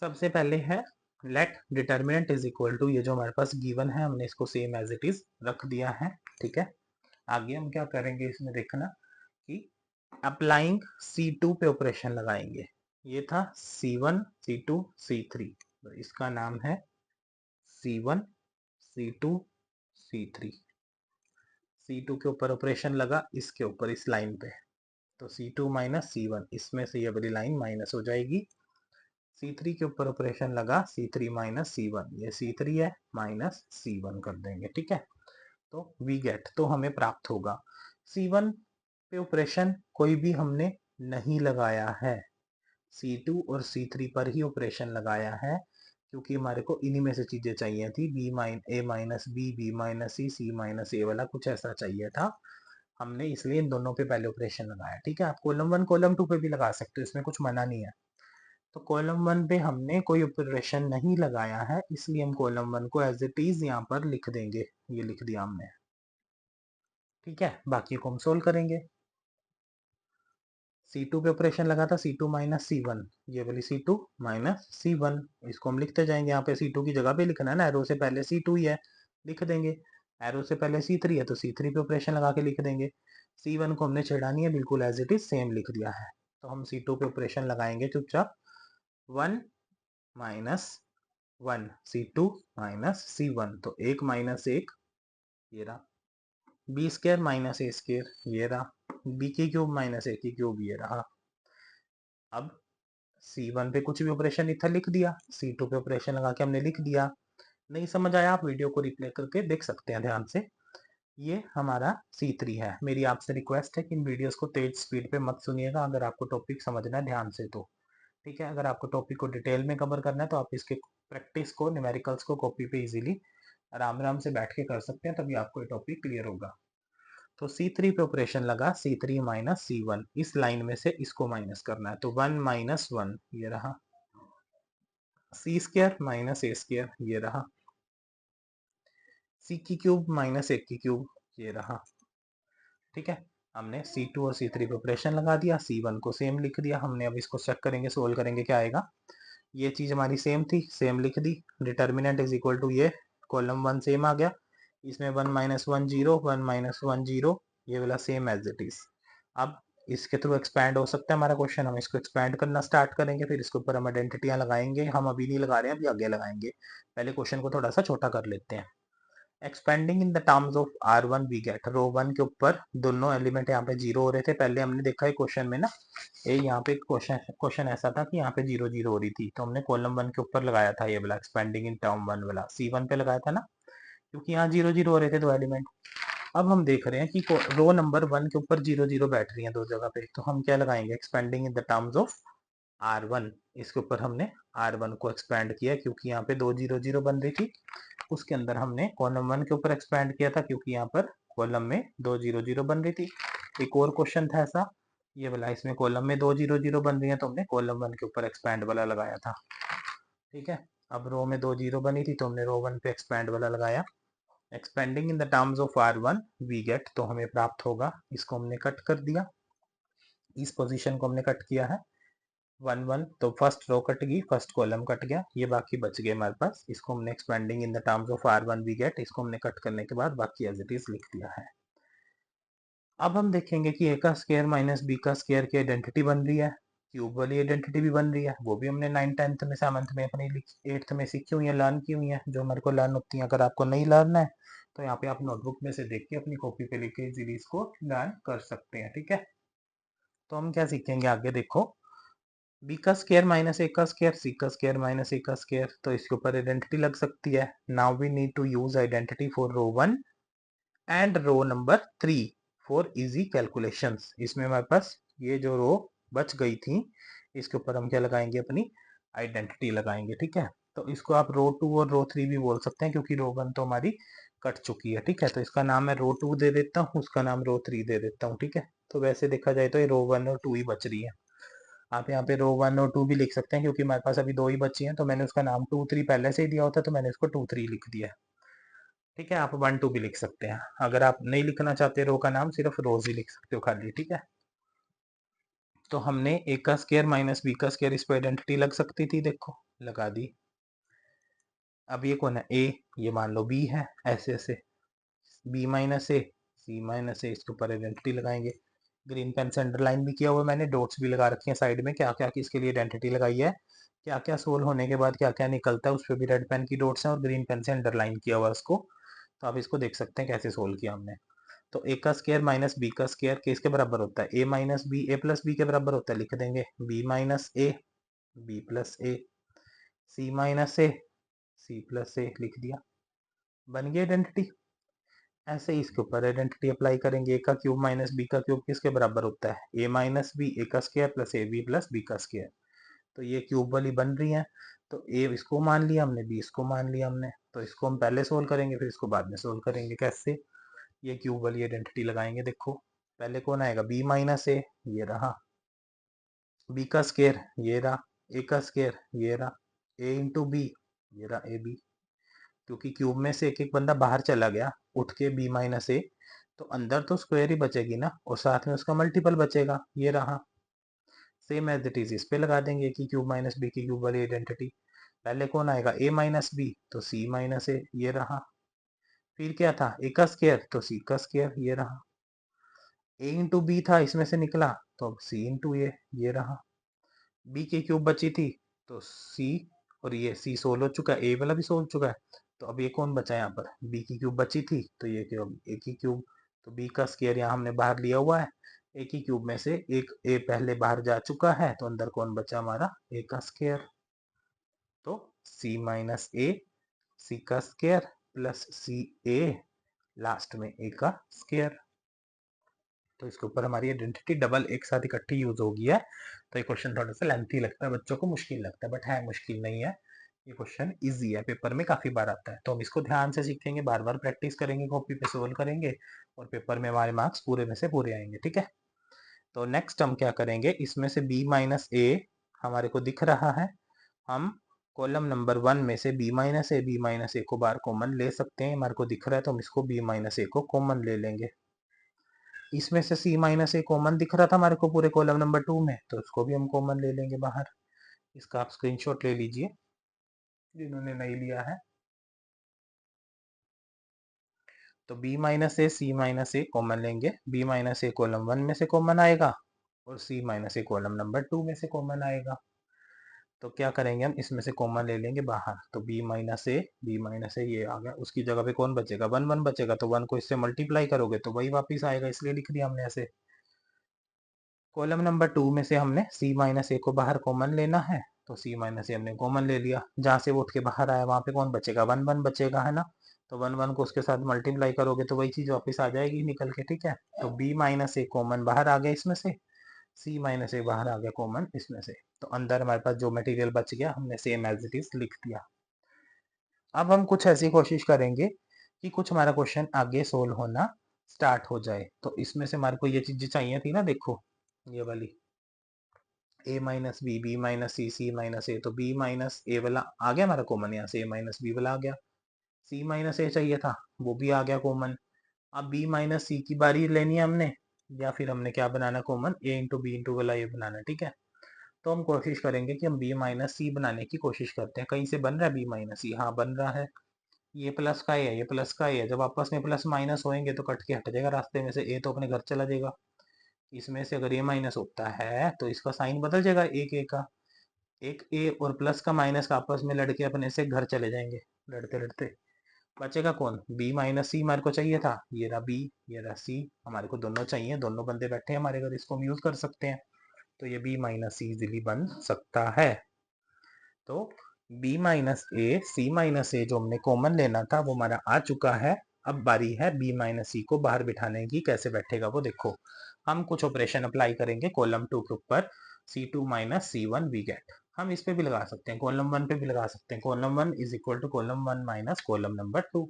सबसे पहले है let determinant is equal to, ये जो हमारे पास गिवन है हमने इसको सेम एज इट इज रख दिया है। ठीक है, आगे हम क्या करेंगे इसमें देखना कि अप्लाइंग C2 पे ऑपरेशन लगाएंगे। ये था C1 C2 C3, तो इसका नाम है C1 C2 C3। C2 के ऊपर ऑपरेशन लगा इसके ऊपर इस लाइन पे, तो C2 माइनस C1, इसमें से ये वाली लाइन माइनस हो जाएगी। C3 के ऊपर ऑपरेशन लगा C3 माइनस C1, ये C3 है माइनस C1 कर देंगे। ठीक है, तो वी गेट, तो हमें प्राप्त होगा C1 पे ऑपरेशन कोई भी हमने नहीं लगाया है, C2 और C3 पर ही ऑपरेशन लगाया है, क्योंकि हमारे को इन्हीं में से चीजें चाहिए थी, ए माइनस बी माइनस सी माइनस ए वाला कुछ ऐसा चाहिए था। हमने इसलिए इन दोनों पे पहले ऑपरेशन लगाया। ठीक है, आप कॉलम 1 कॉलम 2 पे भी लगा सकते हो, इसमें कुछ मना नहीं है। तो कॉलम 1 पे हमने कोई ऑपरेशन नहीं लगाया है, इसलिए हम कॉलम 1 को एज इट इज यहाँ पर लिख देंगे। ये लिख दिया हमने। ठीक है, बाकी को हम सोल्व करेंगे। C2 पे ऑपरेशन लगा था, C2 माइनस C1, ये वाली C2 माइनस C1, इसको हम लिखते जाएंगे। यहाँ पे C2 की जगह पे लिखना है ना, एरो से पहले C2 ही है, लिख देंगे। एरो से पहले C3 है तो C3 पे ऑपरेशन लगा के लिख देंगे। C1 को हमने छेड़ा नहीं है, बिल्कुल एज इट इज सेम लिख दिया है। तो हम C2 पे ऑपरेशन लगाएंगे चुपचाप। 1 माइनस 1 C2 माइनस C1, तो 1 माइनस 1 ये रहा, B square minus A square ये रहा, बी की क्यूब माइनस ए की क्यूब ये रहा। अब C1 पे कुछ भी ऑपरेशन नहीं था, लिख दिया। C2 पे ऑपरेशन लगा के हमने लिख दिया। नहीं समझ आया, आप वीडियो को रिप्ले करके देख सकते हैं ध्यान से। ये हमारा C3 है। मेरी आपसे रिक्वेस्ट है कि इन वीडियोस को तेज स्पीड पे मत सुनिएगा, अगर आपको टॉपिक समझना है ध्यान से तो। ठीक है, अगर आपको टॉपिक को डिटेल में कवर करना है तो आप इसके प्रैक्टिस को, न्यूमेरिकल्स को कॉपी पे इजीली आराम आराम से बैठ के कर सकते हैं, तभी आपको ये टॉपिक क्लियर होगा। तो C3 पे ऑपरेशन लगा, C3 माइनस C1, इस लाइन में से इसको माइनस करना है, तो 1 माइनस 1 ये रहा, C square minus A square ये रहा, C की क्यूब माइनस ए की क्यूब ये रहा। ठीक है, हमने C2 और C3 पे ऑपरेशन लगा दिया, C1 को सेम लिख दिया हमने। अब इसको चेक करेंगे, सोल्व करेंगे, क्या आएगा। ये चीज हमारी सेम थी, सेम लिख दी। डिटर्मिनेंट इज इक्वल टू ये कॉलम 1 सेम आ गया, इसमें 1 माइनस 1 0, 1 माइनस 1 0, ये वाला सेम एज इट इज। अब इसके थ्रू एक्सपैंड हो सकता है हमारा क्वेश्चन, हम इसको एक्सपैंड करना स्टार्ट करेंगे, फिर इसके ऊपर हम आइडेंटिटियां लगाएंगे। हम अभी नहीं लगा रहे हैं, अभी आगे लगाएंगे। पहले क्वेश्चन को थोड़ा सा छोटा कर लेते हैं। Expanding in the terms of R1 we get, row 1 के ऊपर दोनों एलिमेंट यहाँ पे जीरो हो रहे थे। पहले हमने देखा है क्वेश्चन में ना, ये यहाँ पे क्वेश्चन ऐसा था कि यहाँ पे जीरो जीरो हो रही थी, तो हमने कॉलम 1 के ऊपर लगाया था ये वाला एक्सपेंडिंग इन टर्म 1 वाला, C1 पे लगाया था ना, क्योंकि यहाँ जीरो जीरो हो रहे थे दो एलिमेंट। अब हम देख रहे हैं कि रो नंबर 1 के ऊपर जीरो जीरो बैठ रही है दो जगह पे, तो हम क्या लगाएंगे, expanding in the terms of R1। इसके ऊपर हमने R1 को एक्सपेंड किया क्योंकि यहाँ पे दो जीरो जीरो बन रही थी। उसके अंदर हमने कॉलम 1 के ऊपर एक्सपेंड किया था क्योंकि यहाँ पर कॉलम में दो जीरो जीरो बन रही थी। एक और क्वेश्चन था ऐसा, ये वाला, इसमें कॉलम में दो जीरो जीरो बन रही है, तो हमने कॉलम 1 के ऊपर एक्सपेंड वाला लगाया था। ठीक है, अब रो में दो जीरो बनी थी तो हमने रो 1 पे एक्सपेंड वाला लगाया। Expanding in the terms of R1 we get, तो हमें प्राप्त होगा, इसको हमने कट कर दिया, इस पोजीशन को हमने कट किया है 1 1, तो फर्स्ट रो कट गई, फर्स्ट कॉलम कट गया, ये बाकी बच गए हमारे पास। इसको हमने expanding in the terms of R1 we get, इसको हमने कट करने के बाद बाकी एज इट इज लिख दिया है। अब हम देखेंगे कि ए का स्क्वायर माइनस बी का स्क्वायर की आइडेंटिटी बन रही है, क्यूब वाली आइडेंटिटी भी बन रही है, वो भी हमने 9th 10th में 7th में अपनी 8th में सीखी हुई है, लर्न की हुई है, जो हमारे को लर्न होती है। अगर आपको नहीं लर्न है तो यहाँ पे आप नोटबुक में से देख के अपनी कॉपी पे लिख के इजीली इसको लर्न कर सकते हैं। ठीक है, तो हम क्या सीखेंगे आगे, देखो, बी का स्क्वायर माइनस ए का स्क्वायर, सी का स्क्वायर माइनस ए का स्क्वायर, तो इसके ऊपर आइडेंटिटी लग सकती है। Now we need to use identity for row 1 and row number 3 for easy calculations. इसमें हमारे पास ये जो रो बच गई थी, इसके ऊपर हम क्या लगाएंगे, अपनी आइडेंटिटी लगाएंगे। ठीक है, तो इसको आप रो 2 और रो 3 भी बोल सकते हैं, क्योंकि रो 1 तो हमारी कट चुकी है। ठीक है, तो इसका नाम मैं रो 2 दे देता हूँ, उसका नाम रो 3 दे देता हूँ। ठीक है, तो वैसे देखा जाए तो ये रो 1 और 2 ही बच रही है। आप यहाँ पे रो 1 और 2 भी लिख सकते हैं, क्योंकि हमारे पास अभी दो ही बची हैं, तो मैंने उसका नाम 2 3 पहले से ही दिया होता है, तो मैंने उसको 2 3 लिख दिया। ठीक है, आप 1 2 भी लिख सकते हैं। अगर आप नहीं लिखना चाहते रो का नाम, सिर्फ रोज ही लिख सकते हो खाली। ठीक है, तो हमने ए का स्क्वायर माइनस बी का स्क्वायर, इस पर आइडेंटिटी लग सकती थी, देखो लगा दी। अब ये कौन है, ए, ये मान लो बी है, ऐसे ऐसे बी माइनस ए, सी माइनस ए, इसके ऊपर आइडेंटिटी लगाएंगे। ग्रीन पेन से अंडरलाइन भी किया हुआ मैंने, डॉट्स भी लगा रखे हैं साइड में, क्या क्या किसके लिए आइडेंटिटी लगाई है, क्या क्या सोल्व होने के बाद क्या क्या निकलता है, उस पर भी रेड पेन की डॉट्स हैं और ग्रीन पेन से अंडरलाइन किया हुआ उसको। तो आप इसको देख सकते हैं कैसे सोल्व किया हमने। तो ए का स्क्वायर माइनस बी का स्क्वायर किसके बराबर होता है, ए माइनस बी, ए प्लस बी के बराबर होता है, लिख देंगे B minus A, B plus A, C minus A, C plus ए, लिख दिया, बन गई आइडेंटिटी। ऐसे ही इसके ऊपर आइडेंटिटी अप्लाई करेंगे, ए का क्यूब माइनस बी का क्यूब किसके बराबर होता है, ए माइनस बी, ए का square plus A B plus B का स्क्वायर, तो ये क्यूब वाली बन रही है। तो ए इसको मान लिया हमने, बी इसको मान लिया हमने, तो इसको हम पहले सोल्व करेंगे, फिर इसको बाद में सोल्व करेंगे। कैसे, ये क्यूब वाली आइडेंटिटी लगाएंगे, देखो पहले कौन आएगा, बी माइनस ए, ये रहा, बी का स्केयर ये रहा, ए का स्केयर ये रहा, ए इंटू बी ये रहा ए बी। क्योंकि क्यूब में से एक एक बंदा बाहर चला गया उठ के बी माइनस ए, तो अंदर तो स्क्वायर ही बचेगी ना, और साथ में उसका मल्टीपल बचेगा, ये रहा। सेम एज इट इज इस पे लगा देंगे कि क्यूब माइनस बी की क्यूब वाली आइडेंटिटी। पहले कौन आएगा, ए माइनस बी, तो सी माइनस ए, ये रहा। फिर क्या था, ए का स्केयर तो सी का स्केयर, ये रहा। ए इंटू बी था, इसमें से निकला, तो अब सी इंटू ए, ये रहा। बी की क्यूब बची थी, तो सी, और ये सी सोल्व हो चुका है, ए वाला भी सोल्व हो चुका है। तो अब ये कौन बचा यहाँ पर, बी की क्यूब बची थी, तो ये क्यूब ए की क्यूब, तो बी का स्केयर यहाँ हमने बाहर लिया हुआ है। ए की क्यूब में से एक ए पहले बाहर जा चुका है, तो अंदर कौन बचा हमारा, ए का स्केयर। तो सी माइनस ए, सी का स्केयर प्लस सी ए, लास्ट में ए का स्केयर। तो इसके ऊपर हमारी आइडेंटिटी डबल एक साथ इकट्ठी यूज हो गई है। तो ये क्वेश्चन थोड़ा सा लेंथी लगता है, बच्चों को मुश्किल लगता है, बट है मुश्किल नहीं है। ये क्वेश्चन इजी है, पेपर में काफी बार आता है, तो हम इसको ध्यान से सीखेंगे, बार बार प्रैक्टिस करेंगे, कॉपी पे सोल्व करेंगे, और पेपर में हमारे मार्क्स पूरे में से पूरे आएंगे, ठीक है। तो नेक्स्ट हम क्या करेंगे, इसमें से b माइनस ए हमारे को दिख रहा है, हम कॉलम नंबर 1 में से b माइनस ए को बार कॉमन ले सकते हैं, हमारे को दिख रहा है, तो हम इसको b माइनस ए को कॉमन ले लेंगे। इसमें से c माइनस ए कॉमन दिख रहा था हमारे को पूरे कॉलम नंबर 2 में, तो उसको भी हम कॉमन ले लेंगे बाहर। इसका आप स्क्रीनशॉट ले लीजिए जिन्होंने नहीं लिया है। तो b माइनस ए, सी माइनस ए कॉमन लेंगे, b माइनस ए कॉलम 1 में से कॉमन आएगा, और c माइनस ए कॉलम नंबर 2 में से कॉमन आएगा। तो क्या करेंगे, हम इसमें से कॉमन ले लेंगे बाहर, तो b माइनस ए ये आ गया, उसकी जगह पे कौन बचेगा, 1 1 बचेगा, तो 1 को इससे मल्टीप्लाई करोगे तो वही वापिस आएगा, इसलिए लिख दिया हमने ऐसे। कॉलम नंबर 2 में से हमने c माइनस ए को बाहर कॉमन लेना है, तो c माइनस ए हमने कॉमन ले लिया, जहां से वो उठ के बाहर आया वहां पे कौन बचेगा, 1 1 बचेगा, है ना। तो 1 1 को उसके साथ मल्टीप्लाई करोगे तो वही चीज वापस आ जाएगी निकल के, ठीक है। तो b माइनस ए कॉमन बाहर आ गया इसमें से, c माइनस ए बाहर आ गया कॉमन इसमें से, तो अंदर हमारे पास जो मटेरियल बच गया हमने सेम एज इट इज लिख दिया। अब हम कुछ ऐसी कोशिश करेंगे कि कुछ हमारा क्वेश्चन आगे सोल्व होना स्टार्ट हो जाए। तो इसमें से हमारे को ये चीजें चाहिए थी ना, देखो ये वाली, a minus b minus C minus a, तो b माइनस ए वाला आ गया हमारा कॉमन, यहाँ से a माइनस बी वाला आ गया। c माइनस ए चाहिए था, वो भी आ गया कॉमन। अब b माइनस सी की बारी लेनी है हमने, या फिर हमने क्या बनाना common, a into b into वाला ये बनाना, ठीक है। तो हम कोशिश करेंगे कि हम b माइनस सी बनाने की कोशिश करते हैं। कहीं से बन रहा है b माइनस सी, हाँ बन रहा है। ये प्लस का ही है, ये प्लस का ही है, जब आपस में प्लस माइनस होएंगे तो कट के हट जाएगा रास्ते में से, ए तो अपने घर चला जाएगा। इसमें से अगर ये माइनस होता है तो इसका साइन बदल जाएगा, एक ए का, एक ए और प्लस का माइनस का आपस में लड़के अपने से घर चले जाएंगे, लड़ते लड़ते बचेगा कौन, बी माइनस सी हमारे को चाहिए था, ये रहा बी, ये रहा सी, हमारे को दोनों चाहिए, दोनों बंदे बैठे हैं हमारे घर, इसको हम यूज कर सकते हैं। तो ये बी माइनस सी इजिली बन सकता है। तो b माइनस ए, सी माइनस ए जो हमने कॉमन लेना था वो हमारा आ चुका है। अब बारी है b माइनस सी को बाहर बिठाने की, कैसे बैठेगा वो देखो। हम कुछ ऑपरेशन अप्लाई करेंगे कॉलम 2 के ऊपर, c2 minus c1 we get. हम इस पे भी लगा सकते हैं, कॉलम 1 पे भी लगा सकते हैं, column 1 is equal to column 1 minus column number 2।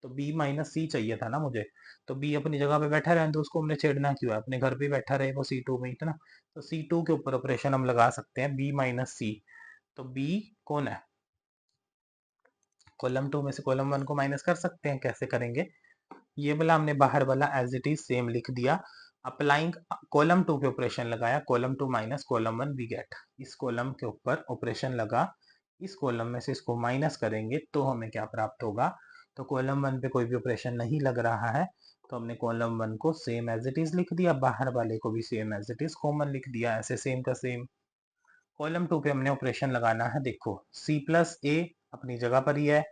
तो b माइनस सी चाहिए था ना मुझे, तो b अपनी जगह पे बैठा रहे, तो उसको हमने छेड़ना क्यों है, अपने घर पे बैठा रहे वो c2 में ही था ना। तो c2 के ऊपर ऑपरेशन हम लगा सकते हैं b माइनस सी। तो b कौन है, कॉलम 2 में से कॉलम 1 को माइनस कर सकते हैं, कैसे करेंगे, ये वाला हमने बाहर वाला एज इट इज सेम लिख दिया, अप्लाइंग कॉलम 2 पे ऑपरेशन लगाया, column 2 minus column 1 we get. इस कॉलम के ऊपर ऑपरेशन लगा, इस कॉलम में से इसको माइनस करेंगे तो हमें क्या प्राप्त होगा। तो कॉलम 1 पे कोई भी ऑपरेशन नहीं लग रहा है, तो हमने कॉलम 1 को सेम एज इट इज लिख दिया, बाहर वाले को भी same as it is common लिख दिया, ऐसे सेम का सेम। कॉलम 2 पे हमने ऑपरेशन लगाना है, देखो c प्लस ए अपनी जगह पर ही है,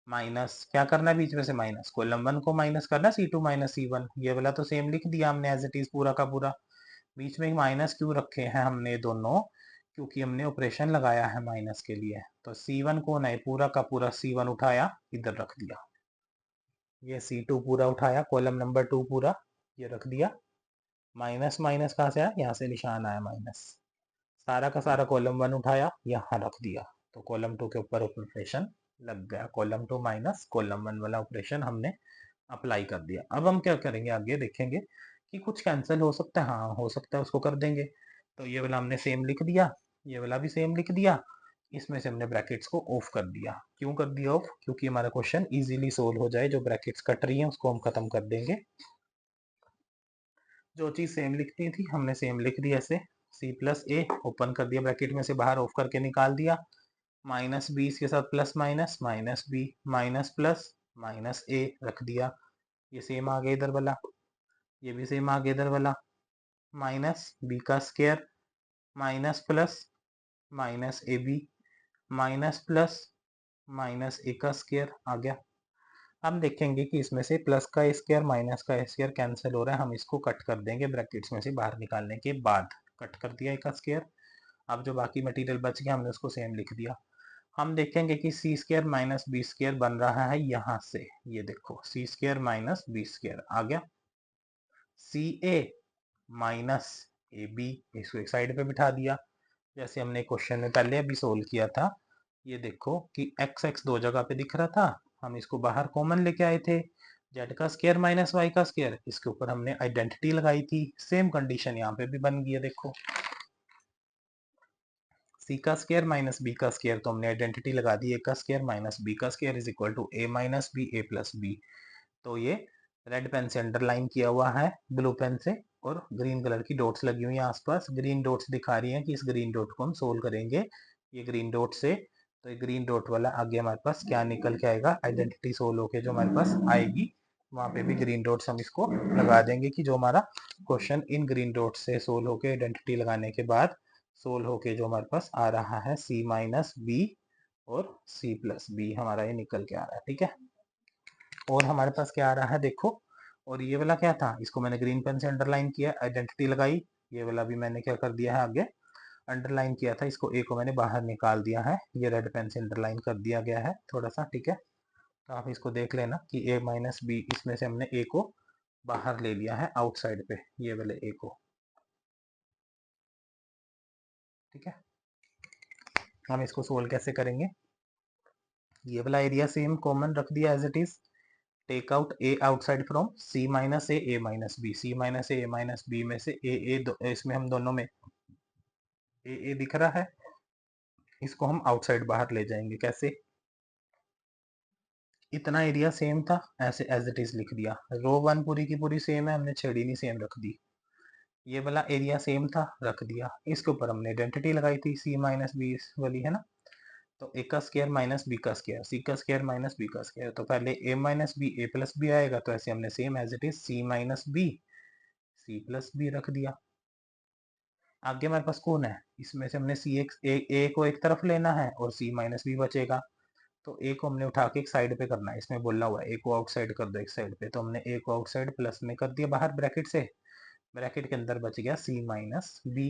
माइनस क्या करना है बीच में से माइनस, कॉलम 1 को माइनस करना, c2 माइनस c1, ये वाला तो सेम लिख दिया हमने एज इट इज पूरा का पूरा। बीच में माइनस क्यों रखे हैं हमने दोनों, क्योंकि हमने ऑपरेशन लगाया है माइनस के लिए। तो c1 कौन है, पूरा का पूरा c1 उठाया इधर रख दिया, ये c2 पूरा उठाया कॉलम नंबर 2 पूरा ये रख दिया, माइनस माइनस कहाँ से आया, यहाँ से निशान आया माइनस, सारा का सारा कॉलम 1 उठाया यहाँ रख दिया, तो कॉलम 2 के ऊपर ऑपरेशन लग गया, कॉलम 2 माइनस कॉलम 1 वाला ऑपरेशन हमने अप्लाई कर दिया। अब हम क्या करेंगे आगे देखेंगे कि कुछ कैंसिल हो सकता है, हाँ हो सकता है, उसको कर देंगे। तो ये वाला हमने सेम लिख दिया, ये वाला भी सेम लिख दिया, इसमें से हमने ब्रैकेट्स को ऑफ कर दिया। क्यों कर दिया ऑफ? क्योंकि हमारा क्वेश्चन इजीली सोल्व हो जाए, जो ब्रैकेट्स कट रही हैं उसको हम खत्म कर देंगे। जो चीज सेम लिखनी थी हमने सेम लिख दी ऐसे, सी प्लस ए ओपन कर दिया ब्रैकेट में से बाहर, ऑफ करके निकाल दिया, माइनस बी इसके साथ plus minus, minus b minus plus minus a रख दिया, ये सेम आ गया इधर वाला, ये भी सेम आ गया इधर वाला, माइनस बी का square minus plus minus A B minus plus minus a का स्क्वायर आ गया। हम देखेंगे कि इसमें से प्लस का स्क्वायर माइनस का स्क्वायर कैंसिल हो रहा है, हम इसको कट कर देंगे ब्रैकेट्स में से बाहर निकालने के बाद। कट कर दिया ए का स्क्वायर। अब जो बाकी मटेरियल बच गया हमने उसको सेम लिख दिया। हम देखेंगे कि सी स्क्वायर माइनस बी स्क्वायर बन रहा है यहाँ से, ये देखो सी स्क्वायर माइनस बी स्क्वायर आ गया, सी ए माइनस ए बी, इसको एक साइड पे बिठा दिया, जैसे हमने क्वेश्चन में पहले अभी सोल्व किया था। ये देखो कि एक्स एक्स दो जगह पे दिख रहा था, हम इसको बाहर कॉमन लेके आए थे, जेड का स्क्वायर माइनस वाई का स्क्वायर, इसके ऊपर हमने आइडेंटिटी लगाई थी, सेम कंडीशन यहाँ पे भी बन गई है। देखो सी का स्क्वायर माइनस बी का स्क्वायर, तो हमने आइडेंटिटी लगा दी, ए का स्क्वायर माइनस बी का square is equal to A minus B A plus B. तो ये रेड पेन से अंडरलाइन किया हुआ है, ब्लू पेन से, और ग्रीन कलर की डॉट्स लगी हुई हैं आसपास, ग्रीन डॉट्स दिखा रही हैं कि इस ग्रीन डॉट को हम सोल्व करेंगे, ये ग्रीन डॉट से। तो ये ग्रीन डॉट वाला आगे हमारे पास क्या निकल के आएगा, आइडेंटिटी सोल्व होके जो हमारे पास आएगी, वहां पे भी ग्रीन डॉट्स हम इसको लगा देंगे कि जो हमारा क्वेश्चन इन ग्रीन डॉट से सोल्व होके आइडेंटिटी लगाने के बाद सोल्व होके जो हमारे पास आ रहा है सी माइनस बी और सी प्लस बी, हमारा ये निकल के आ रहा है। ठीक है, और हमारे पास क्या आ रहा है देखो, और ये वाला क्या था, इसको मैंने ग्रीन पेन से अंडरलाइन किया, आइडेंटिटी लगाई, ये वाला भी मैंने क्या कर दिया है आगे अंडरलाइन किया था, इसको ए को मैंने बाहर निकाल दिया है, ये रेड पेन से अंडरलाइन कर दिया गया है थोड़ा सा। ठीक है, तो आप इसको देख लेना कि ए माइनस बी, इसमें से हमने ए को बाहर ले लिया है आउटसाइड पे, ये वाले ए को। ठीक है, हम इसको सोल्व कैसे करेंगे, ये वाला एरिया सेम कॉमन रख दिया as it is, take out A outside from C minus A minus B, C minus A minus B में से इसमें हम दोनों में ए दिख रहा है, इसको हम आउटसाइड बाहर ले जाएंगे। कैसे, इतना एरिया सेम था, ऐसे एज इट इज लिख दिया, रो वन पूरी की पूरी सेम है, हमने छेड़ी नहीं सेम रख दी, ये वाला एरिया सेम था रख दिया, इसके ऊपर हमने आइडेंटिटी लगाई थी सी माइनस बी वाली, है ना। तो ए का स्क्वायर माइनस बी का स्क्वायर, सी का स्क्वायर माइनस बी का स्क्वायर, तो पहले A minus B A plus B आएगा, तो ऐसे हमने same as it is C minus B C plus B रख दिया। आगे हमारे पास कौन है, इसमें से हमने सी एक्स ए को एक तरफ लेना है और सी माइनस बी बचेगा, तो ए को हमने उठा के एक साइड पे करना है, इसमें बोला हुआ है ए को आउटसाइड कर दो एक साइड पे, तो हमने ए को आउटसाइड प्लस में कर दिया बाहर ब्रैकेट से, ब्रैकेट के अंदर बच गया सी माइनस बी।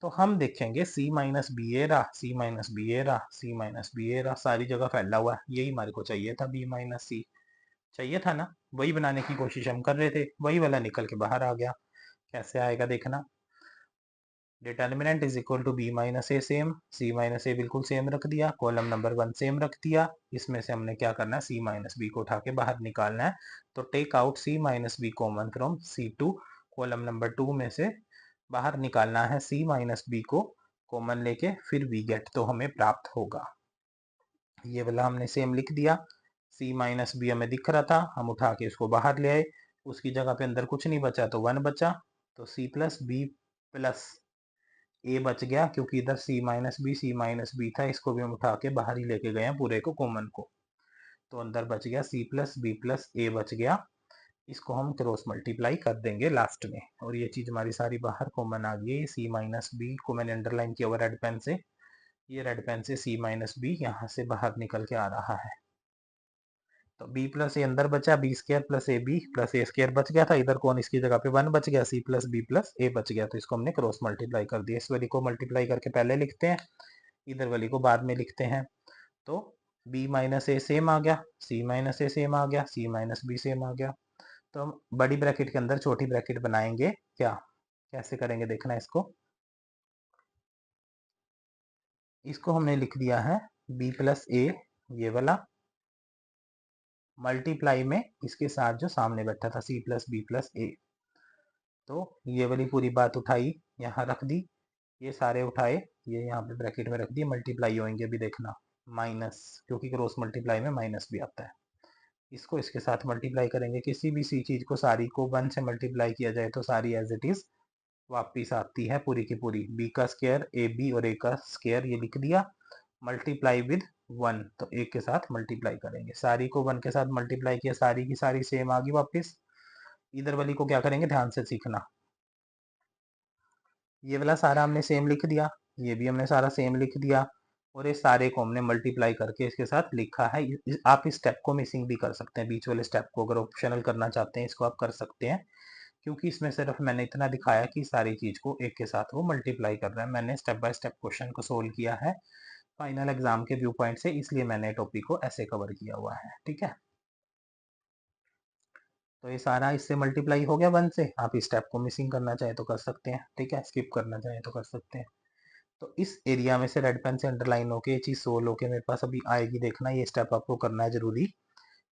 तो हम देखेंगे सी माइनस बी ए रहा, सी माइनस बी ए रहा, सी माइनस बी ए रहा, सारी जगह फैला हुआ है, यही हमारे को चाहिए था, बी माइनस सी चाहिए था ना, वही बनाने की कोशिश हम कर रहे थे, वही वाला निकल के बाहर आ गया। कैसे आएगा देखना, determinant is equal to b minus a same, c minus a बिल्कुल सेम रख दिया, कॉलम नंबर 1 सेम रख दिया, इसमें से हमने क्या करना है सी माइनस बी को उठा के बाहर निकालना है, तो take out C minus B common from C two, column number 2 में से बाहर निकालना है सी माइनस बी को कॉमन लेके, फिर वी गेट तो हमें प्राप्त होगा। ये वाला हमने सेम लिख दिया, सी माइनस बी हमें दिख रहा था, हम उठा के इसको बाहर ले आए, उसकी जगह पे अंदर कुछ नहीं बचा तो 1 बचा, तो सी प्लस बी प्लस ए बच गया, क्योंकि इधर सी माइनस बी था, इसको भी हम उठा के बाहर ही लेके गए हैं पूरे को कॉमन को, तो अंदर बच गया सी प्लस बी प्लस ए बच गया, इसको हम क्रॉस मल्टीप्लाई कर देंगे लास्ट में, और ये चीज हमारी सारी बाहर कॉमन आ गई, सी माइनस बी को मैंने अंडरलाइन किया हुआ रेड पेन से, ये रेड पेन से सी माइनस बी यहाँ से बाहर निकल के आ रहा है, तो बी प्लस ए अंदर बचा, B square plus A B plus A square बच गया था, इधर कौन इसकी जगह पे 1 बच गया, सी प्लस बी प्लस ए बच गया, तो इसको हमने क्रॉस मल्टीप्लाई कर दिया, इस वाली को मल्टीप्लाई करके पहले लिखते हैं, इधर वाली को बाद में लिखते हैं, तो b माइनस ए सेम आ गया, c माइनस ए सेम आ गया, c माइनस बी सेम आ गया, तो हम बड़ी ब्रैकेट के अंदर छोटी ब्रैकेट बनाएंगे क्या, कैसे करेंगे देखना, इसको हमने लिख दिया है b प्लस ए, ये वाला मल्टीप्लाई में इसके साथ जो सामने बैठा था सी प्लस बी प्लस ए, तो ये वाली पूरी बात उठाई, यहाँ रख दी, ये सारे उठाए, ये यहाँ पे ब्रैकेट में रख दिए, मल्टीप्लाई होंगे अभी देखना, माइनस, क्योंकि क्रॉस मल्टीप्लाई में माइनस भी आता है। इसको इसके साथ मल्टीप्लाई करेंगे, किसी भी सी चीज को सारी को 1 से मल्टीप्लाई किया जाए तो सारी एज इट इज वापिस आती है पूरी की पूरी। बी का स्क्वायर ए बी और ए का स्क्वायर ये लिख दिया, मल्टीप्लाई विद 1, तो एक के साथ मल्टीप्लाई करेंगे, सारी को 1 के साथ मल्टीप्लाई किया, सारी की सारी सेम आ गई वापिस। इधर वाली को क्या करेंगे, ध्यान से सीखना, ये वाला सारा हमने सेम लिख दिया, ये भी हमने सारा सेम लिख दिया, और ये सारे को हमने मल्टीप्लाई करके इसके साथ लिखा है। आप इस स्टेप को मिसिंग भी कर सकते हैं, बीच वाले स्टेप को अगर ऑप्शनल करना चाहते हैं इसको आप कर सकते हैं, क्योंकि इसमें सिर्फ मैंने इतना दिखाया कि सारी चीज को एक के साथ वो मल्टीप्लाई कर रहा है। मैंने स्टेप बाय स्टेप क्वेश्चन को सोल्व किया है फाइनल एग्जाम के व्यू पॉइंट से, इसलिए मैंने टॉपिक को ऐसे कवर किया हुआ है। ठीक है, तो ये सारा इससे मल्टीप्लाई हो गया 1 से, आप इस स्टेप को मिसिंग करना चाहे तो कर सकते हैं, ठीक है, स्किप करना चाहे तो कर सकते हैं। तो इस एरिया में से रेड पेन से अंडरलाइन होके ये चीज सोल्व होके मेरे पास अभी आएगी, देखना, ये स्टेप आपको करना है जरूरी।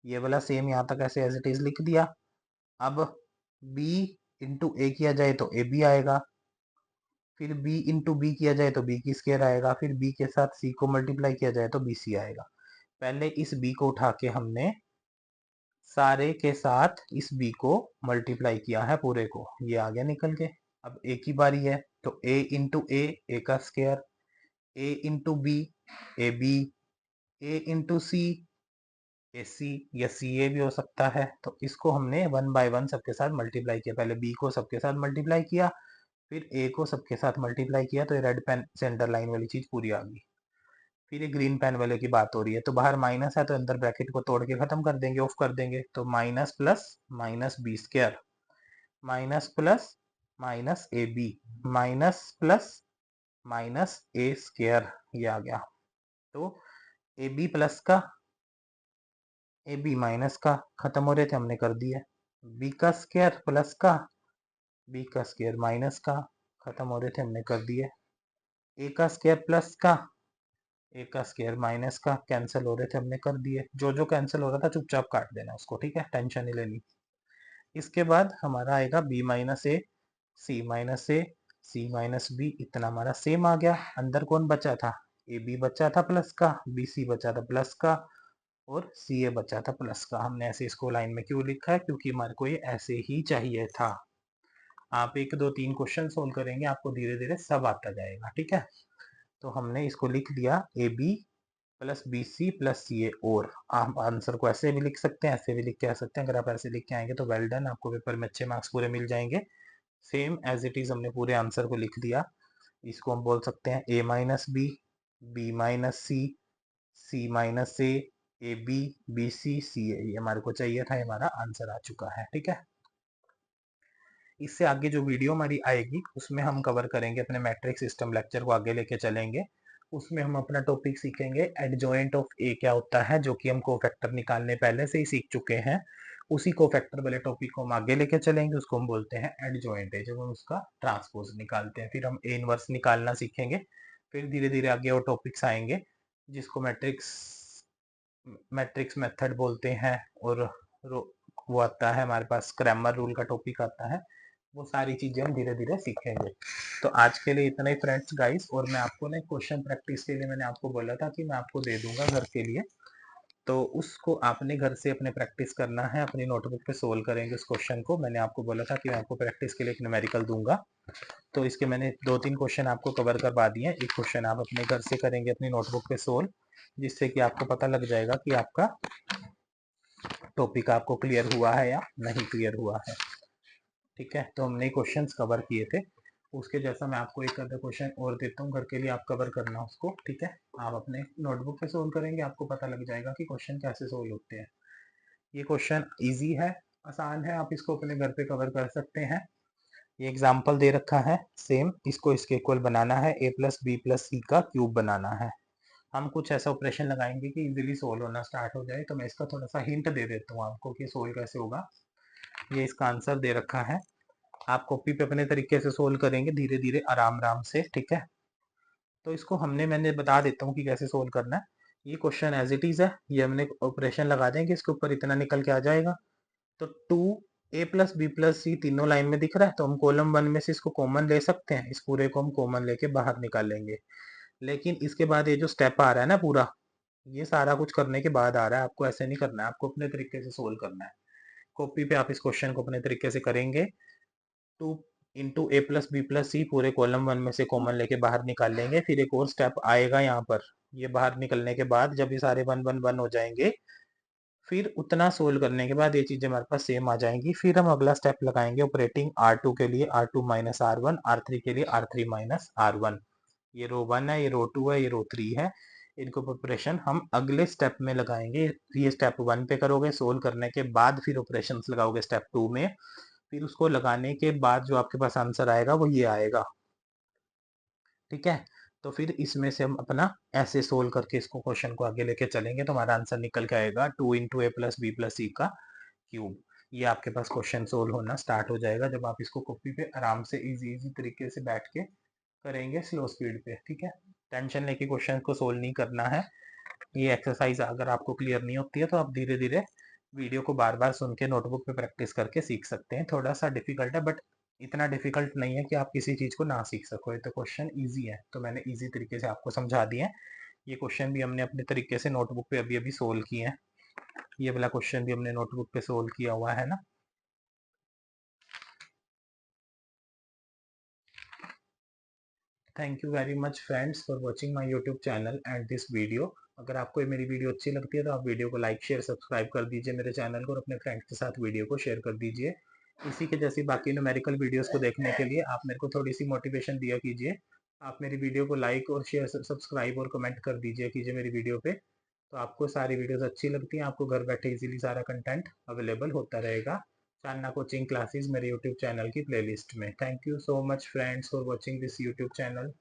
ये वाला सेम यहाँ तक ऐसे एज इट इज लिख दिया। अब b इंटू ए किया जाए तो ए बी आएगा, फिर b इंटू बी किया जाए तो b की स्क्वायर आएगा, फिर b के साथ c को मल्टीप्लाई किया जाए तो bc आएगा। पहले इस b को उठा के हमने सारे के साथ इस b को मल्टीप्लाई किया है पूरे को, ये आ गया निकल के। अब a की बारी है, तो a इंटू ए का square, a into b a b, a into c a c, या सी ए भी हो सकता है। तो इसको हमने 1 बाय 1 सबके साथ मल्टीप्लाई किया, पहले बी को सबके साथ मल्टीप्लाई किया, फिर ए को सबके साथ मल्टीप्लाई किया, तो ये रेड पेन से अंडरलाइन वाली चीज पूरी आ गई। फिर ये ग्रीन पेन वाले की बात हो रही है, तो बाहर माइनस है तो अंदर ब्रैकेट को तोड़ के खत्म कर देंगे, ऑफ कर देंगे, तो minus plus minus B square, minus plus minus A B, minus plus minus A square, ये आ गया। तो ए बी प्लस का ए बी माइनस का खत्म हो रहे थे, हमने कर दिए, बी का स्क्वायर प्लस का बी का स्क्वायर माइनस का खत्म हो रहे थे, हमने कर दिए, ए का स्क्वायर प्लस का ए का स्क्वायर माइनस का कैंसिल हो रहे थे, हमने कर दिए, जो जो कैंसिल हो रहा था चुपचाप काट देना उसको, ठीक है, टेंशन नहीं लेनी। इसके बाद हमारा आएगा बी माइनस ए, सी माइनस ए, सी माइनस बी, इतना हमारा सेम आ गया। अंदर कौन बचा था, ए बी बचा था प्लस का, बी सी बचा था प्लस का, और सी ए बचा था प्लस का। हमने ऐसे इसको लाइन में क्यों लिखा है, क्योंकि हमारे को ये ऐसे ही चाहिए था। आप 1 2 3 क्वेश्चन सोल्व करेंगे, आपको धीरे धीरे सब आता जाएगा, ठीक है। तो हमने इसको लिख दिया a B plus b C plus c a, और आप आंसर को ऐसे भी लिख सकते हैं, ऐसे भी लिख के आ सकते हैं। अगर आप ऐसे लिख के आएंगे तो वेल डन, आपको पेपर में अच्छे मार्क्स पूरे मिल जाएंगे। सेम एज इट इज हमने पूरे आंसर को लिख दिया। इसको हम बोल सकते हैं a minus b minus C minus A b, b c a, ये हमारे को चाहिए था, हमारा आंसर आ चुका है, ठीक है। इससे आगे जो वीडियो हमारी आएगी उसमें हम कवर करेंगे अपने मैट्रिक सिस्टम लेक्चर को आगे लेके चलेंगे। उसमें हम अपना टॉपिक सीखेंगे एडजॉइंट ऑफ ए क्या होता है, जो कि हम कोफैक्टर निकालने पहले से ही सीख चुके हैं। उसी कोफैक्टर वाले टॉपिक को हम आगे लेके चलेंगे, उसको हम बोलते हैं एडजॉइंट ए, जब हम उसका ट्रांसपोज निकालते हैं। फिर हम ए इनवर्स निकालना सीखेंगे, फिर धीरे धीरे आगे और टॉपिक्स आएंगे जिसको मैट्रिक्स मैट्रिक्स मेथड बोलते हैं, और वो आता है हमारे पास क्रैमर रूल का टॉपिक आता है। वो सारी चीजें हम धीरे धीरे सीखेंगे। तो आज के लिए इतना ही फ्रेंड्स गाइस, और मैं आपको ना क्वेश्चन प्रैक्टिस के लिए मैंने आपको बोला था कि मैं आपको दे दूंगा घर के लिए, तो उसको आपने घर से अपने प्रैक्टिस करना है, अपनी नोटबुक पे सोल्व करेंगे उस क्वेश्चन को। मैंने आपको बोला था कि मैं आपको प्रैक्टिस के लिए एक न्यूमेरिकल दूंगा, तो इसके मैंने 2 3 क्वेश्चन आपको कवर करवा दिए हैं। एक क्वेश्चन आप अपने घर से करेंगे अपनी नोटबुक पे सोल्व, जिससे कि आपको पता लग जाएगा कि आपका टॉपिक आपको क्लियर हुआ है या नहीं क्लियर हुआ है, ठीक है। तो हमने क्वेश्चंस कवर किए थे, उसके जैसा मैं आपको एक आधा क्वेश्चन और देता हूँ घर के लिए, आप कवर करना उसको, ठीक है। आप अपने नोटबुक पे सोल्व करेंगे, आपको पता लग जाएगा कि क्वेश्चन कैसे सोल्व होते हैं। ये क्वेश्चन इजी है, आसान है, आप इसको अपने घर पे कवर कर सकते हैं। ये एग्जाम्पल दे रखा है सेम, इसको इसके इक्वल बनाना है, a प्लस बी प्लस सी का क्यूब बनाना है। हम कुछ ऐसा ऑपरेशन लगाएंगे कि इजीली सोल्व होना स्टार्ट हो जाए। तो मैं इसका थोड़ा सा हिंट दे देता हूँ आपको कि सोल्व कैसे होगा। ये इसका आंसर दे रखा है, आप कॉपी पे अपने तरीके से सोल्व करेंगे धीरे धीरे आराम आराम से, ठीक है। तो इसको मैंने बता देता हूँ कि कैसे सोल्व करना है। ये क्वेश्चन एज इट इज है, ये हमने ऑपरेशन लगा देंगे, इसके ऊपर इतना निकल के आ जाएगा। तो 2 ए प्लस बी प्लस सी तीनों लाइन में दिख रहा है, तो हम कॉलम 1 में से इसको कॉमन ले सकते हैं, इस पूरे को हम कॉमन लेके बाहर निकालेंगे। लेकिन इसके बाद ये जो स्टेप आ रहा है ना पूरा, ये सारा कुछ करने के बाद आ रहा है, आपको ऐसे नहीं करना है, आपको अपने तरीके से सोल्व करना है। कॉपी पे आप इस क्वेश्चन को अपने तरीके से करेंगे। 2 इंटू ए प्लस बी प्लस सी पूरे कॉलम 1 में से कॉमन लेके बाहर निकाल लेंगे। फिर एक और स्टेप आएगा यहाँ पर, ये बाहर निकलने के बाद जब ये सारे 1 1 1 हो जाएंगे, फिर उतना सोल्व करने के बाद ये चीजें हमारे पास सेम आ जाएंगी। फिर हम अगला स्टेप लगाएंगे ऑपरेटिंग R2 के लिए R2 माइनस R1, R3 के लिए R3 माइनस R1। ये रो 1 है, ये रो 2 है, ये रो 3 है। इनको प्रिपरेशन हम अगले स्टेप में लगाएंगे। ये स्टेप 1 पे करोगे, सोल्व करने के बाद फिर ऑपरेशंस लगाओगे स्टेप 2 में। फिर उसको लगाने के बाद जो आपके पास आंसर आएगा वो ये आएगा। ठीक है, तो फिर इसमें से हम अपना ऐसे सोल्व करके इसको क्वेश्चन को आगे लेके चलेंगे, तो हमारा आंसर निकल के आएगा 2 इंटू ए प्लस बी प्लस सी का क्यूब। ये आपके पास क्वेश्चन सोल्व होना स्टार्ट हो जाएगा जब आप इसको कॉपी पे आराम से इजी इजी तरीके से बैठ के करेंगे, स्लो स्पीड पे। ठीक है, टेंशन लेके क्वेश्चन को सोल्व नहीं करना है। ये एक्सरसाइज अगर आपको क्लियर नहीं होती है तो आप धीरे धीरे वीडियो को बार बार सुन के नोटबुक पे प्रैक्टिस करके सीख सकते हैं। थोड़ा सा डिफिकल्ट है, बट इतना डिफिकल्ट नहीं है कि आप किसी चीज को ना सीख सको। ये तो क्वेश्चन इजी है, तो मैंने इजी तरीके से आपको समझा दिए हैं। ये क्वेश्चन भी हमने अपने तरीके से नोटबुक पे अभी अभी सोल्व किए हैं। ये वाला क्वेश्चन भी हमने नोटबुक पे सोल्व किया हुआ है ना। Thank you very much friends for watching my YouTube channel and this video. अगर आपको मेरी वीडियो अच्छी लगती है तो आप वीडियो को लाइक शेयर सब्सक्राइब कर दीजिए मेरे चैनल को, और अपने फ्रेंड्स के साथ वीडियो को शेयर कर दीजिए। इसी के जैसी बाकी न्यूमेरिकल वीडियोस को देखने के लिए आप मेरे को थोड़ी सी मोटिवेशन दिया कीजिए। आप मेरी वीडियो को लाइक और शेयर सब्सक्राइब और कमेंट कर दीजिए कीजिए मेरी वीडियो पे। तो आपको सारी वीडियोस अच्छी लगती हैं, आपको घर बैठे इजीली सारा कंटेंट अवेलेबल होता रहेगा चांदना कोचिंग क्लासेस मेरे यूट्यूब चैनल की प्लेलिस्ट में। Thank you so much friends for watching this YouTube channel.